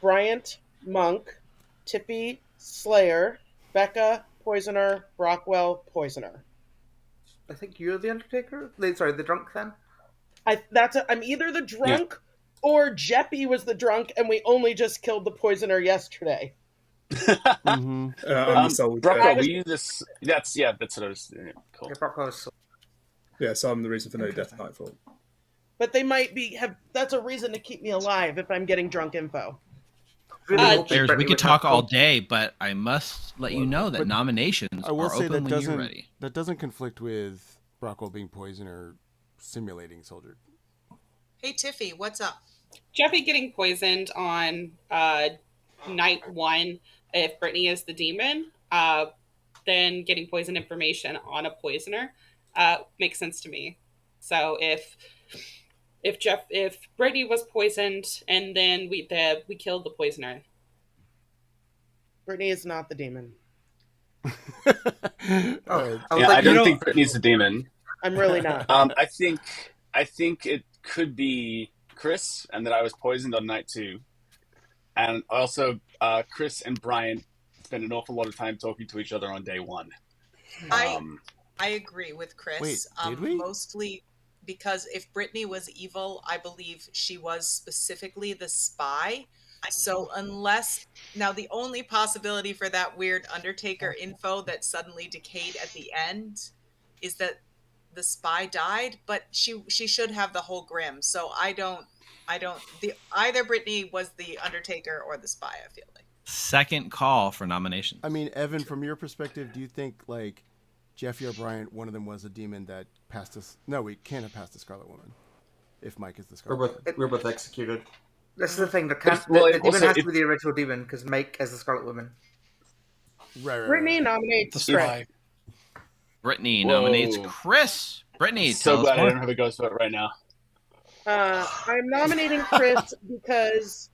Bryant, monk. Tippy, slayer. Becca, poisoner. Brockwell, poisoner.
I think you're the Undertaker? Sorry, the drunk then?
I'm either the drunk or Jeffy was the drunk and we only just killed the poisoner yesterday.
I'm the soldier.
Brockwell, were you this? That's what I was. Yeah, cool.
Yeah, Brockwell's
Yeah, so I'm the reason for no death at Nightfall.
But they might be that's a reason to keep me alive if I'm getting drunk info.
really hoping
Players, we
Brittany
could
would
talk
have
all
fun.
day, but I must let you know that
But
nominations
I will
are
say
open
that
when you're
doesn't
ready.
that doesn't conflict with Brockwell being poison or simulating soldier.
Hey, Tiffy, what's up?
Jeffy getting poisoned on night 1, if Brittany is the demon, then getting poison information on a poisoner makes sense to me. So if Brittany was poisoned and then we killed the poisoner.
Brittany is not the demon.
I don't think Brittany's the demon.
I'm really not.
I think it could be Chris, and that I was poisoned on night 2, and also Chris and Brian spent an awful lot of time talking to each other on day 1.
I agree with Chris.
Wait, did we?
Mostly because if Brittany was evil, I believe she was specifically the spy. So unless now the only possibility for that weird Undertaker info that suddenly decayed at the end is that the spy died, but she should have the whole Grim. So either Brittany was the Undertaker or the spy, I feel like.
Second call for nominations.
I mean, Evan, from your perspective, do you think like Jeffy or Bryant, one of them was a demon that passed us? No, we can't have passed the Scarlet Woman. If Mike is the Scarlet Woman,
we're both executed.
This is the thing. The demon has to be the original demon because Mike is the Scarlet Woman.
Right.
Brittany nominates Chris.
Brittany nominates Chris. Brittany,
So
tell
glad
us
I
more.
don't have a ghost vote right now.
I'm nominating Chris because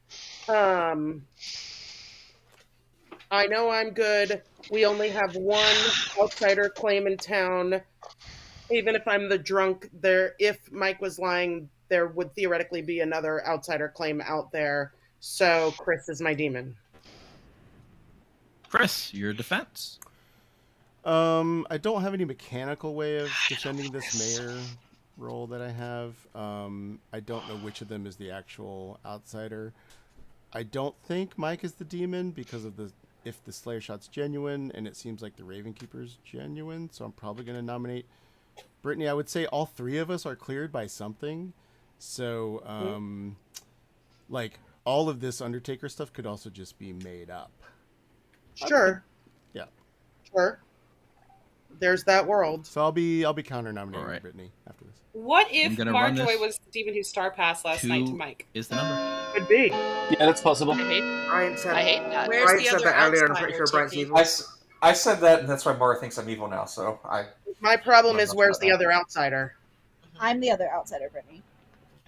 I know I'm good. We only have one outsider claim in town. Even if I'm the drunk, if Mike was lying, there would theoretically be another outsider claim out there. So Chris is my demon.
Chris, your defense.
I don't have any mechanical way of defending this mayor role that I have. I don't know which of them is the actual outsider. I don't think Mike is the demon because of if the Slayer shot's genuine, and it seems like the Raven Keeper's genuine, so I'm probably going to nominate Brittany. I would say all 3 of us are cleared by something. So, like, all of this Undertaker stuff could also just be made up.
Sure.
Yeah.
Sure. There's that world.
So I'll be counter nominating Brittany after this.
What if
I'm gonna run
Marjoy
this.
was the demon who star passed last night to Mike?
Is the number.
Could be.
Yeah, that's possible.
Brian said,
I hate that.
Where's
Brian
the
said
other
that earlier, and I'm pretty
outsider,
sure Brian's
Tiffy?
evil.
I said that, and that's why Mara thinks I'm evil now. So
My problem
Well,
is
that's
where's
not
the
that.
other outsider?
I'm the other outsider, Brittany.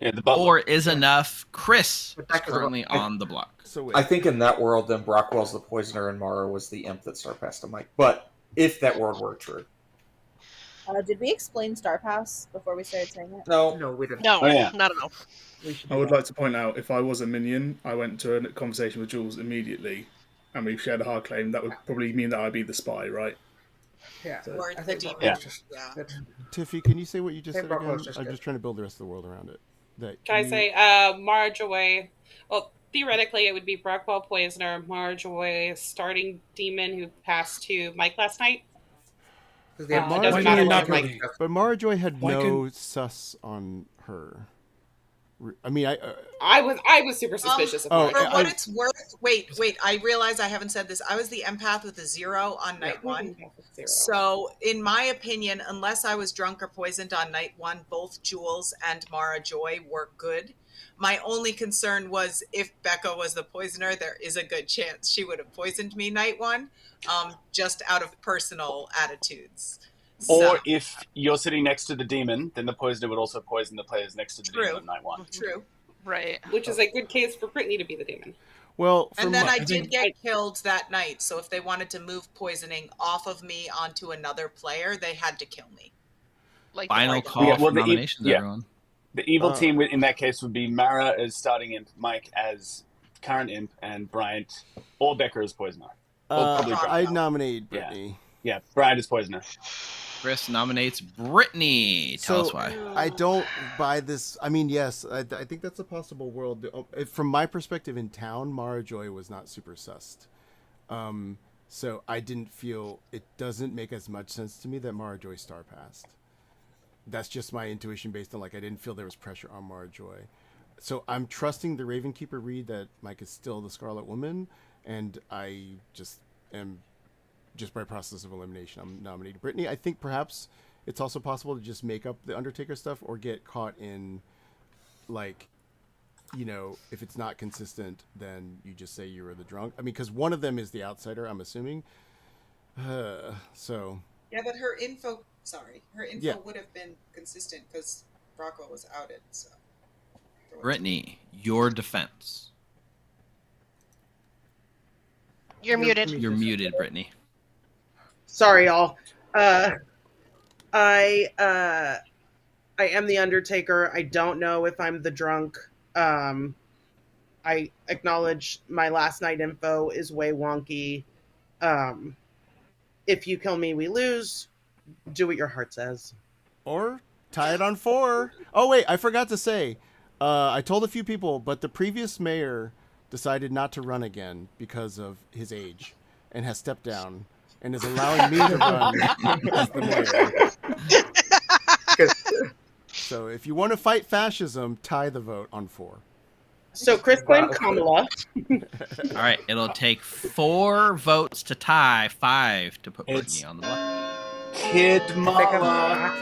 Yeah, the butler.
Or is enough. Chris is
Rebecca's
currently on the block.
So wait.
I think in that world, then Brockwell's the poisoner and Mara was the imp that star passed to Mike. But if that world were true,
Did we explain Star Pass before we started saying it?
No, we didn't.
No,
Oh, yeah.
not at all.
I would like to point out, if I was a minion, I went to a conversation with Jules immediately, and we shared a hard claim. That would probably mean that I'd be the spy, right?
Yeah.
So-
Or
I
the
think
demon.
Yeah.
Yeah.
Tiffy, can you say what you just
Hey,
said
Brockwell's
again?
just
I'm
good.
just trying to build the rest of the world around it. That
Can I
you-
say Marjoy? Well, theoretically, it would be Brockwell Poisoner, Marjoy starting demon who passed to Mike last night.
Because the
Why
doesn't
can't
matter
it
what
not
Mike
be? But Marjoy had
Why
no sus on her. I mean,
I was super suspicious of Mike.
For what it's worth, wait, I realize I haven't said this. I was the empath with a 0 on night 1. So, in my opinion, unless I was drunk or poisoned on night 1, both Jules and Mara Joy were good. My only concern was if Becca was the poisoner, there is a good chance she would have poisoned me night 1, just out of personal attitudes.
Or if you're sitting next to the demon, then the poisoner would also poison the players next to the
True.
demon on night 1.
True.
Right.
Which is a good case for Brittany to be the demon.
well,
And then I did get killed that night, so if they wanted to move poisoning off of me onto another player, they had to kill me.
Like
Final
the
call
Yeah, well,
for
the e-
nominations,
yeah.
everyone.
The evil team in that case would be Mara as starting imp, Mike as current imp, and Bryant or Becca as poisoner. Well, probably Bryant.
I'd nominate Brittany.
Yeah, Bryant is poisoner.
Chris nominates Brittany. Tell us why.
I don't buy this. I mean, yes, I think that's a possible world. From my perspective in town, Mara Joy was not super sussed. So I didn't feel, it doesn't make as much sense to me that Mara Joy star passed. That's just my intuition based on, like, I didn't feel there was pressure on Mara Joy. So I'm trusting the Raven Keeper read that Mike is still the Scarlet Woman, and I just am, just by process of elimination, I'm nominating Brittany. I think perhaps it's also possible to just make up the Undertaker stuff or get caught in, like, you know, if it's not consistent, then you just say you were the drunk. I mean, because one of them is the outsider, I'm assuming. So.
Yeah, but her info
Yeah.
would have been consistent because Rockwell was outed. So.
Brittany, your defense.
You're muted.
You're muted, Brittany.
Sorry, y'all. I am the Undertaker. I don't know if I'm the drunk. I acknowledge my last night info is way wonky. If you kill me, we lose. Do what your heart says.
Or tie it on 4. Oh, wait, I forgot to say. I told a few people, but the previous mayor decided not to run again because of his age and has stepped down and is allowing me to run as the mayor. So if you want to fight fascism, tie the vote on 4.
So Chris claimed Kamala.
All right, it'll take 4 votes to tie, 5 to put Brittany on the block.
Kid
Mala.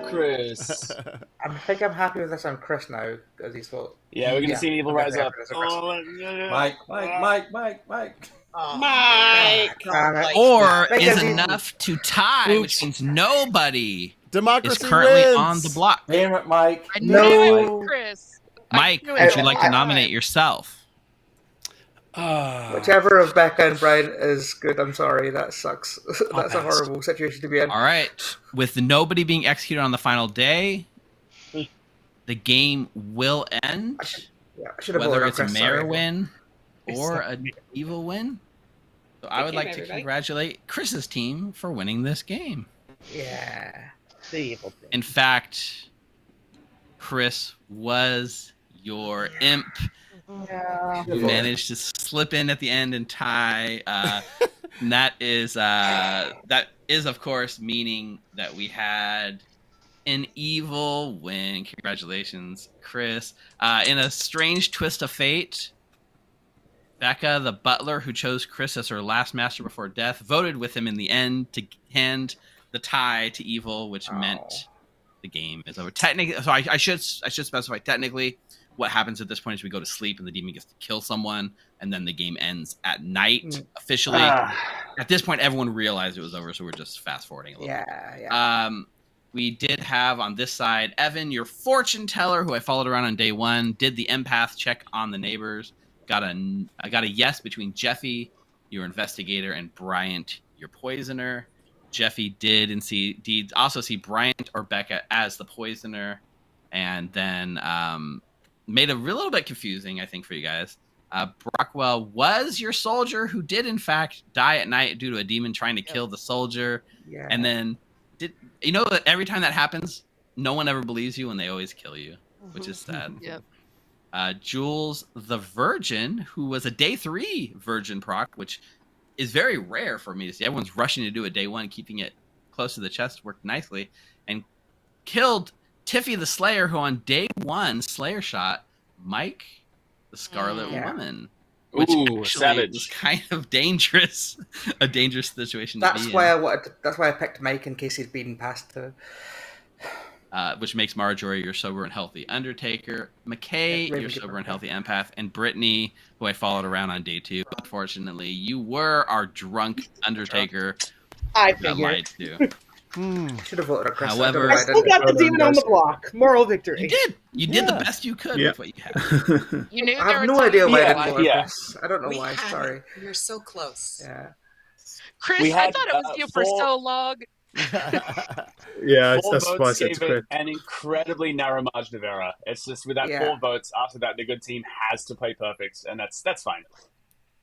Chris.
I think I'm happy with this on Chris now because he's got.
Yeah, we're gonna see an evil rise up.
Mike.
Oh,
Mike.
Or
Make
is
it easy.
enough to tie, which means nobody
Democracy
is currently
wins.
on the block.
Damn it, Mike.
I knew it was Chris.
Mike,
I knew
would
it.
you like to nominate yourself?
Whichever of Becca and Brian is good, I'm sorry, that sucks. That's a
pass.
horrible situation to be in.
All right. With nobody being executed on the final day, the game will end.
Yeah, I should have
Whether
voted on
it's a
Chris,
mayor
sorry.
win or an evil win. So I would
game,
like to
everybody.
congratulate Chris's team for winning this game.
Yeah, the evil thing.
In fact, Chris was your imp.
Yeah.
You managed to slip in at the end and tie. And that is of course meaning that we had an evil win. Congratulations, Chris. In a strange twist of fate, Becca, the butler who chose Chris as her last master before death, voted with him in the end to hand the tie to evil, which meant the game is over. Technically, so I should specify technically what happens at this point is we go to sleep and the demon gets to kill someone, and then the game ends at night officially. At this point, everyone realized it was over, so we're just fast forwarding a little bit.
Yeah.
We did have on this side Evan, your fortune teller, who I followed around on day 1, did the empath check on the neighbors. I got a yes between Jeffy, your investigator, and Bryant, your poisoner. Jeffy did indeed also see Bryant or Becca as the poisoner, and then made a little bit confusing, I think, for you guys. Brockwell was your soldier who did, in fact, die at night due to a demon trying to kill the soldier.
Yeah.
And then, you know that every time that happens, no one ever believes you and they always kill you, which is sad.
Yep.
Jules the Virgin, who was a day 3 Virgin proc, which is very rare for me to see. Everyone's rushing to do a day 1, keeping it close to the chest, worked nicely, and killed Tiffy the Slayer, who on day 1 Slayer shot Mike the Scarlet Woman, which actually
savage.
was kind of dangerous, a dangerous situation to
That's
be
why
in.
That's why I picked Mike in case he'd been passed to.
Which makes Marjorie your sober and healthy Undertaker, McKay your sober and healthy empath, and Brittany, who I followed around on day 2. Unfortunately, you were our drunk Undertaker.
I
got
figured.
lied to.
Should have voted on Chris.
However,
I still got the demon on the block. Moral victory.
You did. You did the best you could with what you had.
You knew
I
there
have
were
no idea why I
times-
didn't vote on Chris. I don't know
We
why.
had
Sorry.
it. You're so close.
Yeah.
Chris,
We
I
had,
thought it was you for
4
so long.
Yeah,
4
that's why I
votes
said
gave
to
it
Chris.
an incredibly narrow margin of error. It's just with that 4 votes, after that, the good team has to play perfect, and that's fine.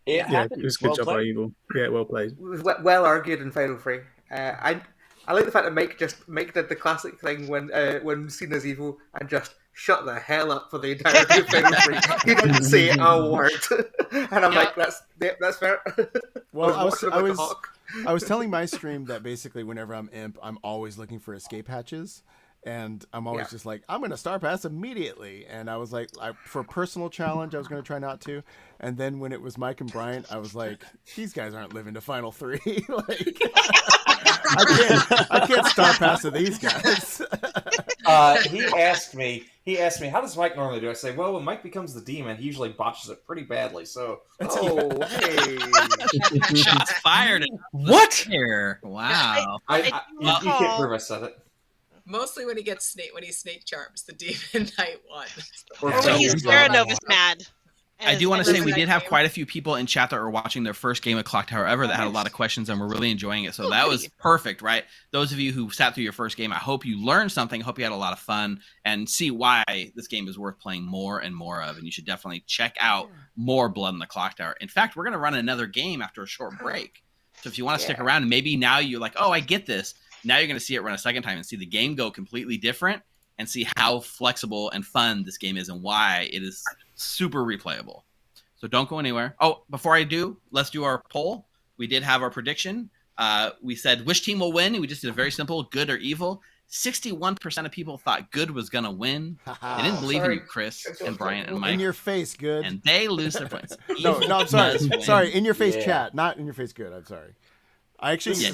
It
Yeah,
happened.
it was a good
Well
job by
played.
Evil. Yeah, well played.
It was well argued in Final 3. I like the fact that Mike did the classic thing when seen as evil and just shut the hell up for the entirety of Final 3. He didn't say a word, and I'm like, that's fair.
Well,
watching him like a hawk.
I was telling my stream that basically whenever I'm imp, I'm always looking for escape hatches, And I'm always just like, I'm going to Star Pass immediately. And I was like, for a personal challenge, I was going to try not to. And then when it was Mike and Bryant, I was like, these guys aren't living to Final 3. Like, I can't Star Pass to these guys.
He asked me, how does Mike normally do? I say, well, when Mike becomes the demon, he usually botches it pretty badly. So,
hey.
Shots fired.
What?
Here. Wow.
You can't prove I said it.
Mostly when he snake charms the demon knight one.
Or when he's Terranova's mad.
I do want to say we did have quite a few people in chat that were watching their first game of Clock Tower ever that had a lot of questions and were really enjoying it. So that was perfect, right? Those of you who sat through your first game, I hope you learned something. I hope you had a lot of fun and see why this game is worth playing more and more of. And you should definitely check out more Blood in the Clock Tower. In fact, we're going to run another game after a short break. So if you want to stick around, and maybe now you're like, oh, I get this. Now you're going to see it run a second time and see the game go completely different and see how flexible and fun this game is and why it is super replayable. So don't go anywhere. Oh, before I do, let's do our poll. We did have our prediction. We said which team will win. We just did a very simple good or evil. 61% of people thought good was going to win. They didn't believe in you, Chris and Bryant and Mike.
In your face, good.
And they lose their points.
No, I'm sorry. Sorry, in your face chat, not in your face good. I'm sorry. I actually,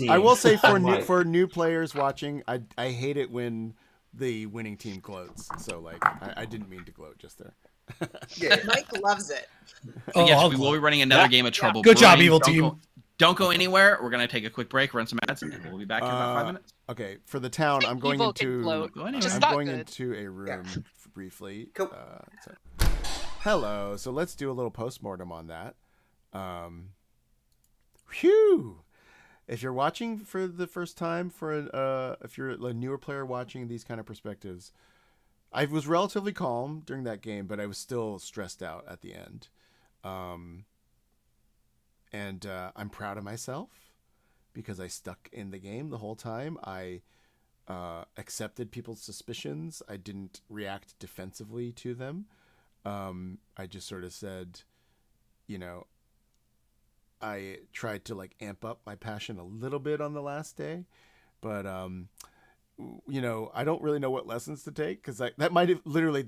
I will say for new players watching, I hate it when the winning team gloats. So like, I didn't mean to gloat just there.
Mike loves it.
Yes, we will be running another game of Trouble.
Good job, evil team.
Don't go anywhere. We're going to take a quick break, run some ads, and we'll be back in about 5 minutes.
Okay, for the town, I'm going into a room briefly.
Cool.
Hello. So let's do a little postmortem on that. Whew. If you're watching for the first time, if you're a newer player watching these kind of perspectives, I was relatively calm during that game, but I was still stressed out at the end. And I'm proud of myself because I stuck in the game the whole time. I accepted people's suspicions. I didn't react defensively to them. I just sort of said, I tried to like amp up my passion a little bit on the last day, but I don't really know what lessons to take because that might be literally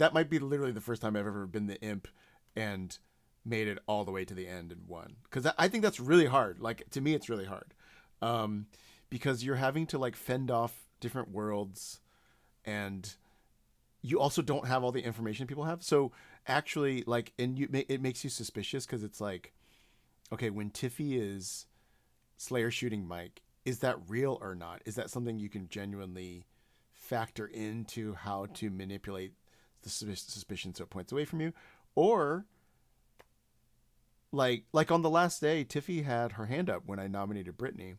the first time I've ever been the imp and made it all the way to the end and won. Because I think that's really hard. Like to me, it's really hard because you're having to like fend off different worlds, and you also don't have all the information people have. So actually, like, it makes you suspicious because it's like, okay, when Tiffy is Slayer shooting Mike, is that real or not? Is that something you can genuinely factor into how to manipulate the suspicion so it points away from you? Or like on the last day, Tiffy had her hand up when I nominated Brittany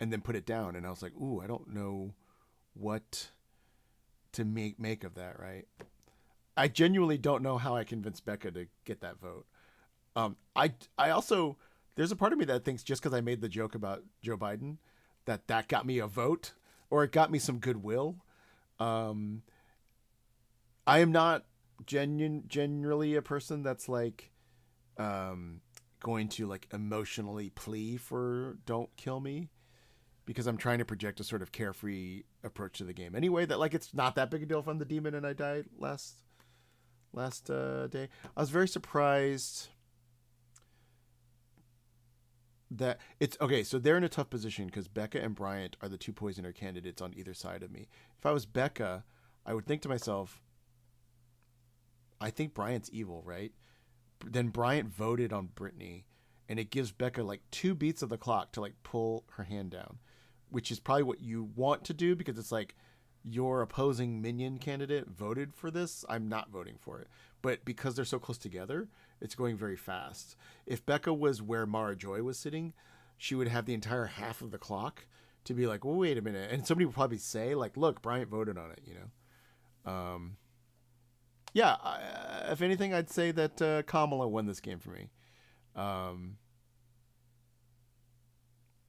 and then put it down. And I was like, ooh, I don't know what to make of that, right? I genuinely don't know how I convinced Becca to get that vote. I also, there's a part of me that thinks just because I made the joke about Joe Biden, that got me a vote or it got me some goodwill. I am not generally a person that's like going to like emotionally plea for don't kill me, because I'm trying to project a sort of carefree approach to the game anyway, that like it's not that big a deal if I'm the demon and I died last day. I was very surprised that it's okay. So they're in a tough position because Becca and Bryant are the two poisoner candidates on either side of me. If I was Becca, I would think to myself, I think Bryant's evil, right? Then Bryant voted on Brittany, and it gives Becca like 2 beats of the clock to like pull her hand down, which is probably what you want to do because it's like your opposing minion candidate voted for this. I'm not voting for it. But because they're so close together, it's going very fast. If Becca was where Mara Joy was sitting, she would have the entire half of the clock to be like, well, wait a minute. And somebody would probably say like, look, Bryant voted on it, if anything, I'd say that Kamala won this game for me.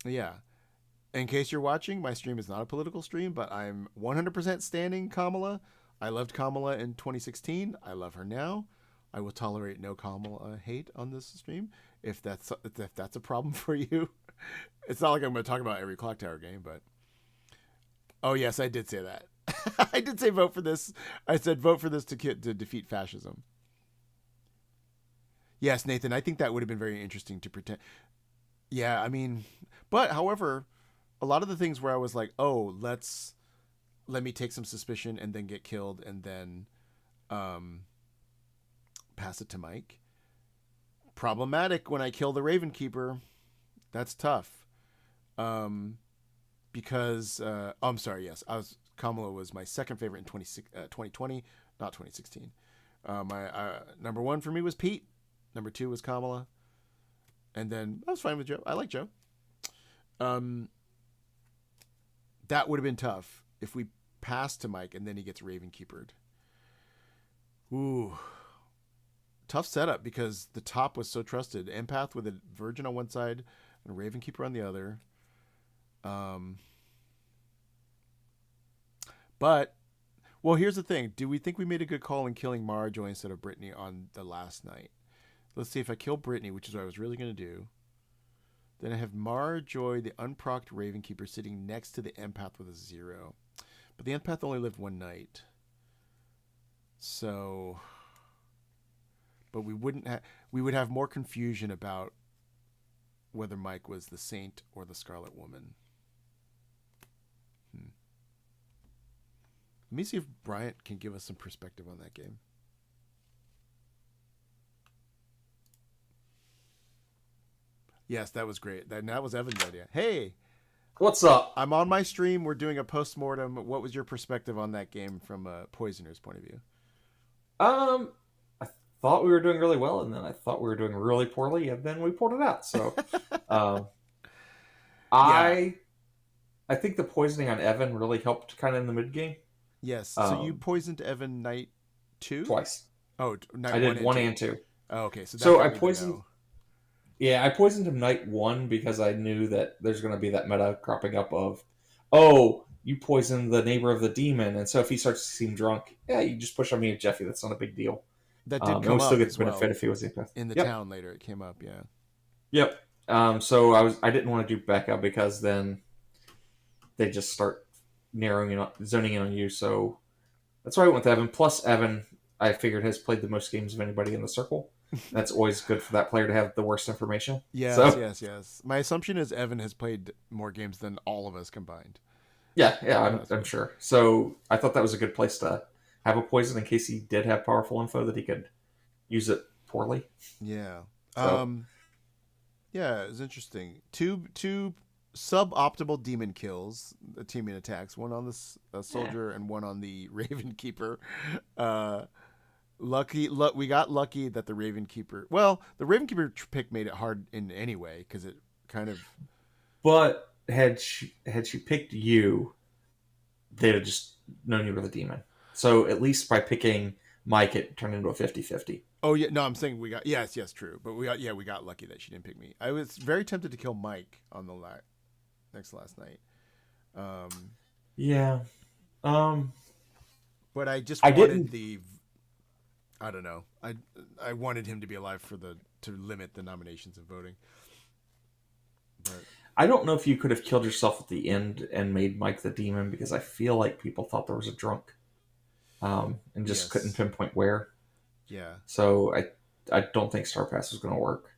Yeah. In case you're watching, my stream is not a political stream, but I'm 100% standing Kamala. I loved Kamala in 2016. I love her now. I will tolerate no Kamala hate on this stream. If that's a problem for you, it's not like I'm going to talk about every Clock Tower game, but oh yes, I did say that. I did say vote for this. I said vote for this to defeat fascism. Yes, Nathan, I think that would have been very interesting to pretend. Yeah, I mean, but however, a lot of the things where I was like, oh, let me take some suspicion and then get killed and then pass it to Mike. Problematic when I kill the Raven Keeper. That's tough. Because I'm sorry, yes, Kamala was my second favorite in 2020, not 2016. My number one for me was Pete. Number two was Kamala. And then I was fine with Joe. I like Joe. That would have been tough if we passed to Mike and then he gets Raven Keepered. Ooh. Tough setup because the top was so trusted. Empath with a Virgin on one side and a Raven Keeper on the other. But, well, here's the thing. Do we think we made a good call in killing Marjoy instead of Brittany on the last night? Let's see if I kill Brittany, which is what I was really going to do. Then I have Marjoy, the unprocced Raven Keeper, sitting next to the Empath with a 0. But the Empath only lived one night. So, but we would have more confusion about whether Mike was the Saint or the Scarlet Woman. Let me see if Bryant can give us some perspective on that game. Yes, that was great. That was Evan's idea. Hey,
what's up?
I'm on my stream. We're doing a post-mortem. What was your perspective on that game from a Poisoner's point of view?
I thought we were doing really well, and then I thought we were doing really poorly, and then we pulled it out. So, I think the poisoning on Evan really helped kind of in the mid game.
Yes. So you poisoned Evan night 2?
Twice.
Oh, night
I did 1 and 2.
Oh, okay.
So I poisoned. Yeah, I poisoned him night 1 because I knew that there's going to be that meta cropping up of, oh, you poisoned the neighbor of the demon, and so if he starts to seem drunk, yeah, you just push on me and Jeffy. That's not a big deal.
That did come
up
still
gets benefit if he was
in the town later. It came up, yeah.
Yep. So I didn't want to do Becca because then they just start zoning in on you. So that's why I went with Evan. Plus Evan, I figured, has played the most games of anybody in the circle. That's always good for that player to have the worst information.
Yes. My assumption is Evan has played more games than all of us combined.
Yeah, I'm sure. So I thought that was a good place to have a poison in case he did have powerful info that he could use it poorly.
Yeah.
So.
Yeah, it was interesting. Two suboptimal demon kills, teaming attacks. One on the soldier and one on the Raven Keeper. We got lucky that the Raven Keeper. Well, the Raven Keeper pick made it hard in any way because it kind of.
But had she picked you, they'd have just known you were the demon. So at least by picking Mike, it turned into a 50-50.
Oh yeah, no, I'm saying we got yes, true, but we got lucky that she didn't pick me. I was very tempted to kill Mike on the last night. But I just wanted I don't know. I wanted him to be alive to limit the nominations and voting. But
I don't know if you could have killed yourself at the end and made Mike the demon because I feel like people thought there was a drunk, and just couldn't pinpoint where.
Yeah.
So I don't think Star Pass was going to work.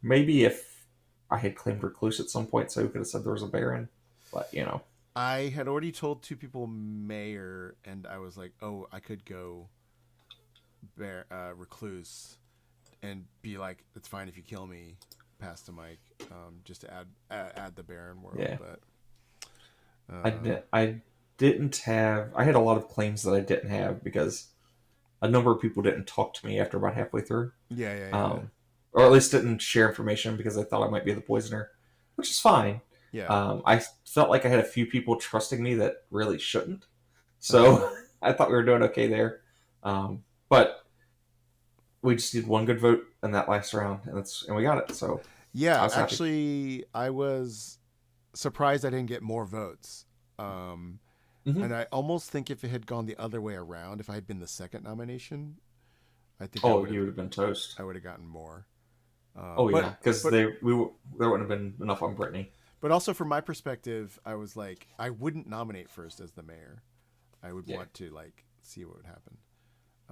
Maybe if I had claimed Recluse at some point, so we could have said there was a Baron, but
I had already told 2 people Mayor, and I was like, oh, I could go Recluse and be like, it's fine if you kill me, pass to Mike, just to add the Baron world.
Yeah.
But
I didn't have. I had a lot of claims that I didn't have because a number of people didn't talk to me after about halfway through.
Yeah.
Or at least didn't share information because they thought I might be the poisoner, which is fine.
Yeah.
I felt like I had a few people trusting me that really shouldn't. So I thought we were doing okay there. But we just did one good vote in that last round, and we got it. So
yeah, actually, I was surprised I didn't get more votes. And I almost think if it had gone the other way around, if I had been the second nomination, I think
you would have been toast.
I would have gotten more.
Because there wouldn't have been enough on Brittany.
But also from my perspective, I was like, I wouldn't nominate first as the mayor. I would want to like see what would happen.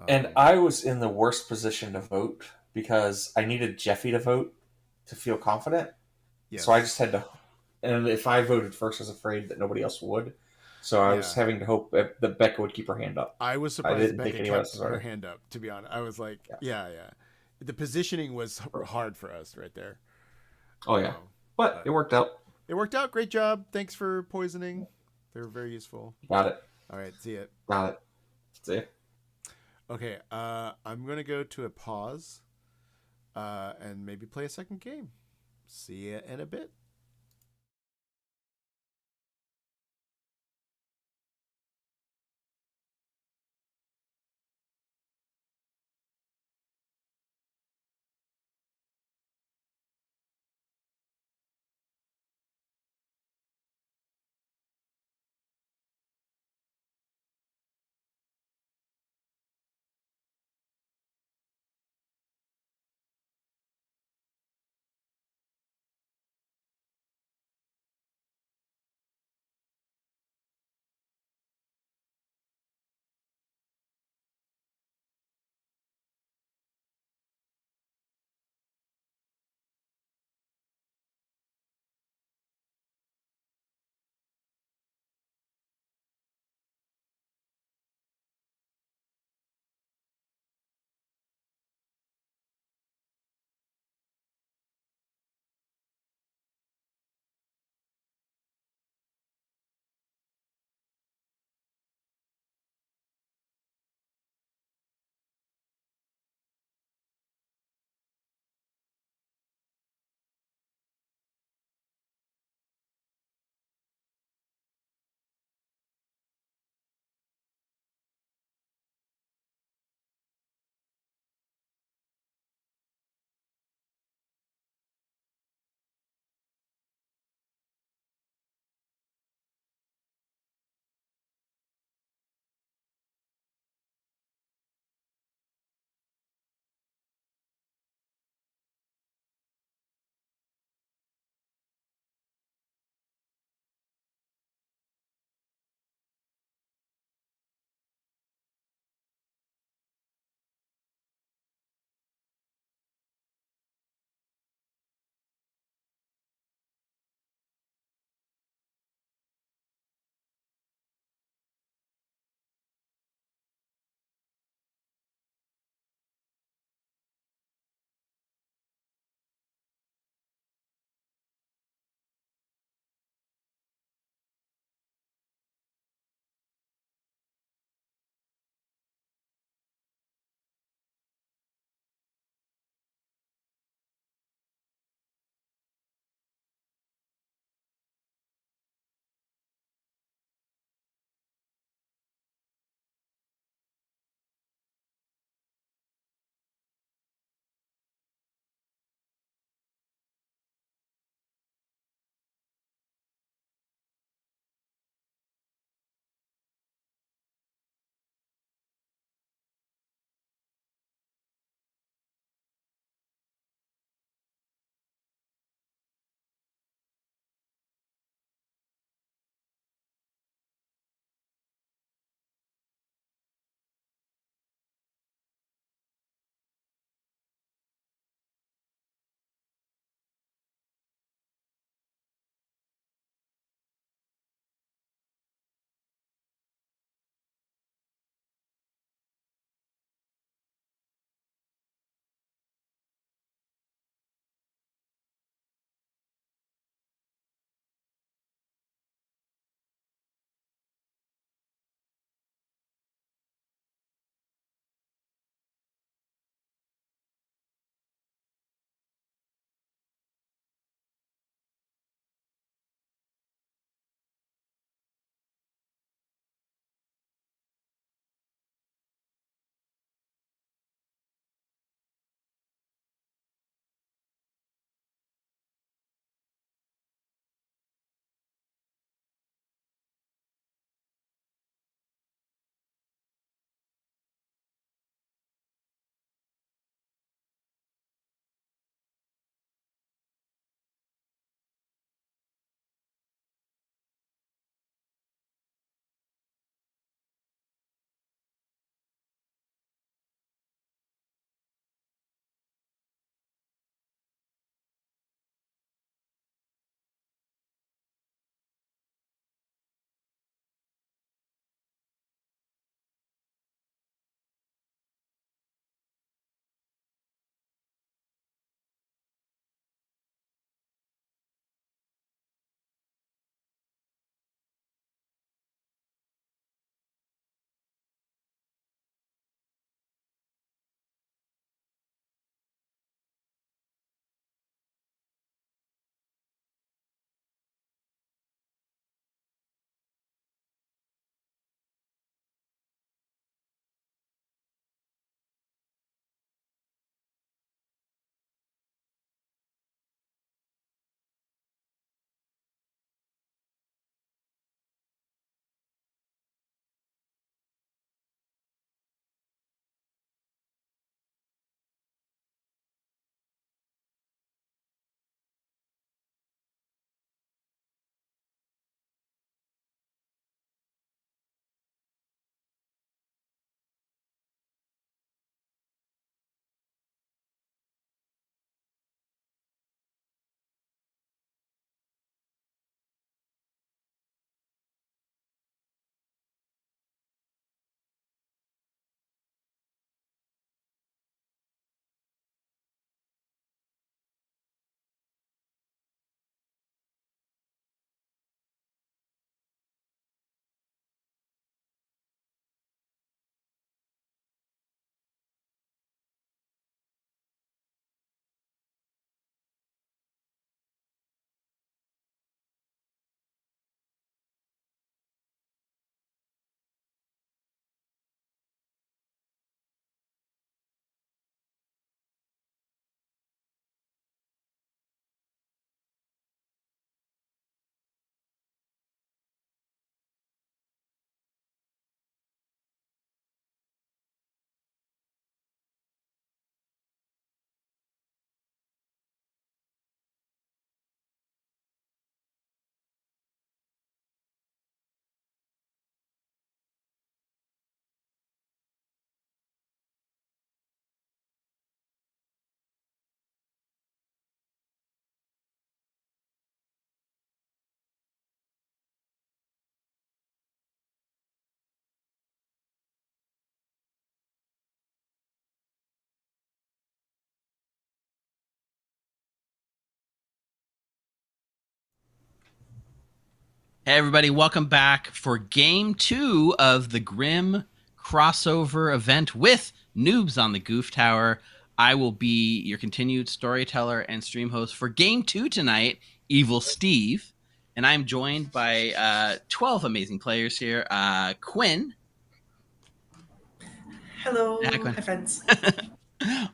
And I was in the worst position to vote because I needed Jeffy to vote to feel confident.
Yes.
So I just had to, and if I voted first, I was afraid that nobody else would. So I was having to hope that Becca would keep her hand up.
I was surprised Becca kept her hand up, to be honest. I was like, yeah. The positioning was hard for us right there.
Oh, yeah. But it worked out.
It worked out. Great job. Thanks for poisoning. They were very useful.
Got it.
All right. See it.
Got it. See ya.
Okay. I'm going to go to a pause and maybe play a second game. See ya in a bit.
Hey, everybody, welcome back for game 2 of the Grim crossover event with Noobs on the Goof Tower. I will be your continued storyteller and stream host for game 2 tonight, Evil Steve. And I'm joined by 12 amazing players here. Quinn.
Hello,
Hi, Quinn.
hi friends.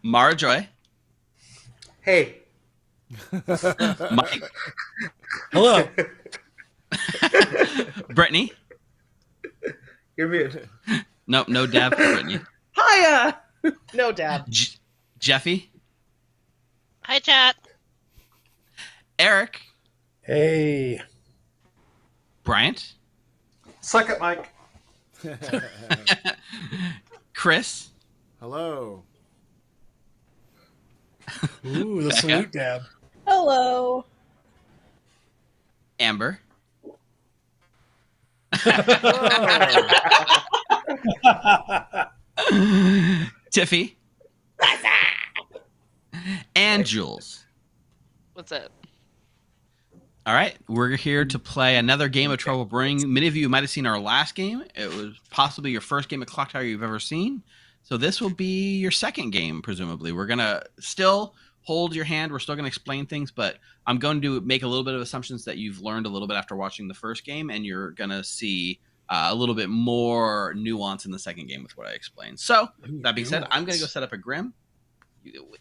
Marjoy.
Hey.
Mike.
Hello.
Brittany.
You're muted.
Nope, no dab for Brittany.
Hiya. No dab.
Jeffy.
Hi, chat.
Eric.
Hey.
Bryant.
Suck it, Mike.
Chris.
Hello.
Ooh, the salute dab.
Hello.
Amber. Tiffy. And Jules.
What's up?
All right, we're here to play another game of Trouble Brewing. Many of you might have seen our last game. It was possibly your first game of Clock Tower you've ever seen. So this will be your second game, presumably. We're going to still hold your hand. We're still going to explain things, but I'm going to make a little bit of assumptions that you've learned a little bit after watching the first game, and you're going to see a little bit more nuance in the second game with what I explained. So that being said, I'm going to go set up a Grim.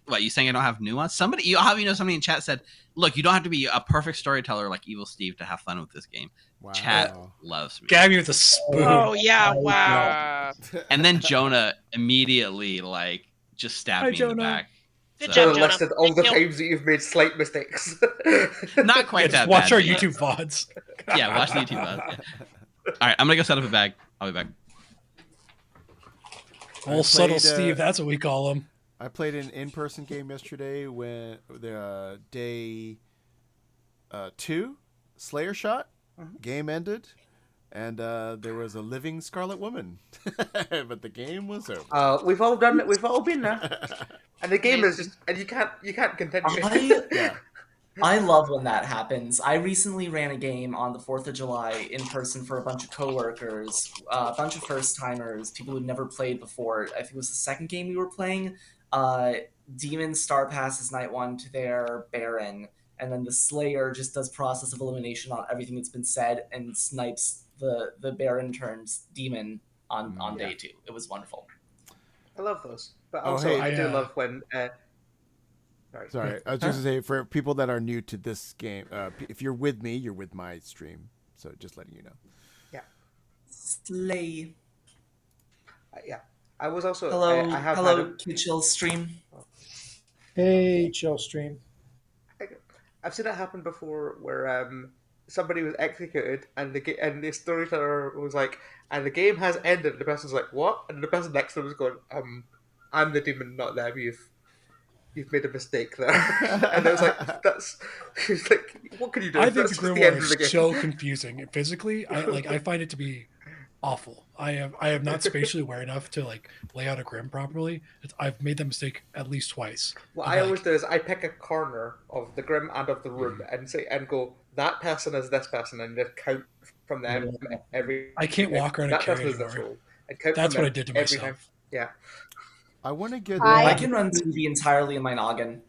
What, you saying I don't have nuance? Somebody in chat said, look, you don't have to be a perfect storyteller like Evil Steve to have fun with this game.
Wow.
Chat loves me.
Gab me with a spoon.
Oh yeah, wow.
And then Jonah immediately just stabbed me in the back.
Good
Jonah
job, Jonah.
listed all the
Thank you.
times that you've made slight mistakes.
Not quite that
Watch
bad.
our
but yeah.
YouTube VODs.
Yeah, watch the YouTube VODs. Yeah. All right, I'm going to go set up a bag. I'll be back.
Old subtle Steve, that's what we call him.
I played an in-person game yesterday when the day 2, Slayer shot, game ended, and there was a living Scarlet Woman, but the game was over.
We've all done it. We've all been there, and the game is just, and you can't continue.
I love when that happens. I recently ran a game on the 4th of July in person for a bunch of coworkers, a bunch of first-timers, people who'd never played before. I think it was the second game we were playing. Demon star passes night 1 to their Baron, and then the Slayer just does process of elimination on everything that's been said and snipes the Baron turns Demon on day 2. It was wonderful.
I love those, but
Oh,
also
hey,
I do love when.
Sorry, I was just going to say, for people that are new to this game, if you're with me, you're with my stream. So just letting you know.
Yeah.
Slay.
Yeah. I was also.
Hello,
I have
hello, Q-Chill stream.
Hey, chill stream.
I've seen it happen before where somebody was executed and the storyteller was like, and the game has ended. And the person's like, what? And the person next to them was going, I'm the demon, not them. You've made a mistake there. And I was like, she's like, what can you do?
I think
That's
the
just the end
Grimoire
of the game.
is so confusing. Physically, I find it to be awful. I am not spatially aware enough to lay out a Grim properly. I've made that mistake at least twice.
What I always do is I pick a corner of the Grim and of the room and go, that person is this person, and just count from them every.
I can't walk around and
that
carry
person is this
anymore.
role, and count
That's
from
what I
them
did to
every
myself.
time. Yeah.
I want to get.
I can run TV entirely in my noggin.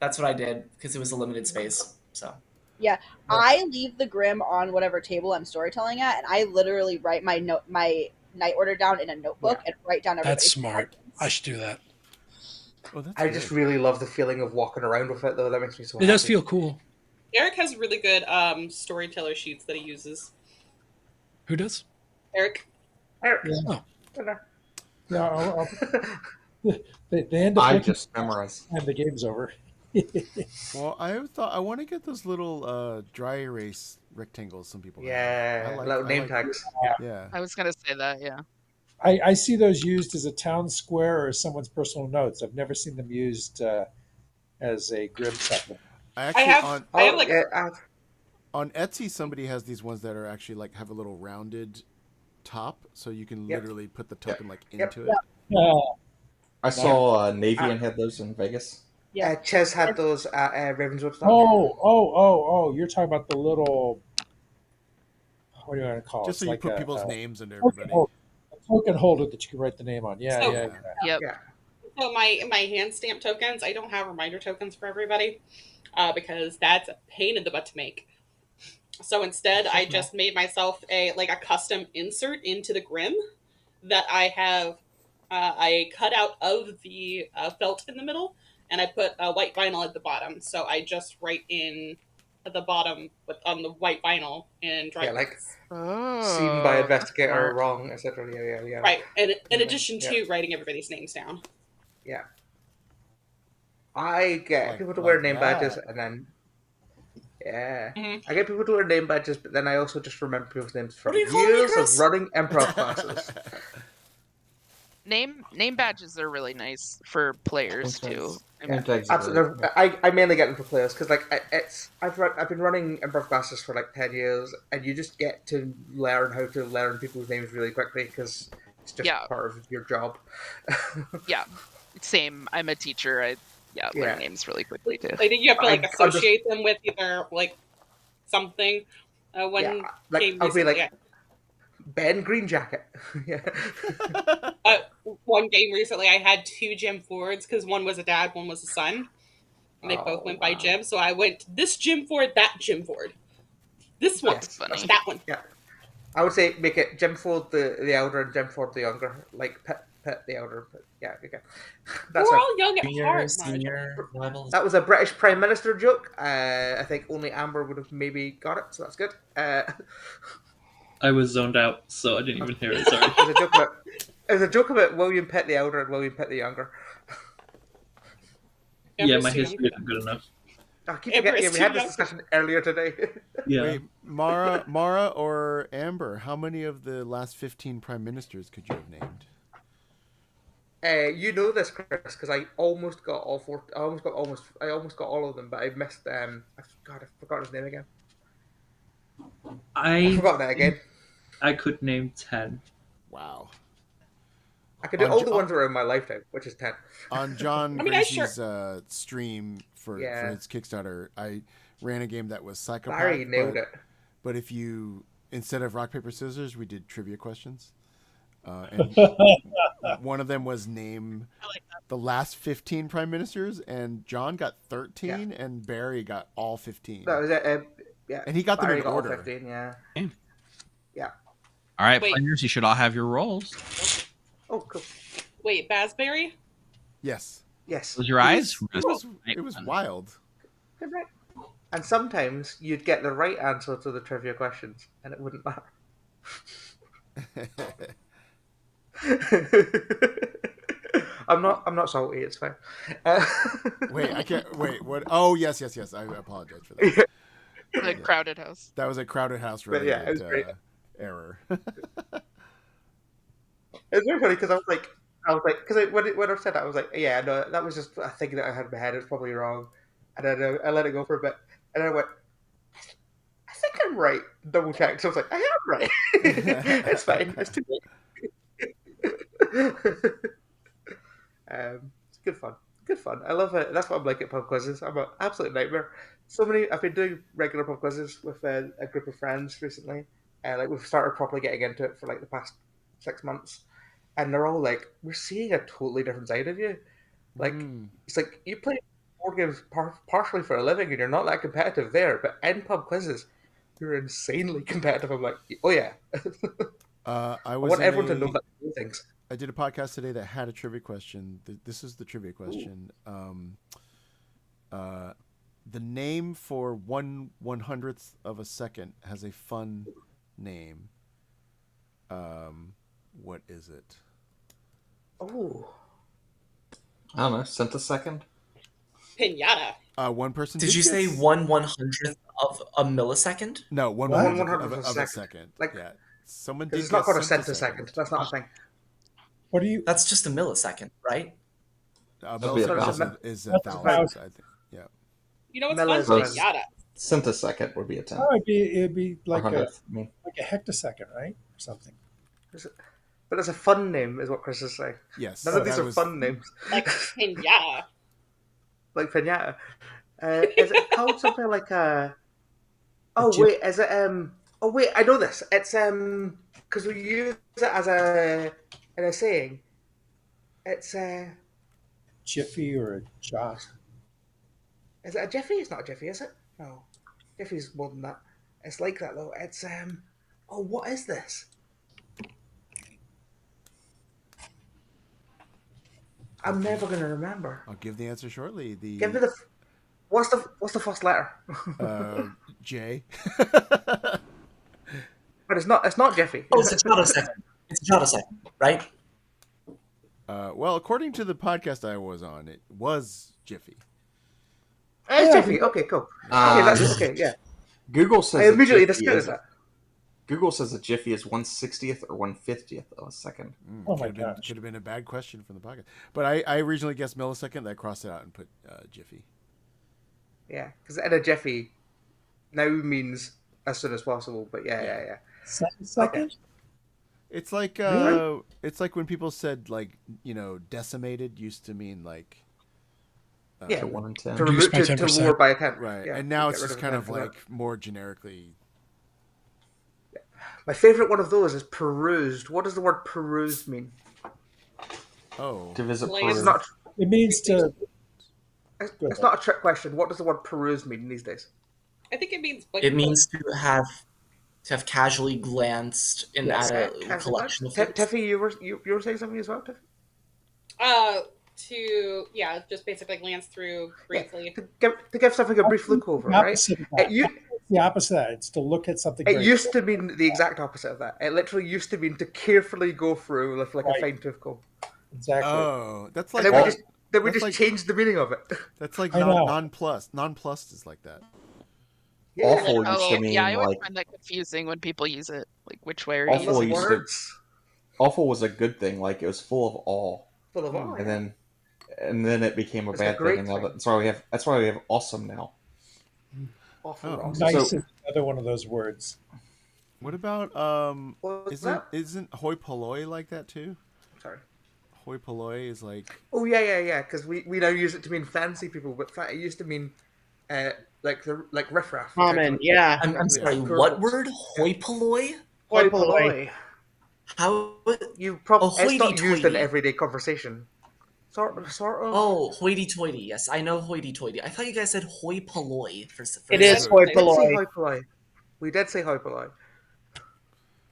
That's what I did because it was a limited space. So.
Yeah, I leave the Grim on whatever table I'm storytelling at, and I literally write my night order down in a notebook and write down everybody's
That's smart. I should do that.
I just really love the feeling of walking around with it, though. That makes me so
It
happy.
does feel cool.
Eric has really good storyteller sheets that he uses.
Who does?
Eric.
Eric.
Oh.
Yeah, they end up
I
picking
just memorize.
and the game's over.
Well, I want to get those little dry erase rectangles some people have.
Yeah, little name tags.
Yeah.
I was gonna say that, yeah.
I see those used as a town square or as someone's personal notes. I've never seen them used as a Grim supplement.
On Etsy, somebody has these ones that are actually have a little rounded top, so you can literally put the token into it.
I saw Navian had those in Vegas.
Yeah,
Ches had those at Ravenswood.
Oh! You're talking about the little. what do you want to call it?
Just so
It's
you
like
put
a,
people's
a
names under
token
everybody.
holder, a token holder that you can write the name on. Yeah,
So-
yeah.
Yep.
Yeah.
So my hand stamp tokens, I don't have reminder tokens for everybody because that's a pain in the butt to make. So instead, I just made myself a custom insert into the Grim that I have. I cut out of the felt in the middle, and I put white vinyl at the bottom. So I just write in at the bottom on the white vinyl in dry
Yeah, like
Oh,
seen by
that's
investigator
smart.
wrong, etc. Yeah.
right, and in
Yeah.
addition to writing everybody's names down.
Yeah. I get
Like-
people to wear
like
name
that.
badges, and then yeah,
Mhm.
I get people to wear name badges, but then I also just remember people's names from
What are you calling me,
years of
Chris?
running improv classes.
Name badges are really nice for players too. I mean,
Name tags are
Absolutely.
great.
I mainly get them for players because I've been running improv classes for like 10 years, and you just get to learn how to learn people's names really quickly because it's just
Yeah.
part of your job.
yeah, same. I'm a teacher. I
Yeah.
learn names really quickly too.
I think you have to
I
associate them with either something. One
Yeah, like,
game
I'll be
recently,
like Ben Greenjacket. Yeah.
one game recently, I had two Jim Fords because one was a dad, one was a son, and they both went by
wow.
Jim. So I went this Jim Ford, that Jim Ford, this one,
That's funny.
that one.
Yeah. I would say make it Jim Ford the elder and Jim Ford the younger, like Pitt the elder. But yeah, okay. That's
We're
a,
all young at
Junior,
heart,
senior levels.
that was a British Prime Minister joke. I think only Amber would have maybe got it, so that's good.
I was zoned out, so I didn't even hear it. Sorry.
It was a joke about William Pitt the elder and William Pitt the younger.
Yeah, my history isn't good enough.
I keep forgetting, we had this discussion earlier today.
Yeah.
Wait, Mara or Amber, how many of the last 15 prime ministers could you have named?
You know this, Chris, because I almost got all four. I almost got all of them, but I missed. I forgot his name again. I forgot that again.
I could name 10.
Wow.
I could do all the ones that are in my lifetime, which is 10.
On John
I mean, I sure-
Gracie's stream for his Kickstarter, I ran a game that was Psychopath.
Larry nailed it.
But if you, instead of rock, paper, scissors, we did trivia questions. And one of them was name the last 15 prime ministers, and John got 13, and Barry got all 15.
That was it. Yeah.
And he got them
Barry
in
got all
order.
15, yeah. Yeah.
All right,
Wait.
players, you should all have your rolls.
Oh, cool.
Wait, Basberry?
Yes.
Yes.
Close your eyes.
It was wild.
Good night. And sometimes you'd get the right answer to the trivia questions, and it wouldn't matter. I'm not salty. It's fine.
Wait, I can't. Wait, what? Oh, yes. I apologize for that.
The crowded house.
That was a crowded house
But yeah, it was
related
great.
error.
It's very funny because I was like, because when I said that, I was like, yeah, no, that was just a thing that I had in my head. It's probably wrong, and then I let it go for a bit, and then I went, I think I'm right. Double checked. So I was like, I am right. It's fine. It's too late. It's good fun. Good fun. I love it. That's what I'm like at pub quizzes. I'm an absolute nightmare. I've been doing regular pub quizzes with a group of friends recently. We've started properly getting into it for like the past 6 months, and they're all like, "We're seeing a totally different side of you." Like it's like you play board games partially for a living, and you're not that competitive there, but in pub quizzes, you're insanely competitive. I'm like, oh yeah.
I
want everyone to know that I do things.
I did a podcast today that had a trivia question. This is the trivia question. The name for 1/100th of a second has a fun name. What is it?
Oh,
I don't know. Centisecond?
Pinata.
One person.
Did you say 1/100th of a millisecond?
No, 1/100th of a second.
Like,
yeah, someone
'cause
did.
it's not
get
called a centisecond. That's not a thing.
What do you?
That's just a millisecond, right?
That'd be a
Millisecond
thousand.
is a
That's a
thousand.
thousand.
I think. Yeah.
You know what's
Mellow
fun?
is-
Pinata.
Centisecond would be a 10.
Oh, it'd be like a
100th. I mean,
hectosecond, right, or something.
But it's a fun name, is what Chris is saying.
Yes.
None of
that
these are
was-
fun names.
Like pinata.
Like pinata. Is it called something like a? Oh
Jim-
wait, is it Oh wait, I know this. It's because we use it as a saying. It's
Jiffy or a Josh.
is it a jiffy? It's not a jiffy, is it? No, jiffy's more than that. It's like that though. It's oh, what is this? I'm never gonna remember.
I'll give the answer shortly.
Give me the what's the first letter?
J.
But it's not Jiffy.
Oh, it's a Jota second. It's a Jota second, right?
Well, according to the podcast I was on, it was Jiffy.
It's Jiffy. Okay, cool. Okay, that's okay. Yeah.
Google says
I immediately
a Jiffy
discounted
is-
that.
Google says a Jiffy is 1/60th or 1/50th of a second.
Oh my
Could have been a bad question from the podcast. But I originally guessed millisecond. I crossed it out and put Jiffy.
Yeah, because in a jiffy now means as soon as possible. But yeah.
Second.
It's like
Really?
it's like when people said like decimated used to mean like
Yeah,
1 in 10.
to remove to lower by a 10.
Right,
Yeah,
and now
get
it's
rid
just
of
kind
10
of
for that.
like more generically.
My favorite one of those is perused. What does the word perused mean?
Oh,
To visit
Like,
Peru.
It's not.
It means to.
It's not a trick question. What does the word perused mean these days?
I think it means like
It means to have casually glanced
Yes,
at a
casual
collection of
glance.
things.
Tiffy, you were saying something as well, Tiffy?
to just basically glance through briefly.
To give something a brief look over,
The
right?
opposite of that. It's the opposite of that. It's to look at something.
It
very
used to mean the exact opposite of that. It literally used to mean to carefully go through with like a
Right.
fine tooth comb.
Exactly.
Oh, that's like
And then we
that's
just
like-
changed the meaning of it.
That's like
I know.
non-plus. Non-plus is like that.
Awful used
Oh,
to mean
yeah, I always
like
find that confusing when people use it. Like, which way are you
awful
using
used
it?
to,
Words
awful was a good thing. Like it was full of awe,
full of awe.
and then it became a
It's a
bad
great
thing. And now
thing.
that's why we have awesome now.
Awful.
Oh.
awesome.
Nice
So-
is another one of those words.
What about
What's
isn't
that?
isn't hoi polloi like that too?
Sorry.
Hoi polloi is like
Oh yeah. Because we now use it to mean fancy people, but it used to mean like riffraff.
Common,
essentially.
yeah.
I'm sorry,
Yeah.
what word? Hoi polloi?
Hoi
polloi.
How?
You probably
Oh,
it's not used in
hoity-toity.
everyday conversation. Sort of.
Oh, hoity-toity. Yes, I know hoity-toity. I thought you guys said hoi polloi for
It
a
is
second.
hoi
We did say
polloi.
hoi polloi. We did say hoi polloi.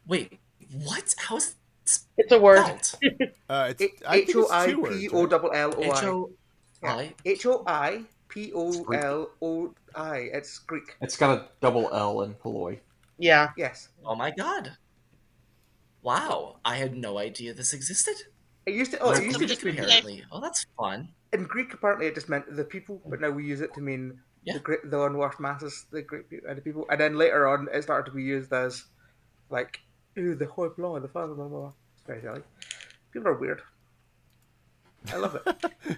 Wait, what? How is
It's a word.
spelled?
I think it's two words. Right?
H-O-I-P-O-L-L-O-I. H-O-I-P-O-L-O-I. It's Greek.
It's got a double L in polloi.
Yeah.
Yes.
Oh my god. Wow, I had no idea this existed.
It used to.
It's
It used to
Greek,
just mean
apparently. Oh, that's fun.
in Greek. Apparently, it just meant the people, but now we use it to mean the unwashed masses, the Greek the people. And then later on, it started to be used as like, ooh, the hoi polloi, the father, blah blah blah. It's very silly. People are weird. I love it.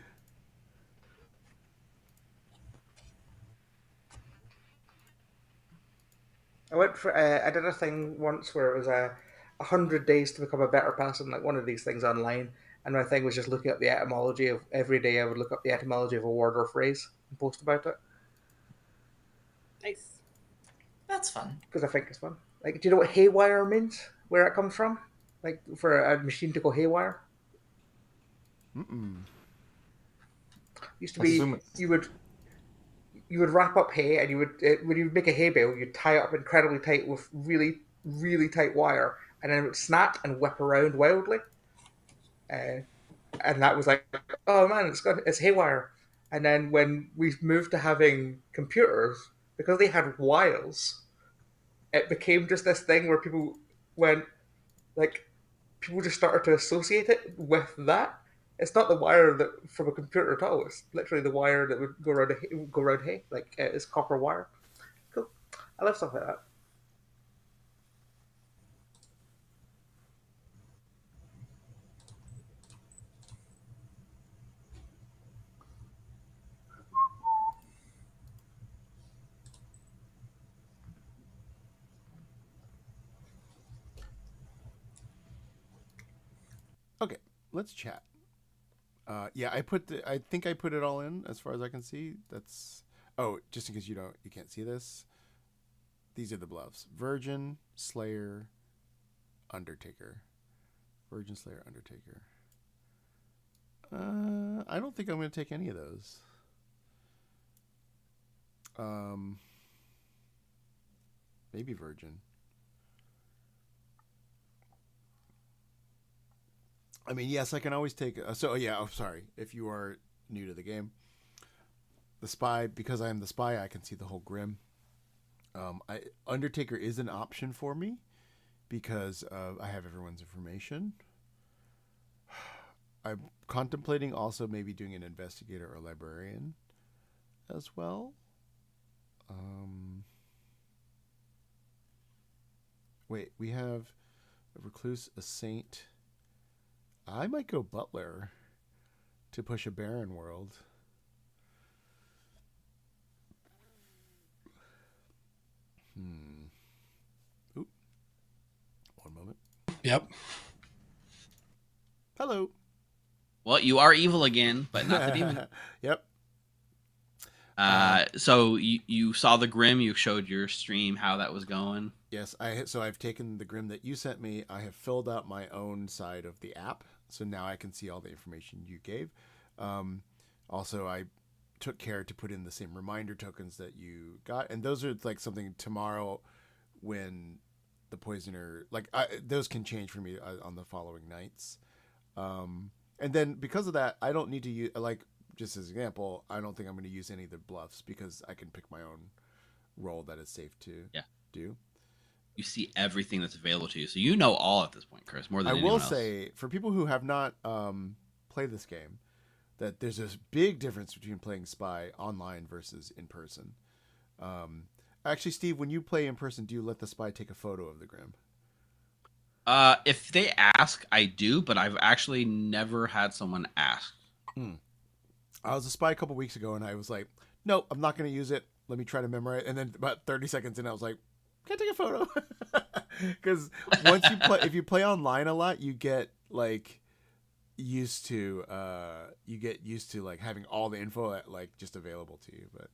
I did a thing once where it was 100 days to become a better person, like one of these things online. And my thing was just looking up the etymology of every day. I would look up the etymology of a word or phrase and post about it
Nice.
That's fun.
because I think it's fun. Like, do you know what haywire means? Where it comes from? Like for a machine to go haywire. Used to be
Assume it's-
you would wrap up hay, and you would when you would make a hay bale, you'd tie it up incredibly tight with really tight wire, and then it would snap and whip around wildly. And that was like, oh man, it's haywire. And then when we moved to having computers, because they had wires, it became just this thing where people went like people just started to associate it with that. It's not the wire that from a computer at all. It's literally the wire that would go around hay. Like it's copper wire. Cool. I love stuff like that.
Okay, let's chat. Yeah, I think I put it all in as far as I can see. That's just in case you can't see this. these are the bluffs: Virgin, Slayer, Undertaker. Virgin, Slayer, Undertaker. I don't think I'm going to take any of those. Maybe Virgin. I mean, yes, I can always take. Sorry. If you are new to the game, the spy, because I am the spy, I can see the whole Grim. Undertaker is an option for me because I have everyone's information. I'm contemplating also maybe doing an investigator or librarian as well. Wait, we have a recluse, a saint. I might go butler to push a barren world. Oop. One moment.
Yep.
Hello.
Well, you are evil again, but not the demon.
Yep.
So you saw the Grim. You showed your stream how that was going.
Yes, I've taken the Grim that you sent me. I have filled out my own side of the app, so now I can see all the information you gave. Also, I took care to put in the same reminder tokens that you got, and those are like something tomorrow when the poisoner those can change for me on the following nights. And then because of that, I don't need to use just as an example. I don't think I'm going to use any of the bluffs because I can pick my own role that is safe to do.
You see everything that's available to you, so you know all at this point, Chris. More than anyone else.
I will say, for people who have not played this game, that there's a big difference between playing Spy online versus in person. Actually, Steve, when you play in person, do you let the Spy take a photo of the Grim?
If they ask, I do, but I've actually never had someone ask.
I was a Spy a couple weeks ago, and I was like, "No, I'm not going to use it. Let me try to memorize." And then about 30 seconds in, I was like, "Can I take a photo?" Because if you play online a lot, you get used to having all the info just available to you. But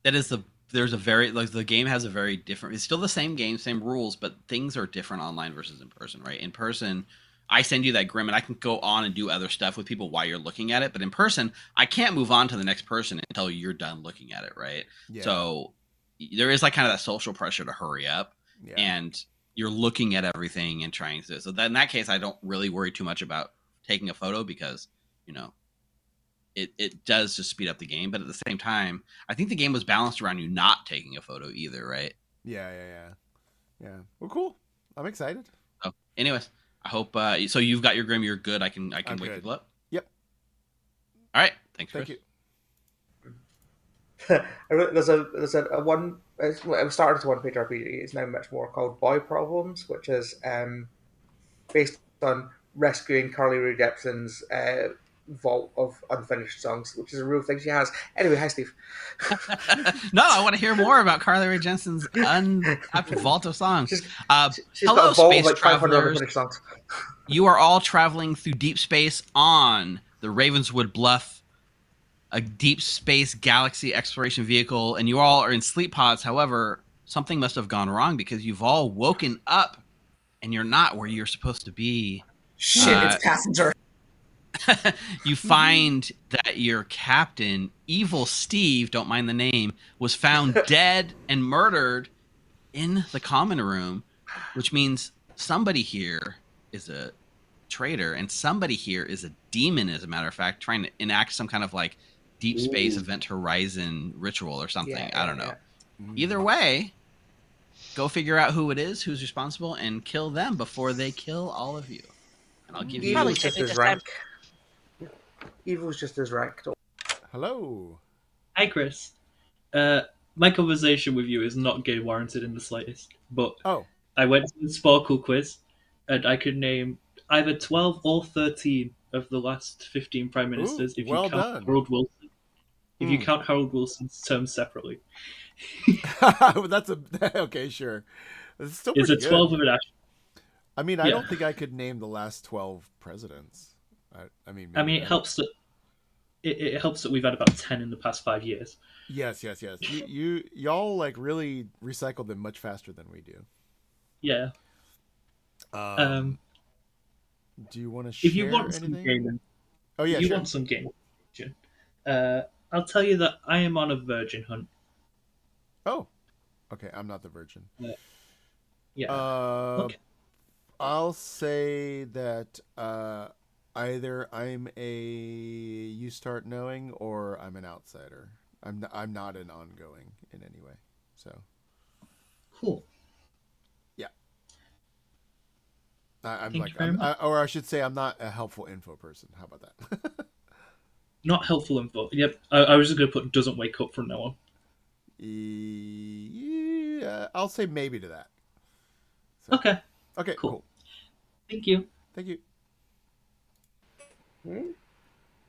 the game has a very different. It's still the same game, same rules, but things are different online versus in person, right? In person, I send you that Grim, and I can go on and do other stuff with people while you're looking at it. But in person, I can't move on to the next person until you're done looking at it, right?
Yeah.
So there is kind of that social pressure to hurry up, and you're looking at everything and trying to. So in that case, I don't really worry too much about taking a photo because it does just speed up the game. But at the same time, I think the game was balanced around you not taking a photo either, right?
Yeah. Well, cool. I'm excited.
So, anyways, I hope so. You've got your Grim. You're good. I can wake
good.
people up.
Yep.
All right. Thanks,
Thank
Chris.
you.
There's a one. It started as a one-page RPG. It's now much more called Boy Problems, which is based on rescuing Carly Rae Jepsen's vault of unfinished songs, which is a real thing she has. Anyway, hi Steve.
No, I want to hear more about Carly Rae Jepsen's untapped vault of songs.
She's
Hello,
got a vault
space
of 500
travelers.
unfinished songs.
You are all traveling through deep space on the Ravenswood Bluff, a deep space galaxy exploration vehicle, and you all are in sleep pods. However, something must have gone wrong because you've all woken up and you're not where you're supposed to be.
Shit, it's passenger.
You find that your captain, Evil Steve, don't mind the name, was found dead and murdered in the common room, which means somebody here is a traitor and somebody here is a demon, as a matter of fact, trying to enact some kind of deep space event horizon ritual or something. I don't know. Either way, go figure out who it is, who's responsible, and kill them before they kill all of you. And I'll give you
Evil's just his rank. Evil's just his rank.
Hello.
Hi, Chris. My conversation with you is not game warranted in the slightest, but I went to the Sparkle quiz, and I could name either 12 or 13 of the last 15 prime ministers if you count Harold Wilson. If you count Harold Wilson's terms separately.
That's okay, sure. It's still
It's a
pretty
12
good.
of an ash.
I mean, I don't think I could name the last 12 presidents. I mean,
it helps that it helps that we've had about 10 in the past 5 years.
Yes. Y'all like really recycle them much faster than we do.
Yeah.
Do you want to
If you
share
want some
anything?
gaming,
Oh yeah,
if you
sure.
want some gaming, I'll tell you that I am on a virgin hunt.
Oh, okay. I'm not the virgin.
Yeah. Okay.
I'll say that either I'm a you start knowing or I'm an outsider. I'm not an ongoing in any way. So
cool.
Yeah. I'm
Thank
like
you very much.
or I should say I'm not a helpful info person. How about that?
Not helpful info. Yep. I was just going to put doesn't wake up from now on.
Yeah, I'll say maybe to that. So.
Okay.
Okay. Cool.
Thank you.
Thank you.
Hmm?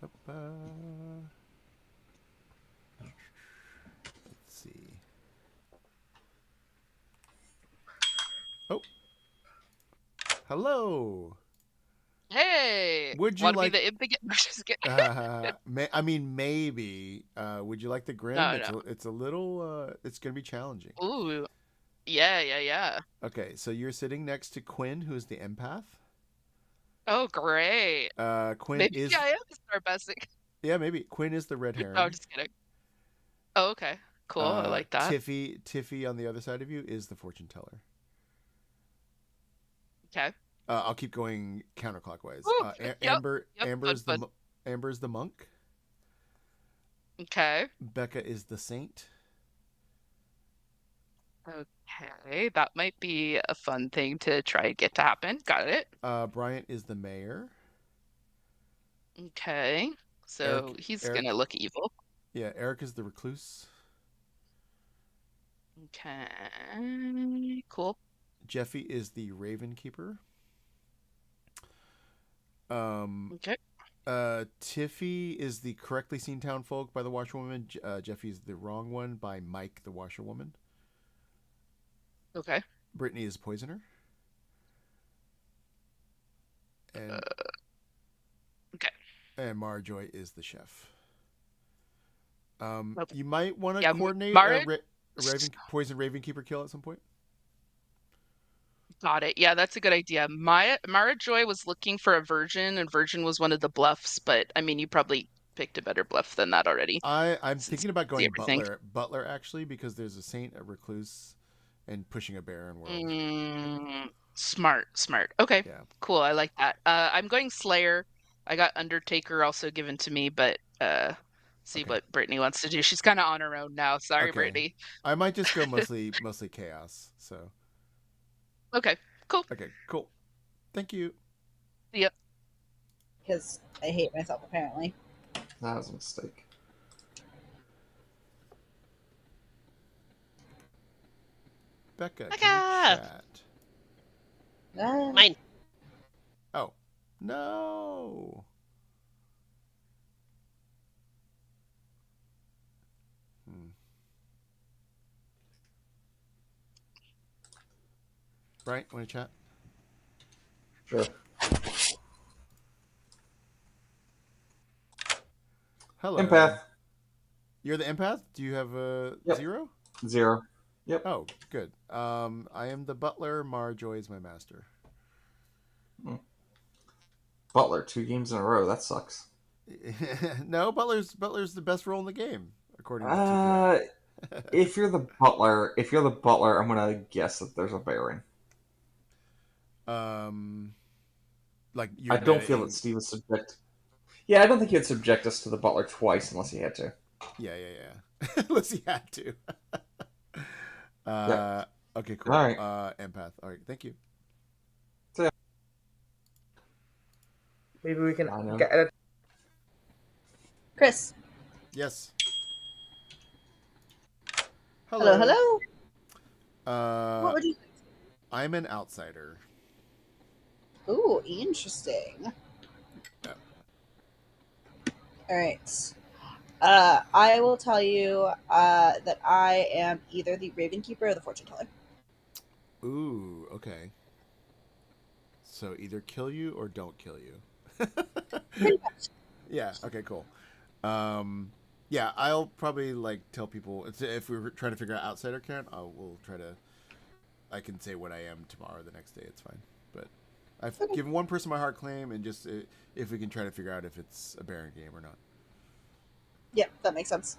Let's see. Oh. Hello.
Hey,
Would you
want to
like?
be the imp again? Just kidding.
I mean, maybe. Would you like the grim?
No,
It's
no.
it's a little. It's gonna be challenging.
Ooh, yeah.
Okay, so you're sitting next to Quinn, who's the empath.
Oh, great.
Quinn
Maybe
is.
I am star basic.
Yeah, maybe Quinn is the red
No,
herring.
I'm just kidding. Oh, okay. Cool. I like that.
Tiffy on the other side of you is the fortune teller.
Okay.
I'll keep going counterclockwise.
Ooh,
Amber is
fun.
Amber's the monk.
Okay.
Becca is the saint.
Okay, that might be a fun thing to try and get to happen. Got it.
Bryant is the mayor.
Okay, so he's gonna look evil.
Yeah, Eric is the recluse.
Okay, cool.
Jeffy is the raven keeper.
Okay.
Tiffy is the correctly seen townfolk by the washerwoman. Jeffy is the wrong one by Mike the washerwoman.
Okay.
Brittany is poisoner. And
okay.
And Marjoy is the chef.
Okay.
You might want to
Yeah,
coordinate
Mara-
a poison raven keeper kill at some point.
Got it. Yeah, that's a good idea. Mara Joy was looking for a virgin, and virgin was one of the bluffs, but I mean, you probably picked a better bluff than that already.
I'm thinking about going
everything.
butler actually, because there's a saint, a recluse, and pushing a barren world.
Smart. Okay,
Yeah.
cool. I like that. I'm going Slayer. I got Undertaker also given to me, but see what Brittany wants to do. She's kind of on her own now. Sorry,
Okay.
Brittany.
I might just go mostly chaos. So.
Okay. Cool.
Okay. Cool. Thank you.
Yep.
Because I hate myself apparently.
That was a mistake.
Becca.
Becca!
Can you chat?
Mine.
Oh. No. Brian, want to chat?
Sure.
Hello.
Empath.
You're the empath? Do you have a 0?
0. Yep.
Oh, good. I am the butler. Marjoy is my master.
Butler, 2 games in a row. That sucks.
No, Butler's the best role in the game, according to TPI.
If you're the butler, I'm gonna guess that there's a Baron.
Like
I don't feel that Steve is subject. Yeah, I don't think he'd subject us to the butler twice unless he had to.
Yeah. Unless he had to.
Yep.
Okay, cool.
All right.
Empath. All right, thank you.
So,
maybe we can get it.
Chris.
Yes.
Hello.
What
would you?
I'm an outsider.
Ooh, interesting.
Yeah.
All right. I will tell you that I am either the Raven Keeper or the Fortune Teller.
Ooh, okay. So either kill you or don't kill you.
Pretty much.
Yeah. Okay. Cool. Yeah, I'll probably tell people if we're trying to figure out outsider count. We'll try to. I can say what I am tomorrow. The next day, it's fine. But I've given one person my hard claim, and just if we can try to figure out if it's a Baron game or not.
Yeah, that makes sense.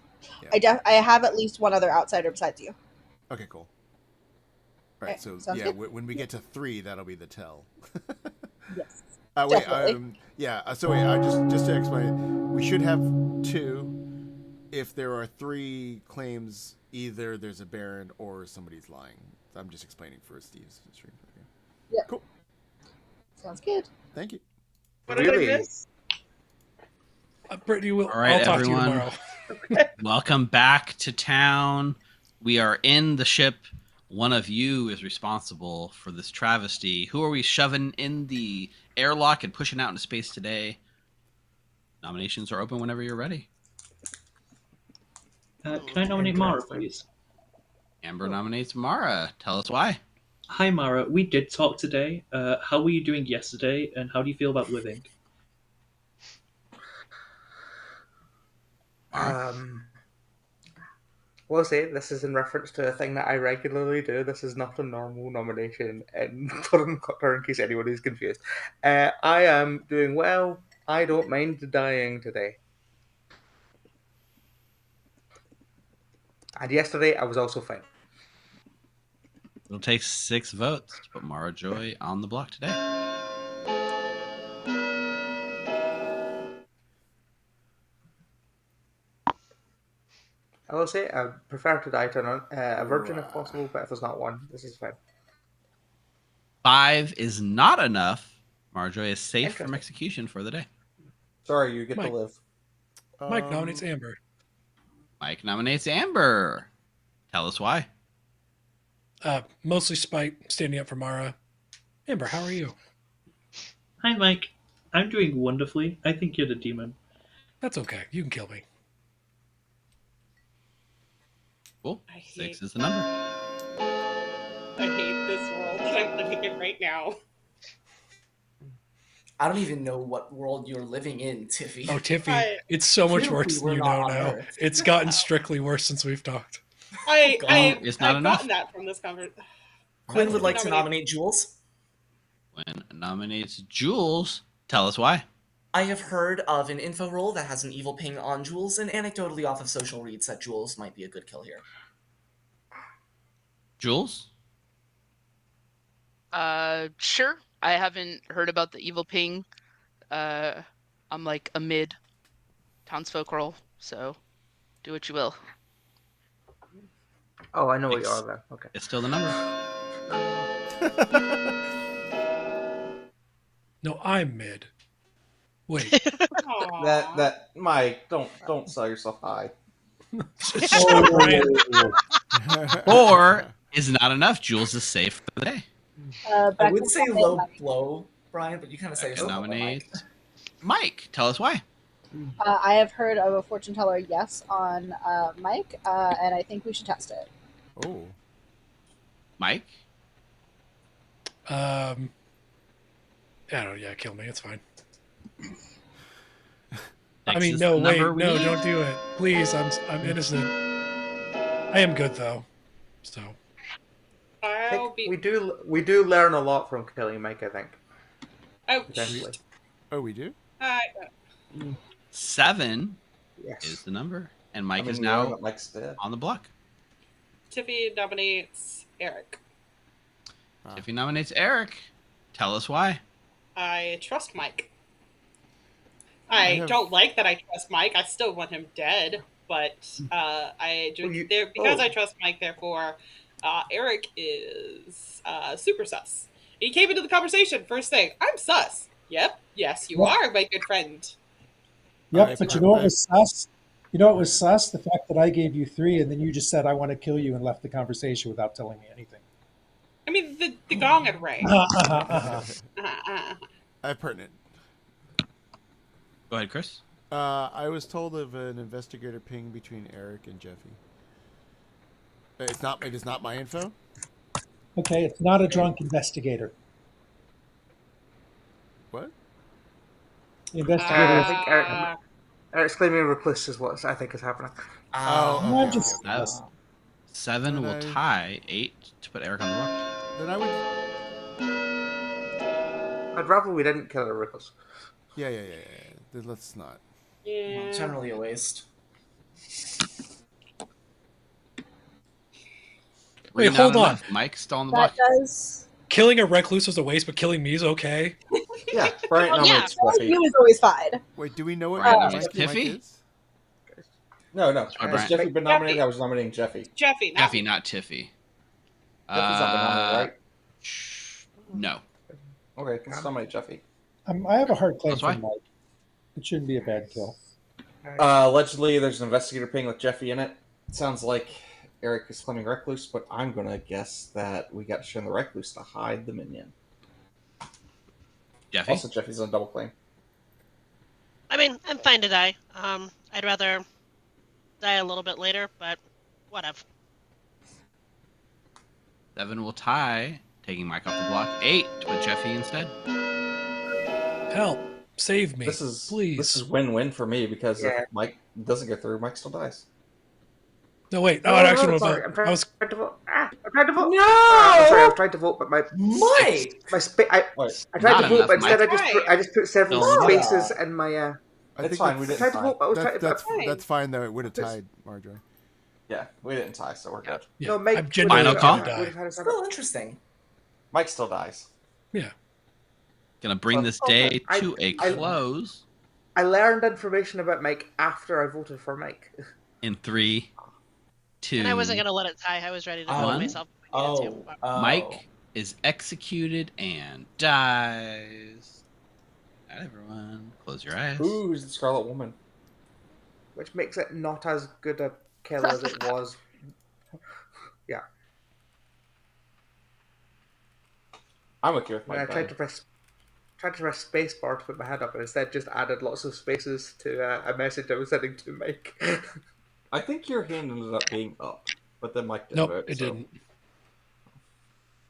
Yeah.
I have at least one other outsider besides you.
Okay, cool. All right, so
sounds good.
when we get to 3, that'll be the tell.
Yes.
Wait,
definitely.
So wait, I just to explain, we should have 2. If there are 3 claims, either there's a Baron or somebody's lying. I'm just explaining for Steve's stream.
Yeah.
Cool.
Sounds good.
Thank you.
What did I miss?
Brittany,
All right,
I'll talk
everyone.
to you tomorrow.
Welcome back to town. We are in the ship. One of you is responsible for this travesty. Who are we shoving in the airlock and pushing out into space today? Nominations are open whenever you're ready.
Can I nominate Mara, please?
Amber nominates Mara. Tell us why.
Hi, Mara. We did talk today. How were you doing yesterday, and how do you feel about living?
We'll say this is in reference to a thing that I regularly do. This is not a normal nomination, and in case anyone is confused. I am doing well. I don't mind dying today. And yesterday, I was also fine.
It'll take 6 votes to put Mara Joy on the block today.
I will say I prefer to die to a virgin if possible, but if there's not one, this is fine.
5 is not enough. Mara Joy is safe from execution for the day.
Sorry, you get
Mike.
to live.
Mike nominates Amber.
Mike nominates Amber. Tell us why.
Mostly spite, standing up for Mara. Amber, how are you?
Hi, Mike. I'm doing wonderfully. I think you're the demon.
That's okay. You can kill me.
Cool. 6 is the number.
I hate this world that I'm living in right now.
I don't even know what world you're living in, Tiffy.
Oh, Tiffy, it's so much
Clearly
worse than
we're
you
not
know
on
now.
Earth.
It's gotten strictly worse since we've talked.
I've
It's not enough.
gotten that from this conversation.
Quinn would like to nominate Jules.
Quinn nominates Jules. Tell us why.
I have heard of an info roll that has an evil ping on Jules, and anecdotally off of social reads that Jules might be a good kill here.
Jules?
Sure. I haven't heard about the evil ping. I'm like a mid townsfolk role, so do what you will.
Oh, I know what you are then. Okay.
It's still the number.
No, I'm mid. Wait.
that Mike, don't sell yourself high.
4 is not enough. Jules is safe for the day.
I would say low blow, Brian, but you kind of say yourself.
Nominate Mike. Tell us why.
I have heard of a fortune teller yes on Mike, and I think we should test it.
Oh.
Mike?
I don't. Yeah, kill me. It's fine. I mean, no, wait, no, don't do it, please. I'm innocent. I am good though, so.
We do learn a lot from killing Mike, I think.
Ouch.
Oh, we do?
7
Yes.
is the number, and Mike
I mean,
is
you
now
know that Mike's dead.
on the block.
Tiffy nominates Eric.
If he nominates Eric, tell us why.
I trust Mike. I don't like that I trust Mike. I still want him dead, but because I trust Mike, therefore, Eric is super sus. He came into the conversation first thing. I'm sus. Yep. Yes, you are, my good friend.
Yep, but you know what was sus? You know what was sus? The fact that I gave you 3 and then you just said, I want to kill you, and left the conversation without telling me anything.
I mean, the gong had rang.
Pertinent.
Go ahead, Chris.
I was told of an investigator ping between Eric and Jeffy. It is not my info.
Okay, it's not a drunk investigator.
What?
The investigator.
I think Eric. Eric's claiming recluse is what I think is happening.
Oh, okay.
Seven
Then
will tie 8 to put Eric on the block.
Then I would.
I'd rather we didn't kill a recluse.
Yeah. Then let's not.
Yeah.
Generally a waste.
Wait, hold on.
Mike still on the
That
block.
does.
Killing a recluse was a waste, but killing me is okay.
Yeah, Brian
Well,
nominates
killing
Jeffy.
you is always fine.
Wait, do we know what
Brian
Mike
nominates Tiffy?
is?
No. Has
Brian.
Jeffy been nominated? I was nominating Jeffy.
Jeffy, not
Jeffy, not Tiffy.
Jeffy's not been nominated, right?
No.
Okay, let's nominate Jeffy.
I have a hard claim
That's
for
why.
Mike. It shouldn't be a bad kill.
Allegedly, there's an investigator ping with Jeffy in it. It sounds like Eric is claiming recluse, but I'm going to guess that we got to show the recluse to hide the minion.
Jeffy?
Also, Jeffy's on double claim.
I mean, I'm fine to die. I'd rather die a little bit later, but whatever.
7 will tie, taking Mike off the block. 8 to put Jeffy instead.
Help. Save me.
Please. This is win-win for me because if Mike doesn't get through, Mike still dies.
No, wait.
No,
I actually
no,
was
sorry. I'm trying to vote. I'm trying to vote.
No!
I'm sorry. I was trying to vote, but my
Mike.
I tried to vote, but instead I just put several
No.
spaces in my.
It's
think
fine.
that's-
We
I
didn't
tried to
tie.
vote, but I was trying.
That's fine though. It would have tied, Marjorie.
Yeah, we didn't tie, so we're good.
No, Mike.
I'm genuinely
Final call?
gonna die.
would have had a
Still interesting.
Mike still dies.
Yeah.
Gonna bring this day to a close
I learned information about Mike after I voted for Mike.
in 3, 2.
And I wasn't going to let it tie. I was ready to vote
One.
myself. if I needed to.
Mike is executed and dies. All right, everyone, close your eyes.
Who's the Scarlet Woman?
Which makes it not as good a kill as it was. Yeah.
I'm okay with
When
Mike
I tried to press space bar to put my hand up, and instead just added lots of spaces to a message I was sending to Mike.
I think your hand ended up being up, but then Mike did
Nope,
vote,
it
so-
didn't.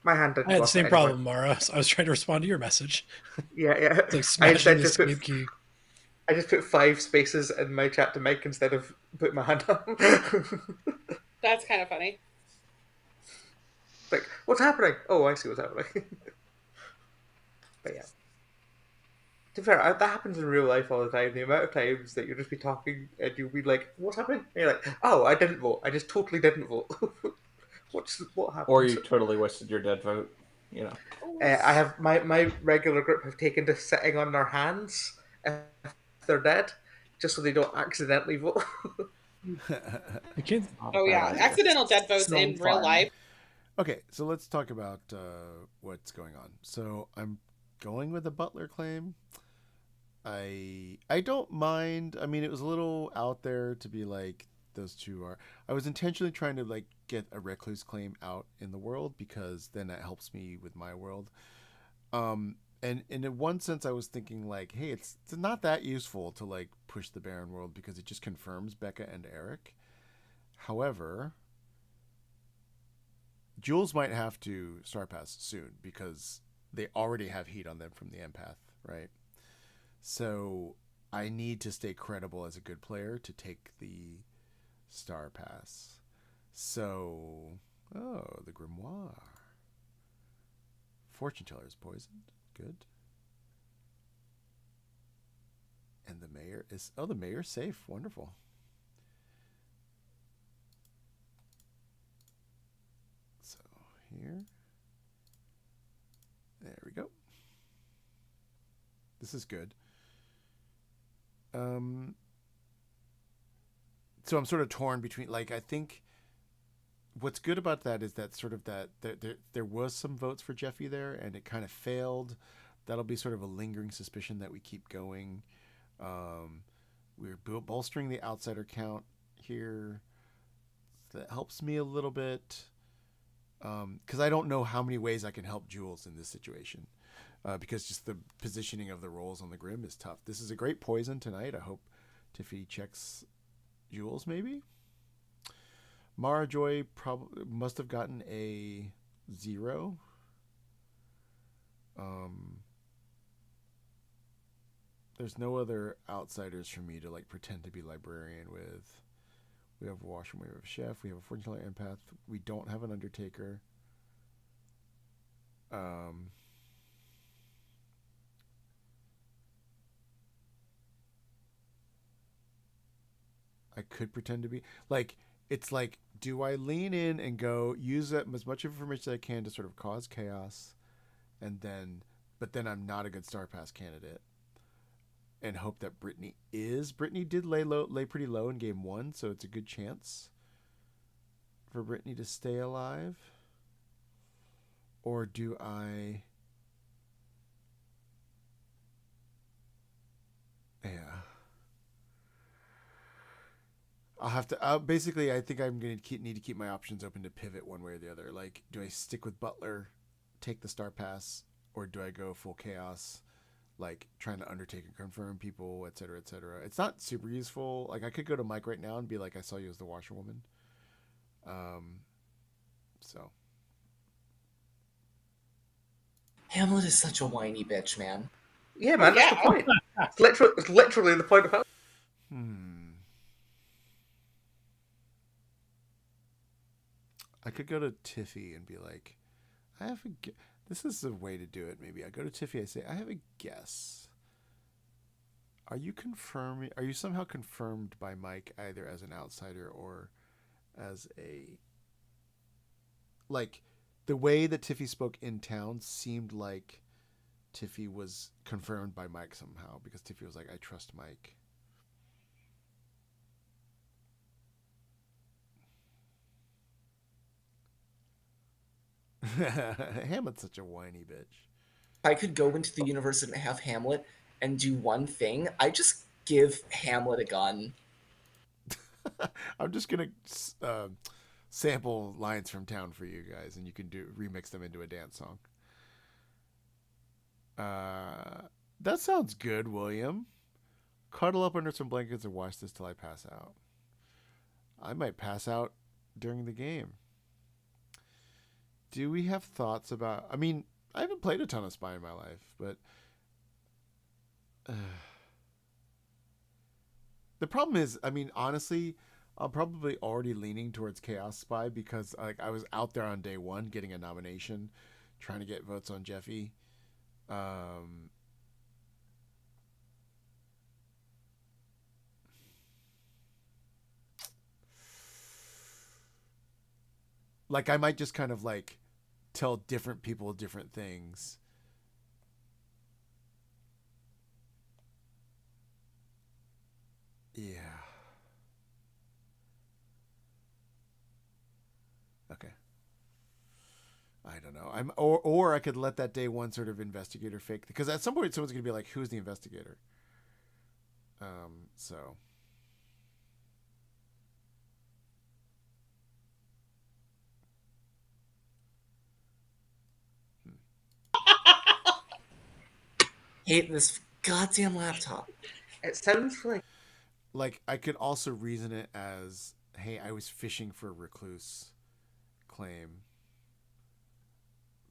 My hand didn't.
I had
go
the
up
same
anyway.
problem, Mara. I was trying to respond to your message.
Yeah.
It's like
I
smashing
instead
the
just put
escape key.
I just put 5 spaces in my chat to Mike instead of putting my hand up.
That's kind of funny.
Like, what's happening? Oh, I see what's happening. But yeah. To be fair, that happens in real life all the time. The amount of times that you'll just be talking and you'll be like, what's happening? And you're like, oh, I didn't vote. I just totally didn't vote. What happened?
Or you totally wasted your dead vote, you know.
I have my regular group have taken to sitting on their hands if they're dead, just so they don't accidentally vote.
Oh yeah, accidental dead votes
So
in real
fun.
life.
Okay, so let's talk about what's going on. So I'm going with a Butler claim. I don't mind. I mean, it was a little out there to be like those two are. I was intentionally trying to like get a recluse claim out in the world because then that helps me with my world. And in one sense, I was thinking like, hey, it's not that useful to like push the Baron world because it just confirms Becca and Eric. However, Jules might have to Star Pass soon because they already have heat on them from the empath, right? So I need to stay credible as a good player to take the Star Pass. So, the Grimoire. Fortune teller is poisoned. Good. And the mayor is... Oh, the mayor's safe. Wonderful. So, here. There we go. This is good. So I'm sort of torn between, like, I think what's good about that is that sort of that there was some votes for Jeffy there and it kind of failed. That'll be sort of a lingering suspicion that we keep going. We're bolstering the outsider count here. That helps me a little bit. Because I don't know how many ways I can help Jules in this situation. Because just the positioning of the rolls on the Grim is tough. This is a great poison tonight. I hope Tiffy checks Jules, maybe. Mara Joy probably must have gotten a 0. there's no other outsiders for me to like pretend to be librarian with. We have a washerman, we have a chef, we have a fortune teller empath. We don't have an undertaker. I could pretend to be like, it's like, do I lean in and go use as much information as I can to sort of cause chaos, and then, but then I'm not a good Star Pass candidate, and hope that Brittany did lay pretty low in game 1, so it's a good chance for Brittany to stay alive? Or do I... Yeah. I'll have to... basically, I think I'm going to need to keep my options open to pivot one way or the other. Like, do I stick with Butler, take the Star Pass, or do I go full chaos, like trying to undertake and confirm people, et cetera, et cetera? It's not super useful. Like, I could go to Mike right now and be like, I saw you as the washerwoman. So...
Hamlet is such a whiny bitch, man.
Yeah, man, that's the point. It's literally the point of Hamlet.
I could go to Tiffy and be like, this is the way to do it, maybe. I go to Tiffy, I say, I have a guess. Are you somehow confirmed by Mike either as an outsider or as a... Like, the way that Tiffy spoke in town seemed like Tiffy was confirmed by Mike somehow, because Tiffy was like, I trust Mike. Hamlet's such a whiny bitch.
If I could go into the universe and have Hamlet and do one thing, I just give Hamlet a gun.
I'm just going to sample lines from town for you guys, and you can remix them into a dance song. That sounds good, William. Cuddle up under some blankets and watch this till I pass out. I might pass out during the game. Do we have thoughts about... I mean, I haven't played a ton of Spy in my life, but... the problem is, I mean, honestly, I'm probably already leaning towards Chaos Spy because like I was out there on day 1 getting a nomination, trying to get votes on Jeffy. Like I might just kind of like tell different people different things. Yeah. Okay. I don't know. Or I could let that day 1 sort of investigator fake, because at some point someone's gonna be like, "Who's the investigator?" So.
Hate this goddamn laptop.
It sounds
like I could also reason it as, hey, I was fishing for a recluse claim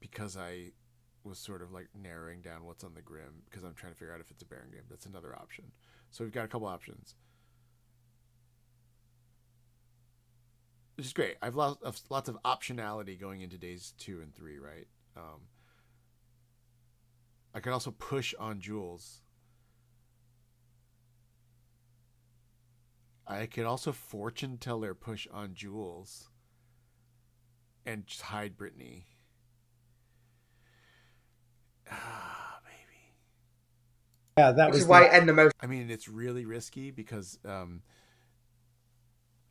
because I was sort of like narrowing down what's on the Grim because I'm trying to figure out if it's a Baron game. That's another option. So we've got a couple options, which is great. I've lots of optionality going into days 2 and 3, right? I could also push on Jules. I could also fortune teller push on Jules and just hide Brittany. Maybe.
Yeah, that
which is why end the most.
I mean, it's really risky because,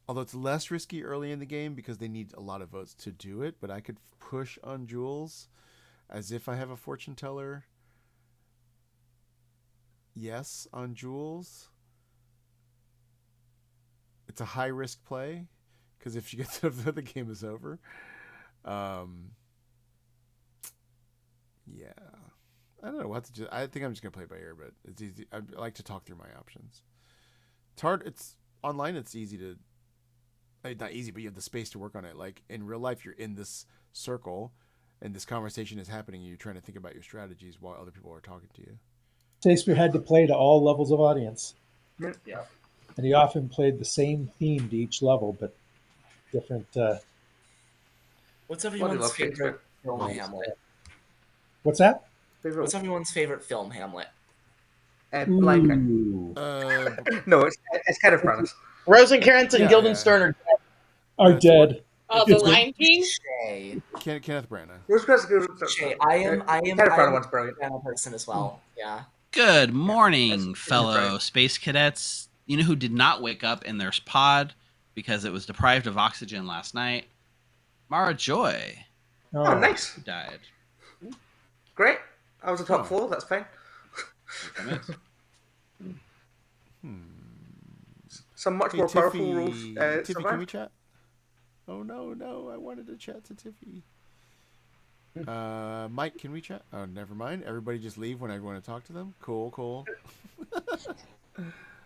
although it's less risky early in the game because they need a lot of votes to do it, but I could push on Jules as if I have a fortune teller. Yes, on Jules. It's a high risk play because if she gets to the game is over. Yeah, I don't know. I think I'm just gonna play by ear, but it's easy. I like to talk through my options. It's hard. It's online. It's easy to, not easy, but you have the space to work on it. Like in real life, you're in this circle, and this conversation is happening. And you're trying to think about your strategies while other people are talking to you.
Shakespeare had to play to all levels of audience.
Yeah.
And he often played the same theme to each level, but different.
What's everyone's
love
favorite
Shakespeare.
film, Hamlet?
What's that?
What's everyone's favorite film, Hamlet?
Blind King.
Ooh.
No, it's kind of premise.
Rosencrantz and Guildenstern
are dead.
Oh, The Lion King?
Kenneth Branagh.
I am
Kenneth Branagh one's
a
brilliant.
Branagh person as well. Yeah.
Good morning, fellow space cadets. You know who did not wake up in their pod because it was deprived of oxygen last night? Mara Joy.
Oh, nice.
Who died.
Great. I was the top floor. That's fine. Some much more powerful rules.
Tiffy, can we chat? Oh no! I wanted to chat to Tiffy. Mike, can we chat? Oh, never mind. Everybody just leave when I want to talk to them. Cool.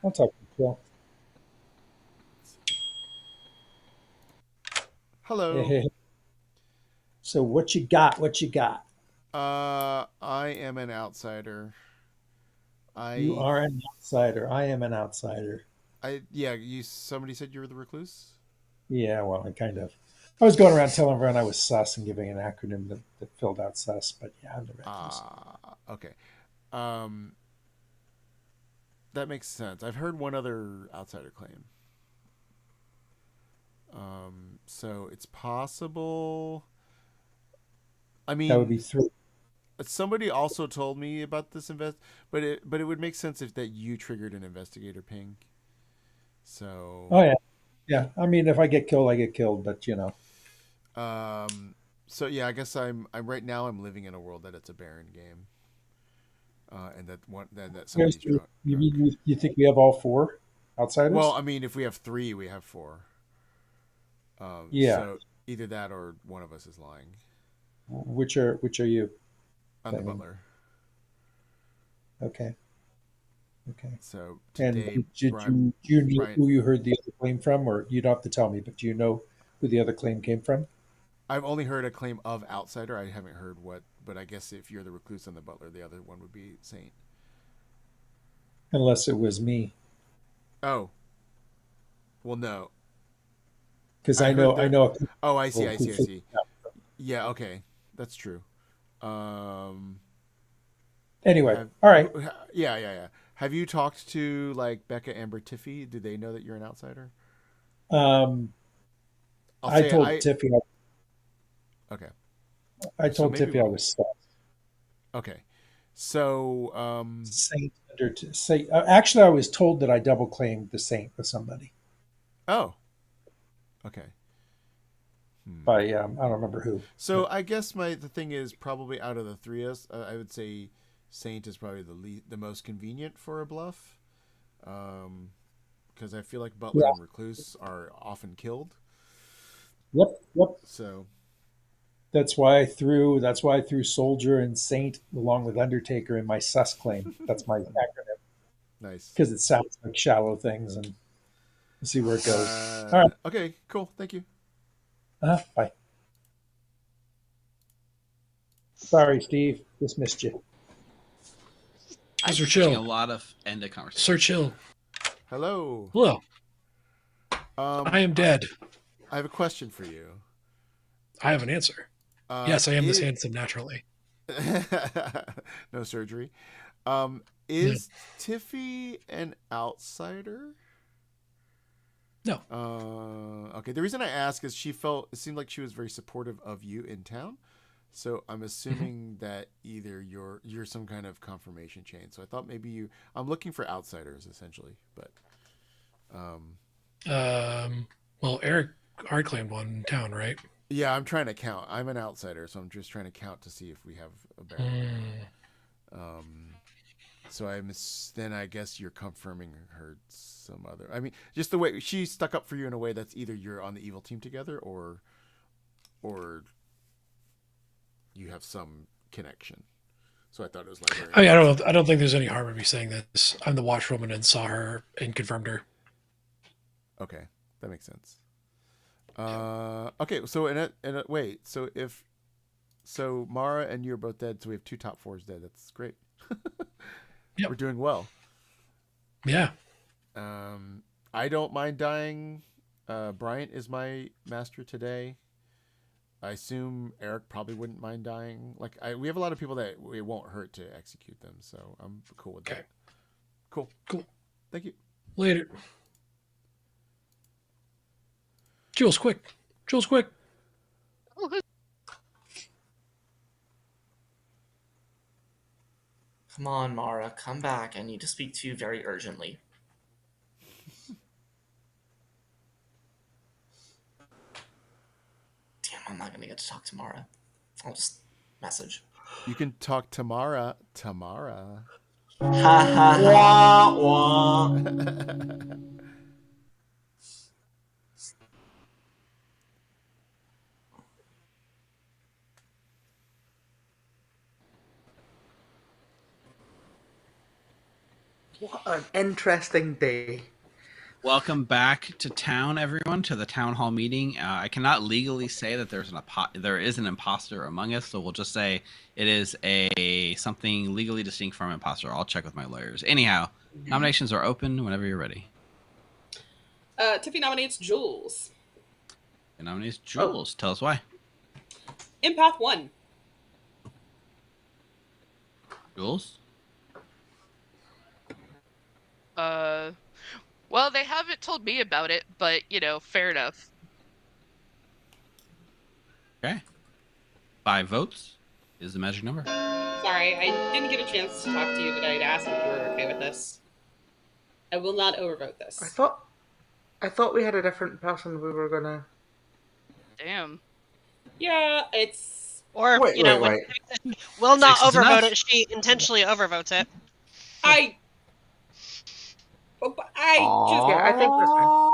I'll talk to Phil.
Hello.
Hey. So what you got?
I am an outsider.
You are an outsider. I am an outsider.
Somebody said you were the recluse?
Yeah, well, I was going around telling everyone I was sus and giving an acronym that filled out sus, but yeah, I'm the recluse.
Okay. That makes sense. I've heard one other outsider claim. So it's possible. I mean,
that would be 3.
Somebody also told me about this but it would make sense if that you triggered an investigator ping. So.
Oh yeah. I mean, if I get killed, I get killed. But you know.
So yeah, I guess I'm right now. I'm living in a world that it's a Baron game. And that somebody's drunk.
You mean you think we have all 4 outsiders?
Well, I mean, if we have 3, we have 4.
Yeah.
So either that or one of us is lying.
Which are you?
I'm the butler.
Okay.
So
today, and do you know who you heard the other claim from, or you don't have to tell me, but do you know who the other claim came from?
I've only heard a claim of outsider. I haven't heard what, but I guess if you're the recluse and the butler, the other one would be Saint.
Unless it was me.
Oh. Well, no.
Because I know.
Oh, I see. Yeah. Okay, that's true.
Anyway, all right.
Yeah. Have you talked to like Becca, Amber, Tiffy? Do they know that you're an outsider?
I told Tiffy.
Okay.
I told Tiffy I was stuck.
Okay. So
Saint actually, I was told that I double claimed the Saint with somebody.
Oh. Okay.
By I don't remember who.
So I guess the thing is probably out of the 3 of us, I would say Saint is probably the most convenient for a bluff, because I feel like Butler and Recluse are often killed.
Yep.
So
that's why I threw Soldier and Saint along with Undertaker in my sus claim. That's my acronym.
Nice.
Because it sounds like shallow things, and we'll see where it goes. All right.
Okay. Cool. Thank you.
Bye. Sorry, Steve. Dismissed you.
Sir Chill.
A lot of end of conversation.
Sir Chill.
Hello.
I am dead.
I have a question for you.
I have an answer. Yes, I am this handsome naturally.
No surgery. Is Tiffy an outsider?
No.
Okay. The reason I ask is it seemed like she was very supportive of you in town. So I'm assuming that either you're some kind of confirmation chain. So I thought maybe I'm looking for outsiders essentially, but
well, Eric claimed one in town, right?
Yeah, I'm trying to count. I'm an outsider, so I'm just trying to count to see if we have a Baron. So then I guess you're confirming her some other. I mean, just the way she stuck up for you in a way that's either you're on the evil team together or you have some connection. So I thought it was like.
I don't think there's any harm in me saying this. I'm the watchwoman and saw her and confirmed her.
Okay, that makes sense. Okay, so wait, so Mara and you are both dead, so we have 2 top 4s dead. That's great.
Yep.
We're doing well.
Yeah.
I don't mind dying. Bryant is my master today. I assume Eric probably wouldn't mind dying. Like we have a lot of people that it won't hurt to execute them, so I'm cool with that. Cool. Thank you.
Later. Jules, quick.
Come on, Mara, come back. I need to speak to you very urgently. Damn, I'm not gonna get to talk to Mara. I'll just message.
You can talk Tamara. Tamara.
Ha ha ha. Wah, wah.
What an interesting day.
Welcome back to town, everyone, to the town hall meeting. I cannot legally say that there is an imposter among us, so we'll just say it is something legally distinct from imposter. I'll check with my lawyers. Anyhow, nominations are open whenever you're ready.
Tiffy nominates Jules.
It nominates Jules. Tell us why.
Empath 1.
Jules?
Well, they haven't told me about it, but, fair enough.
Okay. 5 votes is the magic number.
Sorry, I didn't get a chance to talk to you today to ask if you were okay with this. I will not overvote this.
I thought we had a different person we were gonna.
Damn.
Yeah, it's.
Or,
wait.
will not
6 is
overvote
enough.
it. She intentionally overvotes it.
I
I think that's fine.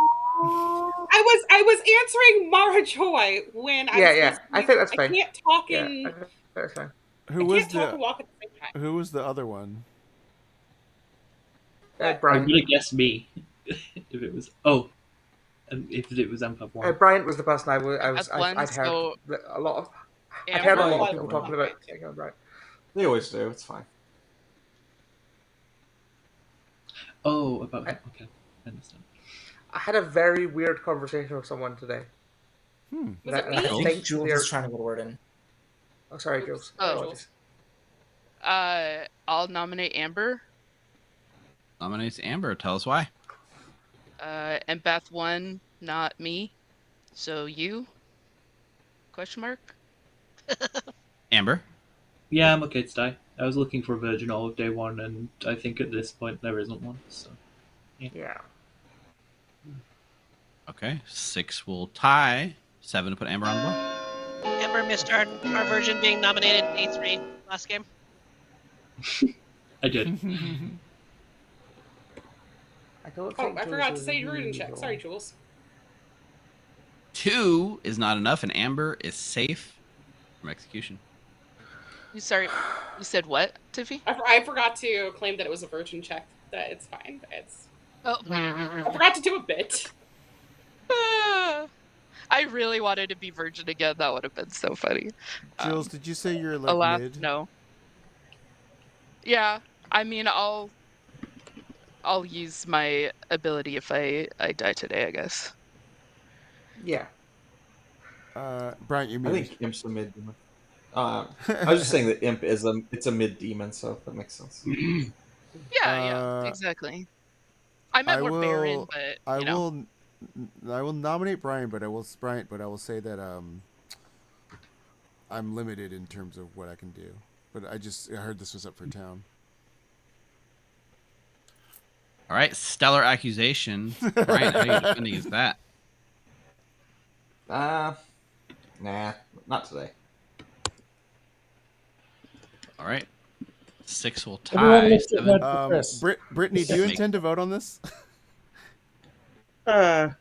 I was answering Mara Joy when I was
Yeah. I think that's fine.
I can't talk
Yeah,
in.
I think that's fine.
Who
I
was
can't talk and walk at the same time.
Who was the other one?
I'm
Brian.
gonna guess me. If it was if it was Empath 1.
Brian was the person I'd heard
so
a lot of.
Yeah,
I'd heard a
Brian
lot of
was
people
the
talking
one.
about taking on Brian.
They always do. It's fine.
Oh, about him. Okay, I understand.
I had a very weird conversation with someone today.
Was
And
it
I
me? I
think
think Jules
they're-
is trying to get a word in.
Oh, sorry, Jules.
Oh.
Apologies.
I'll nominate Amber.
Nominates Amber. Tell us why.
Empath 1, not me. So you? Question mark?
Amber?
Yeah, I'm okay to die. I was looking for a virgin all of day 1, and I think at this point there isn't one. So
Yeah.
Okay. 6 will tie. 7 to put Amber on the board.
Amber missed our version being nominated in A3 last game.
I did.
I don't
Oh,
think
I
Jules
forgot to
is
say Rune check.
evil.
Sorry, Jules.
2 is not enough, and Amber is safe from execution.
You said what, Tiffy?
I forgot to claim that it was a virgin check. That it's fine.
Oh.
I forgot to do a bit.
I really wanted to be virgin again. That would have been so funny.
Jules, did you say you're like
Alas,
mid?
no. Yeah, I mean, I'll use my ability if I die today, I guess.
Yeah.
Brian, you're
I
muted.
think Imp's a mid demon. I was just saying that Imp is a mid demon, so that makes sense.
Yeah, exactly. I meant more Baron, but
I will nominate Brian, but I will say that I'm limited in terms of what I can do. But I heard this was up for town.
All right. Stellar accusation. Brian, how are you defending is that?
Nah, not today.
All right. 6 will
Everyone
tie.
lift your
7.
hand for Chris.
Brittany, do you intend to vote on this?
Am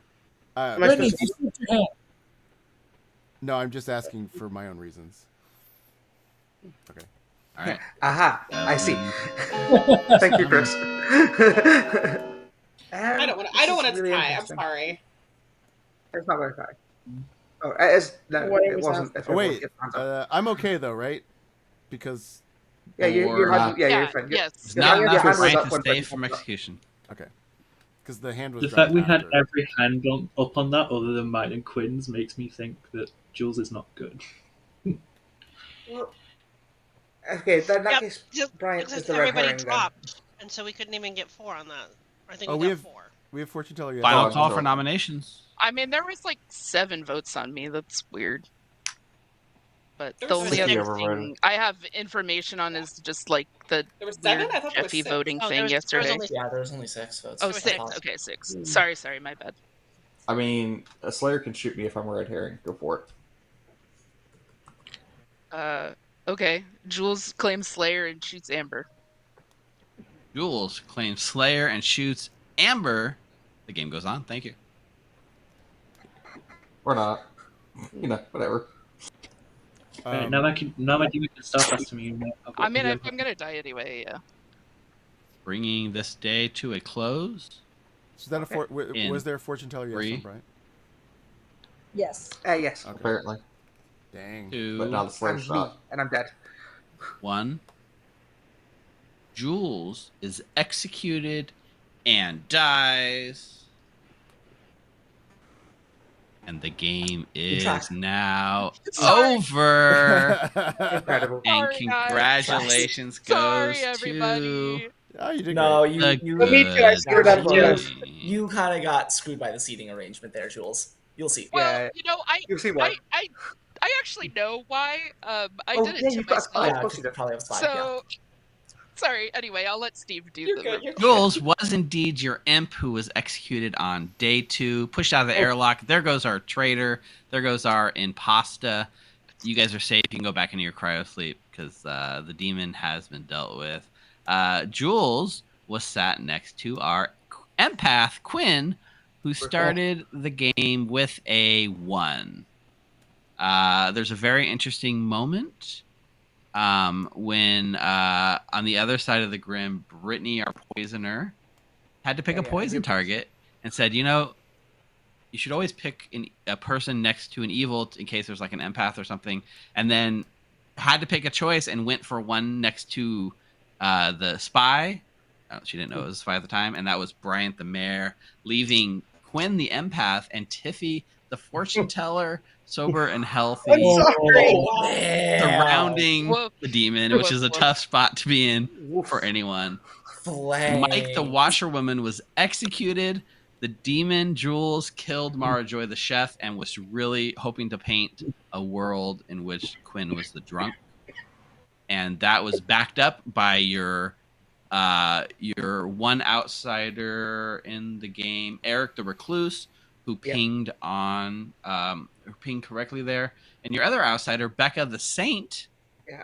I
Brittany,
supposed to-
just lift your hand.
No, I'm just asking for my own reasons. Okay.
All right.
Aha, I see. Thank you, Chris.
I don't want to tie. I'm sorry.
It's not going to tie. Oh, it is. No,
What
it
was
wasn't.
that?
If
Oh,
everyone
wait,
gets hands up.
I'm okay though, right? Because
Yeah, your hand, you're fine.
Yes.
It's
Your
not
hand,
enough
your
for
hand was
Brian
up
to
when
stay
Brittany
from
popped up.
execution.
Okay. Because the hand was
The
drawn
fact we had
after.
every hand up on that, other than mine and Quinn's, makes me think that Jules is not good.
Well, okay, then in that
Yep,
case,
just
Brian
because
is the red
everybody
herring then.
dropped, and so we couldn't even get 4 on that. I think
Oh,
we
we
got
have
4.
we have fortune teller. Yes.
Final
Oh,
call
so-
for nominations.
I mean, there was like 7 votes on me. That's weird. But
There
the
was
only
6.
other thing I have information on is just like the
There was 7?
weird
I thought there was
Jeffy
6.
voting
Oh,
thing yesterday.
Yeah, there was only 6 votes.
Oh,
There was
6.
6.
Okay, 6.
Hmm.
Sorry, my bad.
I mean, a Slayer can shoot me if I'm a red herring. Go for it.
Okay. Jules claims Slayer and shoots Amber.
Jules claims Slayer and shoots Amber. The game goes on. Thank you.
Or not. You know, whatever.
Now my demon can start after me.
I mean, I'm gonna die anyway. Yeah.
Bringing this day to a close.
So that was there a fortune teller? Yes,
3,
from Brian.
Yes.
Yes.
Okay.
Apparently.
Dang.
2,
But not a Slayer
And me,
shot.
and I'm dead.
1. Jules is executed and dies. And the game is now over.
Incredible.
And
Sorry, guys.
congratulations
Sorry,
goes
everybody.
to
Oh, you did
No,
great.
you
Me too, I screwed up on this.
You kind of got screwed by the seating arrangement there, Jules. You'll see.
Well, you know,
You'll see why.
I actually know why. I
Oh,
did it
yeah,
to
you've got a
myself.
spy.
Yeah,
Of course
because
you
you
did.
probably have a slide.
So, sorry. Anyway, I'll let Steve do the.
Jules was indeed your imp who was executed on day 2, pushed out of the airlock. There goes our traitor. There goes our impasta. You guys are safe. You can go back into your cryo sleep because the demon has been dealt with. Jules was sat next to our empath, Quinn, who started the game with a 1. There's a very interesting moment when on the other side of the grim, Brittany, our poisoner, had to pick a poison target and said, you know, you should always pick a person next to an evil in case there's like an empath or something, and then had to pick a choice and went for one next to the spy. She didn't know it was a spy at the time, and that was Bryant the mayor, leaving Quinn the empath and Tiffy the fortune teller, sober and healthy, surrounding the demon, which is a tough spot to be in for anyone. Mike the washerwoman was executed. The demon Jules killed Mara Joy the chef and was really hoping to paint a world in which Quinn was the drunk. And that was backed up by your one outsider in the game, Eric the recluse, who pinged on pinged correctly there, and your other outsider, Becca the saint.
Yeah.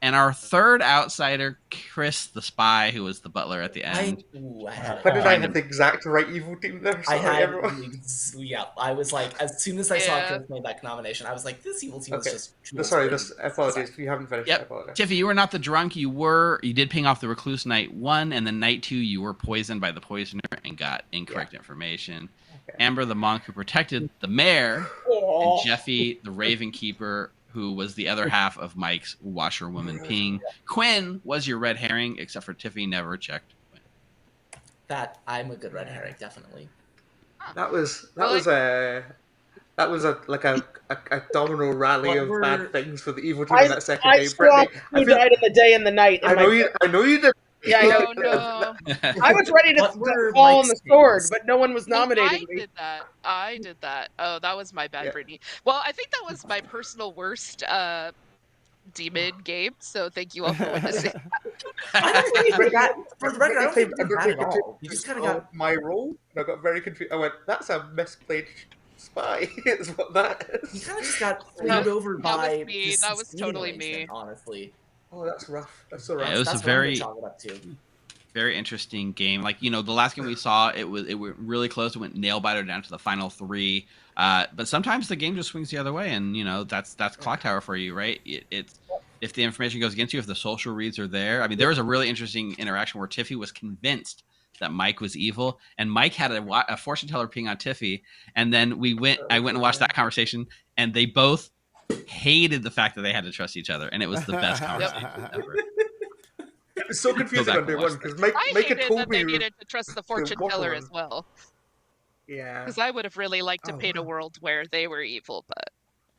And our third outsider, Chris the spy, who was the butler at the end.
But did I have the exact right evil team there? Sorry, everyone.
I was like, as soon as I saw Chris made that nomination, I was like, this evil team is just.
Sorry, apologies if you haven't finished. I
Yep.
apologize.
Tiffy, you were not the drunk. You did ping off the recluse night 1, and then night 2 you were poisoned by the poisoner and got incorrect information. Amber the monk who protected the mayor, and Jeffy the raven keeper, who was the other half of Mike's washerwoman ping. Quinn was your red herring, except for Tiffy never checked Quinn.
That I'm a good red herring, definitely.
That was a domino rally of bad things for the evil team in that second
I
game.
swapped
Brittany,
who died in the day and the night.
I know you did.
Yeah, I know.
No.
I was ready to fall on the sword, but no one was nominating me.
I did that. Oh, that was my bad, Brittany. Well, I think that was my personal worst demon game. So thank you all for witnessing.
For the record, I don't think you had it all.
You just kind of got my role, and I got very confused. I went, "That's a misplayed spy." Is what that is.
You kind of just got played over by.
Was me. That was totally me.
Honestly.
Oh, that's rough. That's so rough.
Yeah, it was
That's
a very,
very
interesting game. Like, the last game we saw, it went really close. It went nail biter down to the final 3. But sometimes the game just swings the other way, and that's Clock Tower for you, right? It's if the information goes against you, if the social reads are there. I mean, there was a really interesting interaction where Tiffy was convinced that Mike was evil, and Mike had a fortune teller ping on Tiffy, and then I went and watched that conversation, and they both hated the fact that they had to trust each other, and it was the best conversation ever.
It was so confusing on day one because Mike
I
had
hated
told
that
me
they needed to trust the fortune teller as well.
Yeah.
Because I would have really liked to
Oh,
paint a
wow.
world where they were evil, but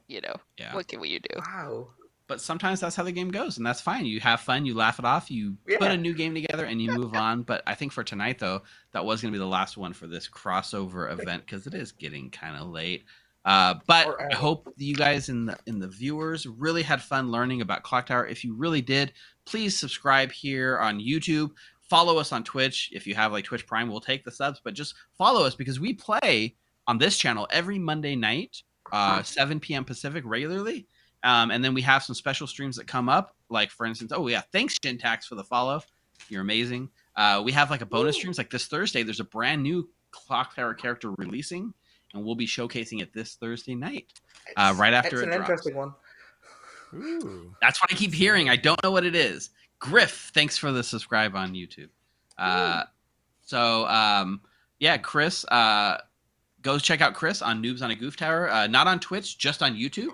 Yeah.
what can you do?
Wow.
But sometimes that's how the game goes, and that's fine. You have fun, you laugh it off, you put
Yeah.
a new game together, and you move on. But I think for tonight, though, that was going to be the last one for this crossover event because it is getting kind of late. But I hope you guys and the viewers really had fun learning about Clock Tower. If you really did, please subscribe here on YouTube. Follow us on Twitch. If you have like Twitch Prime, we'll take the subs, but just follow us because we play on this channel every Monday night, 7 p.m. Pacific regularly. And then we have some special streams that come up, like for instance, thanks Shintax for the follow. You're amazing. We have like a bonus streams like this Thursday. There's a brand new Clock Tower character releasing, and we'll be showcasing it this Thursday night, right after it drops.
It's an interesting one.
Ooh.
That's what I keep hearing. I don't know what it is. Griff, thanks for the subscribe on YouTube. Chris, go check out Chris on Noobs on a Goof Tower. Not on Twitch, just on YouTube.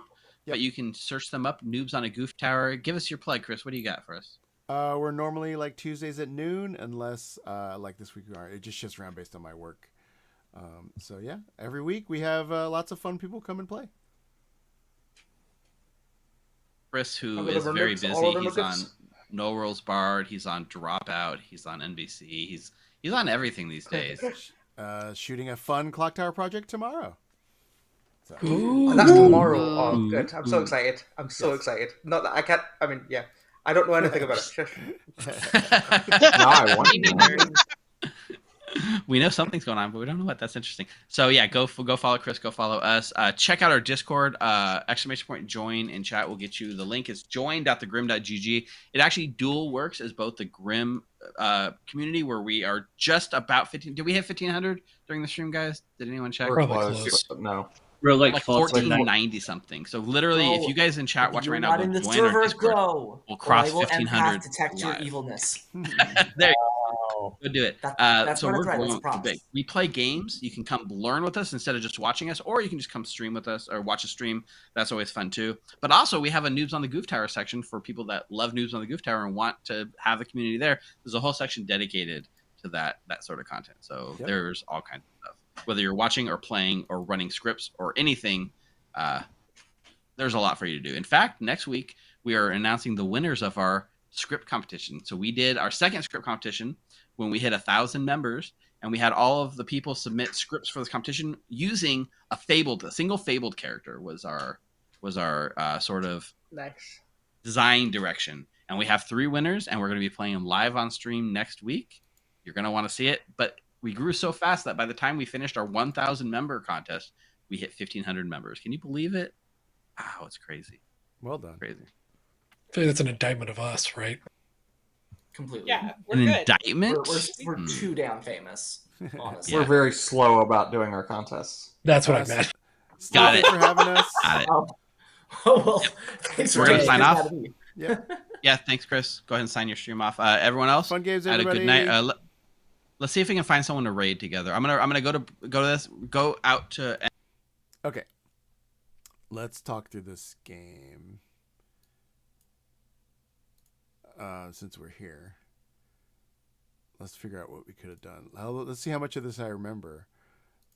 But you can search them up, Noobs on a Goof Tower. Give us your plug, Chris. What do you got for us?
We're normally like Tuesdays at noon, unless like this week we are. It just shifts around based on my work. So yeah, every week we have lots of fun people come and play.
Chris, who is very busy, he's on No Rules Barred, he's on Dropout, he's on NBC, he's on everything these days.
Shooting a fun Clock Tower project tomorrow. So.
Oh, that's tomorrow. Oh, good. I'm so excited. I'm so excited. Not that I can't. I mean, yeah. I don't know anything about it. Shush.
We know something's going on, but we don't know what. That's interesting. So yeah, go follow Chris. Go follow us. Check out our Discord. !join in chat will get you the link. It's join.thegrim.gg. It actually dual works as both the Grim community, where we are just about 15. Did we hit 1500 during the stream, guys? Did anyone check?
We're close. No.
We're like
1490 something. So literally, if you guys in chat watching right now,
in the
join
server,
our Discord.
go.
We'll cross
I will
1500.
detect your
live.
evilness.
There you go. Go do it.
That's
so
not a
we're
threat, that's a
growing
promise.
big. We play games. You can come learn with us instead of just watching us, or you can just come stream with us or watch a stream. That's always fun too. But also, we have a Noobs on the Goof Tower section for people that love Noobs on the Goof Tower and want to have the community there. There's a whole section dedicated to that sort of content. So there's all kinds of stuff. Whether you're watching or playing or running scripts or anything, there's a lot for you to do. In fact, next week we are announcing the winners of our script competition. So we did our second script competition when we hit 1,000 members, and we had all of the people submit scripts for this competition using a single fabled character was our sort of
nice
design direction. And we have 3 winners, and we're going to be playing live on stream next week. You're going to want to see it. But we grew so fast that by the time we finished our 1,000 member contest, we hit 1,500 members. Can you believe it? Wow, it's crazy.
Well done.
Crazy.
I feel like that's an indictment of us, right?
Completely.
Yeah, we're
An
good.
indictment?
We're too damn famous, honestly.
We're very slow about doing our contests.
That's what I meant.
Got it.
for having us.
Got it.
Well, thanks
We're
for
going to sign off.
Yeah.
Yeah, thanks, Chris. Go ahead and sign your stream off. Everyone else,
Fun games,
had a
everybody.
good night. Let's see if we can find someone to raid together. I'm gonna go out to.
Okay. Let's talk through this game. Since we're here, let's figure out what we could have done. Let's see how much of this I remember.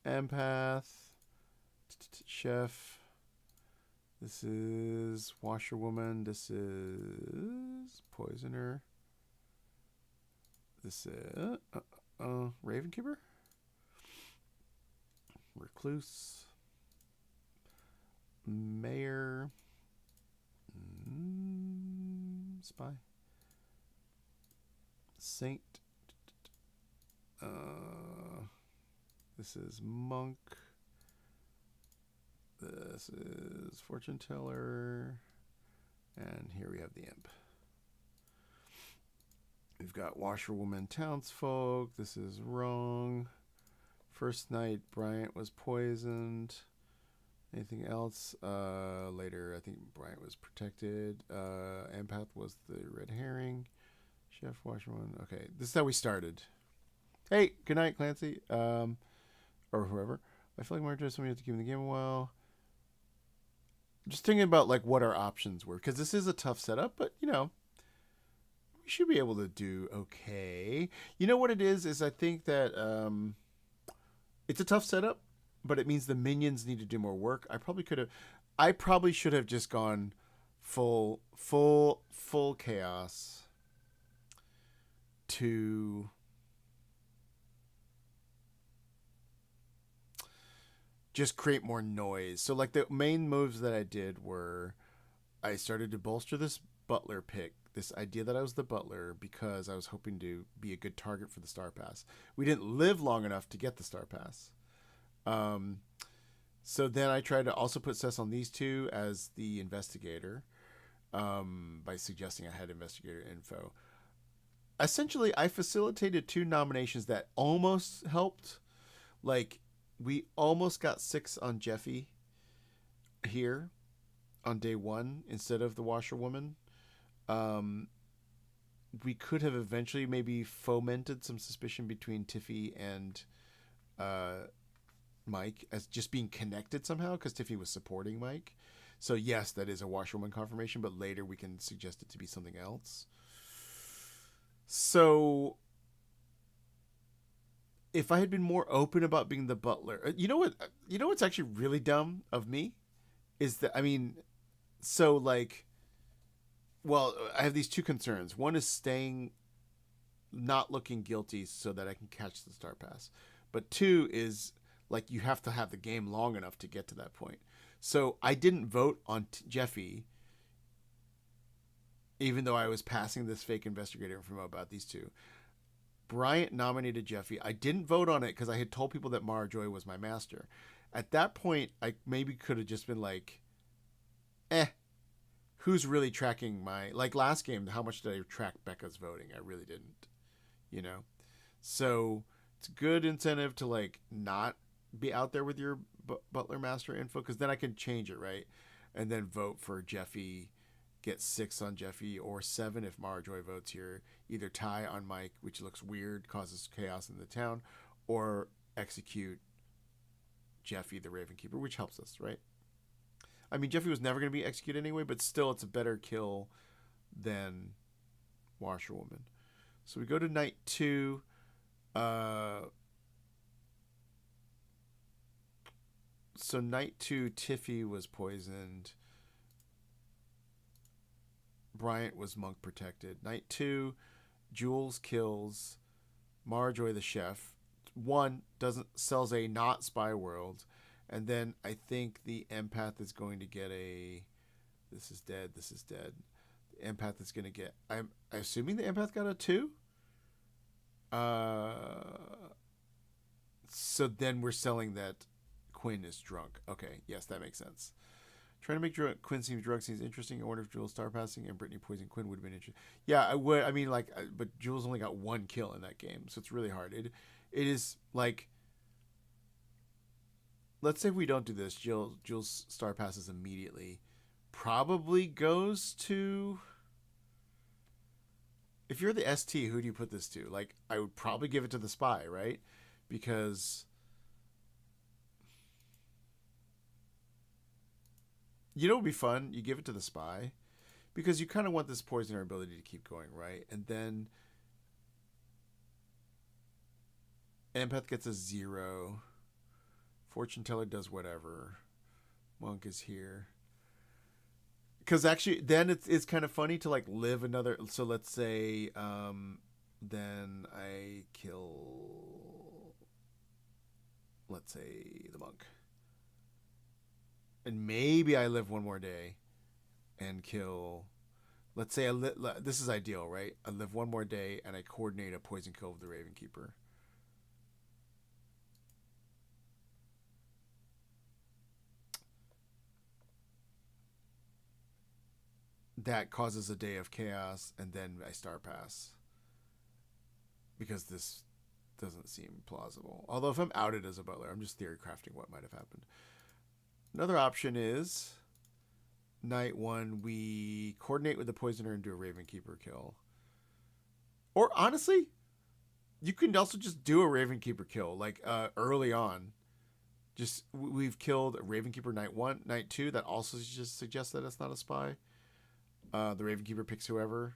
Empath, Chef. This is Washerwoman. This is Poisoner. This is Ravenkeeper. Recluse. Mayor. Spy. Saint. This is Monk. This is Fortune Teller. And here we have the Imp. We've got Washerwoman Townsfolk. This is wrong. First night, Bryant was poisoned. Anything else? Later, I think Bryant was protected. Empath was the red herring. Chef, Washerwoman. Okay, this is how we started. Hey, good night, Clancy. Or whoever. I feel like Mark does something to keep the game a while. Just thinking about like what our options were, because this is a tough setup, but we should be able to do okay. You know what it is I think that it's a tough setup, but it means the minions need to do more work. I probably should have just gone full chaos to just create more noise. So like the main moves that I did were I started to bolster this butler pick, this idea that I was the butler because I was hoping to be a good target for the Star Pass. We didn't live long enough to get the Star Pass. So then I tried to also put Cess on these two as the investigator by suggesting I had investigator info. Essentially, I facilitated 2 nominations that almost helped. Like, we almost got 6 on Jeffy here on day 1 instead of the washerwoman. We could have eventually maybe fomented some suspicion between Tiffy and Mike as just being connected somehow because Tiffy was supporting Mike. So yes, that is a washerwoman confirmation, but later we can suggest it to be something else. So if I had been more open about being the butler, you know what's actually really dumb of me is that, I mean, so like, well, I have these 2 concerns. One is staying, not looking guilty so that I can catch the Star Pass. But 2 is like, you have to have the game long enough to get to that point. So I didn't vote on Jeffy, even though I was passing this fake investigator info about these 2. Bryant nominated Jeffy. I didn't vote on it because I had told people that Mara Joy was my master. At that point, I maybe could have just been like, who's really tracking my... Like last game, how much did I track Becca's voting? I really didn't, So it's a good incentive to like not be out there with your butler master info because then I can change it, right? And then vote for Jeffy, get 6 on Jeffy, or 7 if Mara Joy votes here. Either tie on Mike, which looks weird, causes chaos in the town, or execute Jeffy, the Raven Keeper, which helps us, right? I mean, Jeffy was never going to be executed anyway, but still it's a better kill than Washerwoman. So we go to night 2. So night 2, Tiffy was poisoned. Bryant was monk protected. Night 2, Jules kills Marjoy the chef. 1 sells a not spy world, and then I think the empath is going to get a this is dead. The empath is going to get, I'm assuming the empath got a 2. So then we're selling that Quinn is drunk. Okay, yes, that makes sense. Trying to make Quinn seem drunk seems interesting. I wonder if Jules star passing and Brittany poisoning Quinn would have been interesting. Yeah, I would. I mean, like, but Jules only got 1 kill in that game, so it's really hard. It is like, let's say we don't do this. Jules star passes immediately. Probably goes to. If you're the ST, who do you put this to? Like, I would probably give it to the spy, right? Because it would be fun. You give it to the spy because you kind of want this poisoner ability to keep going, right? And then empath gets a 0. Fortune teller does whatever. Monk is here. Because actually, then it's kind of funny to like live another. So let's say, then I kill, let's say, the monk, and maybe I live 1 more day, and kill. Let's say this is ideal, right? I live 1 more day, and I coordinate a poison kill with the Raven Keeper. That causes a day of chaos, and then I star pass. Because this doesn't seem plausible. Although if I'm outed as a butler, I'm just theory crafting what might have happened. Another option is night 1, we coordinate with the poisoner and do a Raven Keeper kill. Or honestly, you can also just do a Raven Keeper kill, like early on. Just we've killed Ravenkeeper night 1, night 2. That also just suggests that it's not a spy. The Ravenkeeper picks whoever.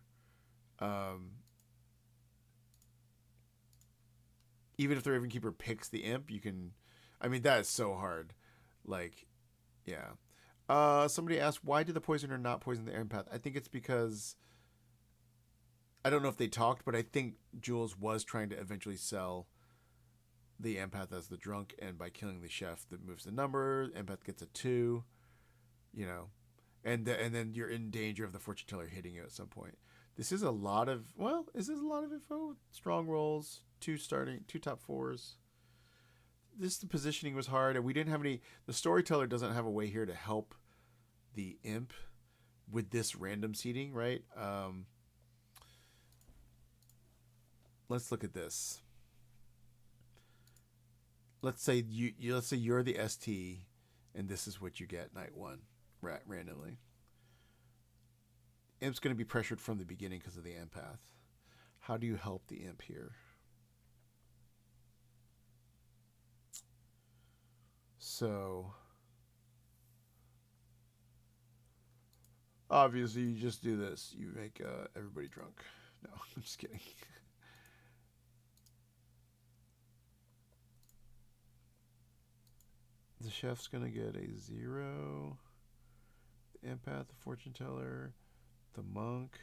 Even if the Ravenkeeper picks the imp, you can. I mean, that is so hard. Like, yeah. Somebody asked, why did the poisoner not poison the empath? I think it's because I don't know if they talked, but I think Jules was trying to eventually sell the empath as the drunk, and by killing the chef, that moves the number. Empath gets a 2, you know, and then you're in danger of the fortune teller hitting you at some point. This is a lot of is this a lot of info? Strong rolls, 2 top 4s. The positioning was hard, and we didn't have any. The storyteller doesn't have a way here to help the imp with this random seating, right? Let's look at this. Let's say you're the ST, and this is what you get night 1, randomly. Imp's going to be pressured from the beginning because of the empath. How do you help the imp here? So, obviously, you just do this. You make everybody drunk. No, I'm just kidding. The chef's going to get a 0. The empath, the fortune teller, the monk.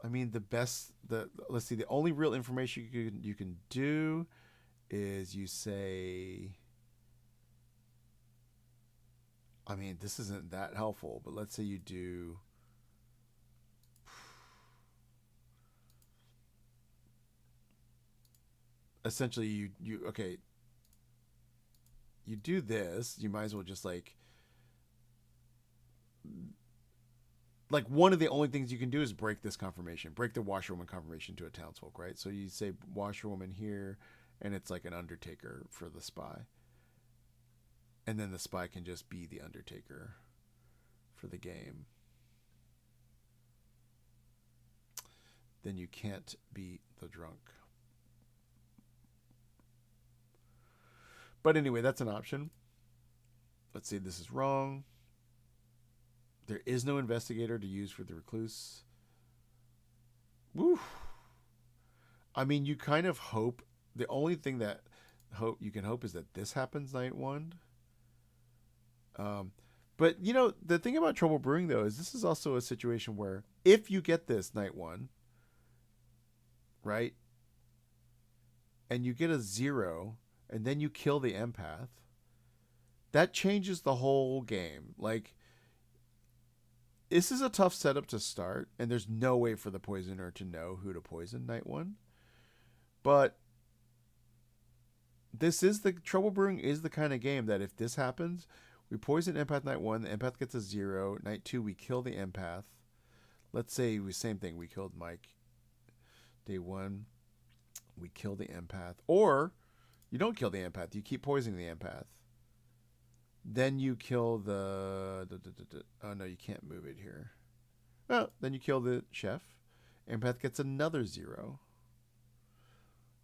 I mean, let's see, the only real information you can do is you say, I mean, this isn't that helpful, but let's say you do essentially you okay, you do this, you might as well just like one of the only things you can do is break this confirmation, break the washerwoman confirmation to a townsfolk, right? So you say washerwoman here, and it's like an undertaker for the spy. And then the spy can just be the undertaker for the game. Then you can't beat the drunk. But anyway, that's an option. Let's say this is wrong. There is no investigator to use for the recluse. Woo. I mean, you kind of hope. The only thing that you can hope is that this happens night 1. But you know, the thing about Trouble Brewing though is this is also a situation where if you get this night 1, right, and you get a 0, and then you kill the empath, that changes the whole game. Like, this is a tough setup to start, and there's no way for the poisoner to know who to poison night 1. But this is Trouble Brewing is the kind of game that if this happens, we poison empath night 1, the empath gets a 0. Night 2, we kill the empath. Let's say same thing, we killed Mike. Day 1, we kill the empath. Or you don't kill the empath, you keep poisoning the empath. Then you kill the oh no, you can't move it here. Well, then you kill the chef. Empath gets another 0.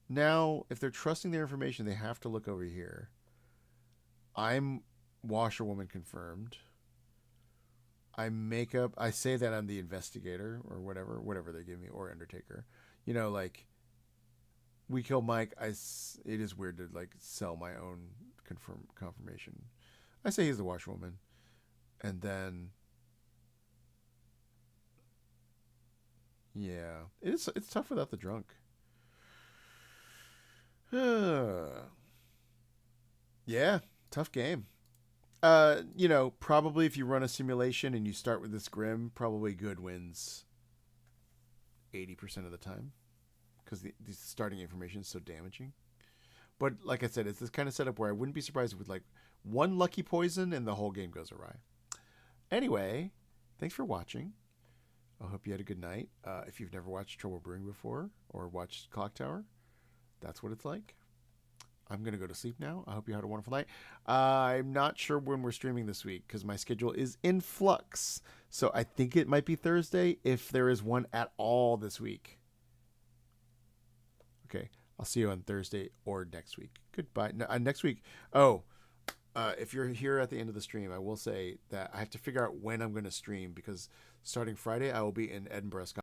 Now, if they're trusting their information, they have to look over here. I'm washerwoman confirmed. I say that I'm the investigator or whatever they give me, or undertaker. You know, like, we kill Mike. It is weird to like sell my own confirmation. I say he's the washerwoman, and then yeah, it's tough without the drunk. Yeah, tough game. You know, probably if you run a simulation and you start with this Grim, probably good wins 80% of the time because the starting information is so damaging. But like I said, it's this kind of setup where I wouldn't be surprised with like one lucky poison and the whole game goes awry. Anyway, thanks for watching. I hope you had a good night. If you've never watched Trouble Brewing before or watched Clock Tower, that's what it's like. I'm going to go to sleep now. I hope you had a wonderful night. I'm not sure when we're streaming this week because my schedule is in flux. So I think it might be Thursday if there is one at all this week. Okay. I'll see you on Thursday or next week. Goodbye. No, next week. Oh, if you're here at the end of the stream, I will say that I have to figure out when I'm going to stream because starting Friday I will be in Edinburgh, Scotland.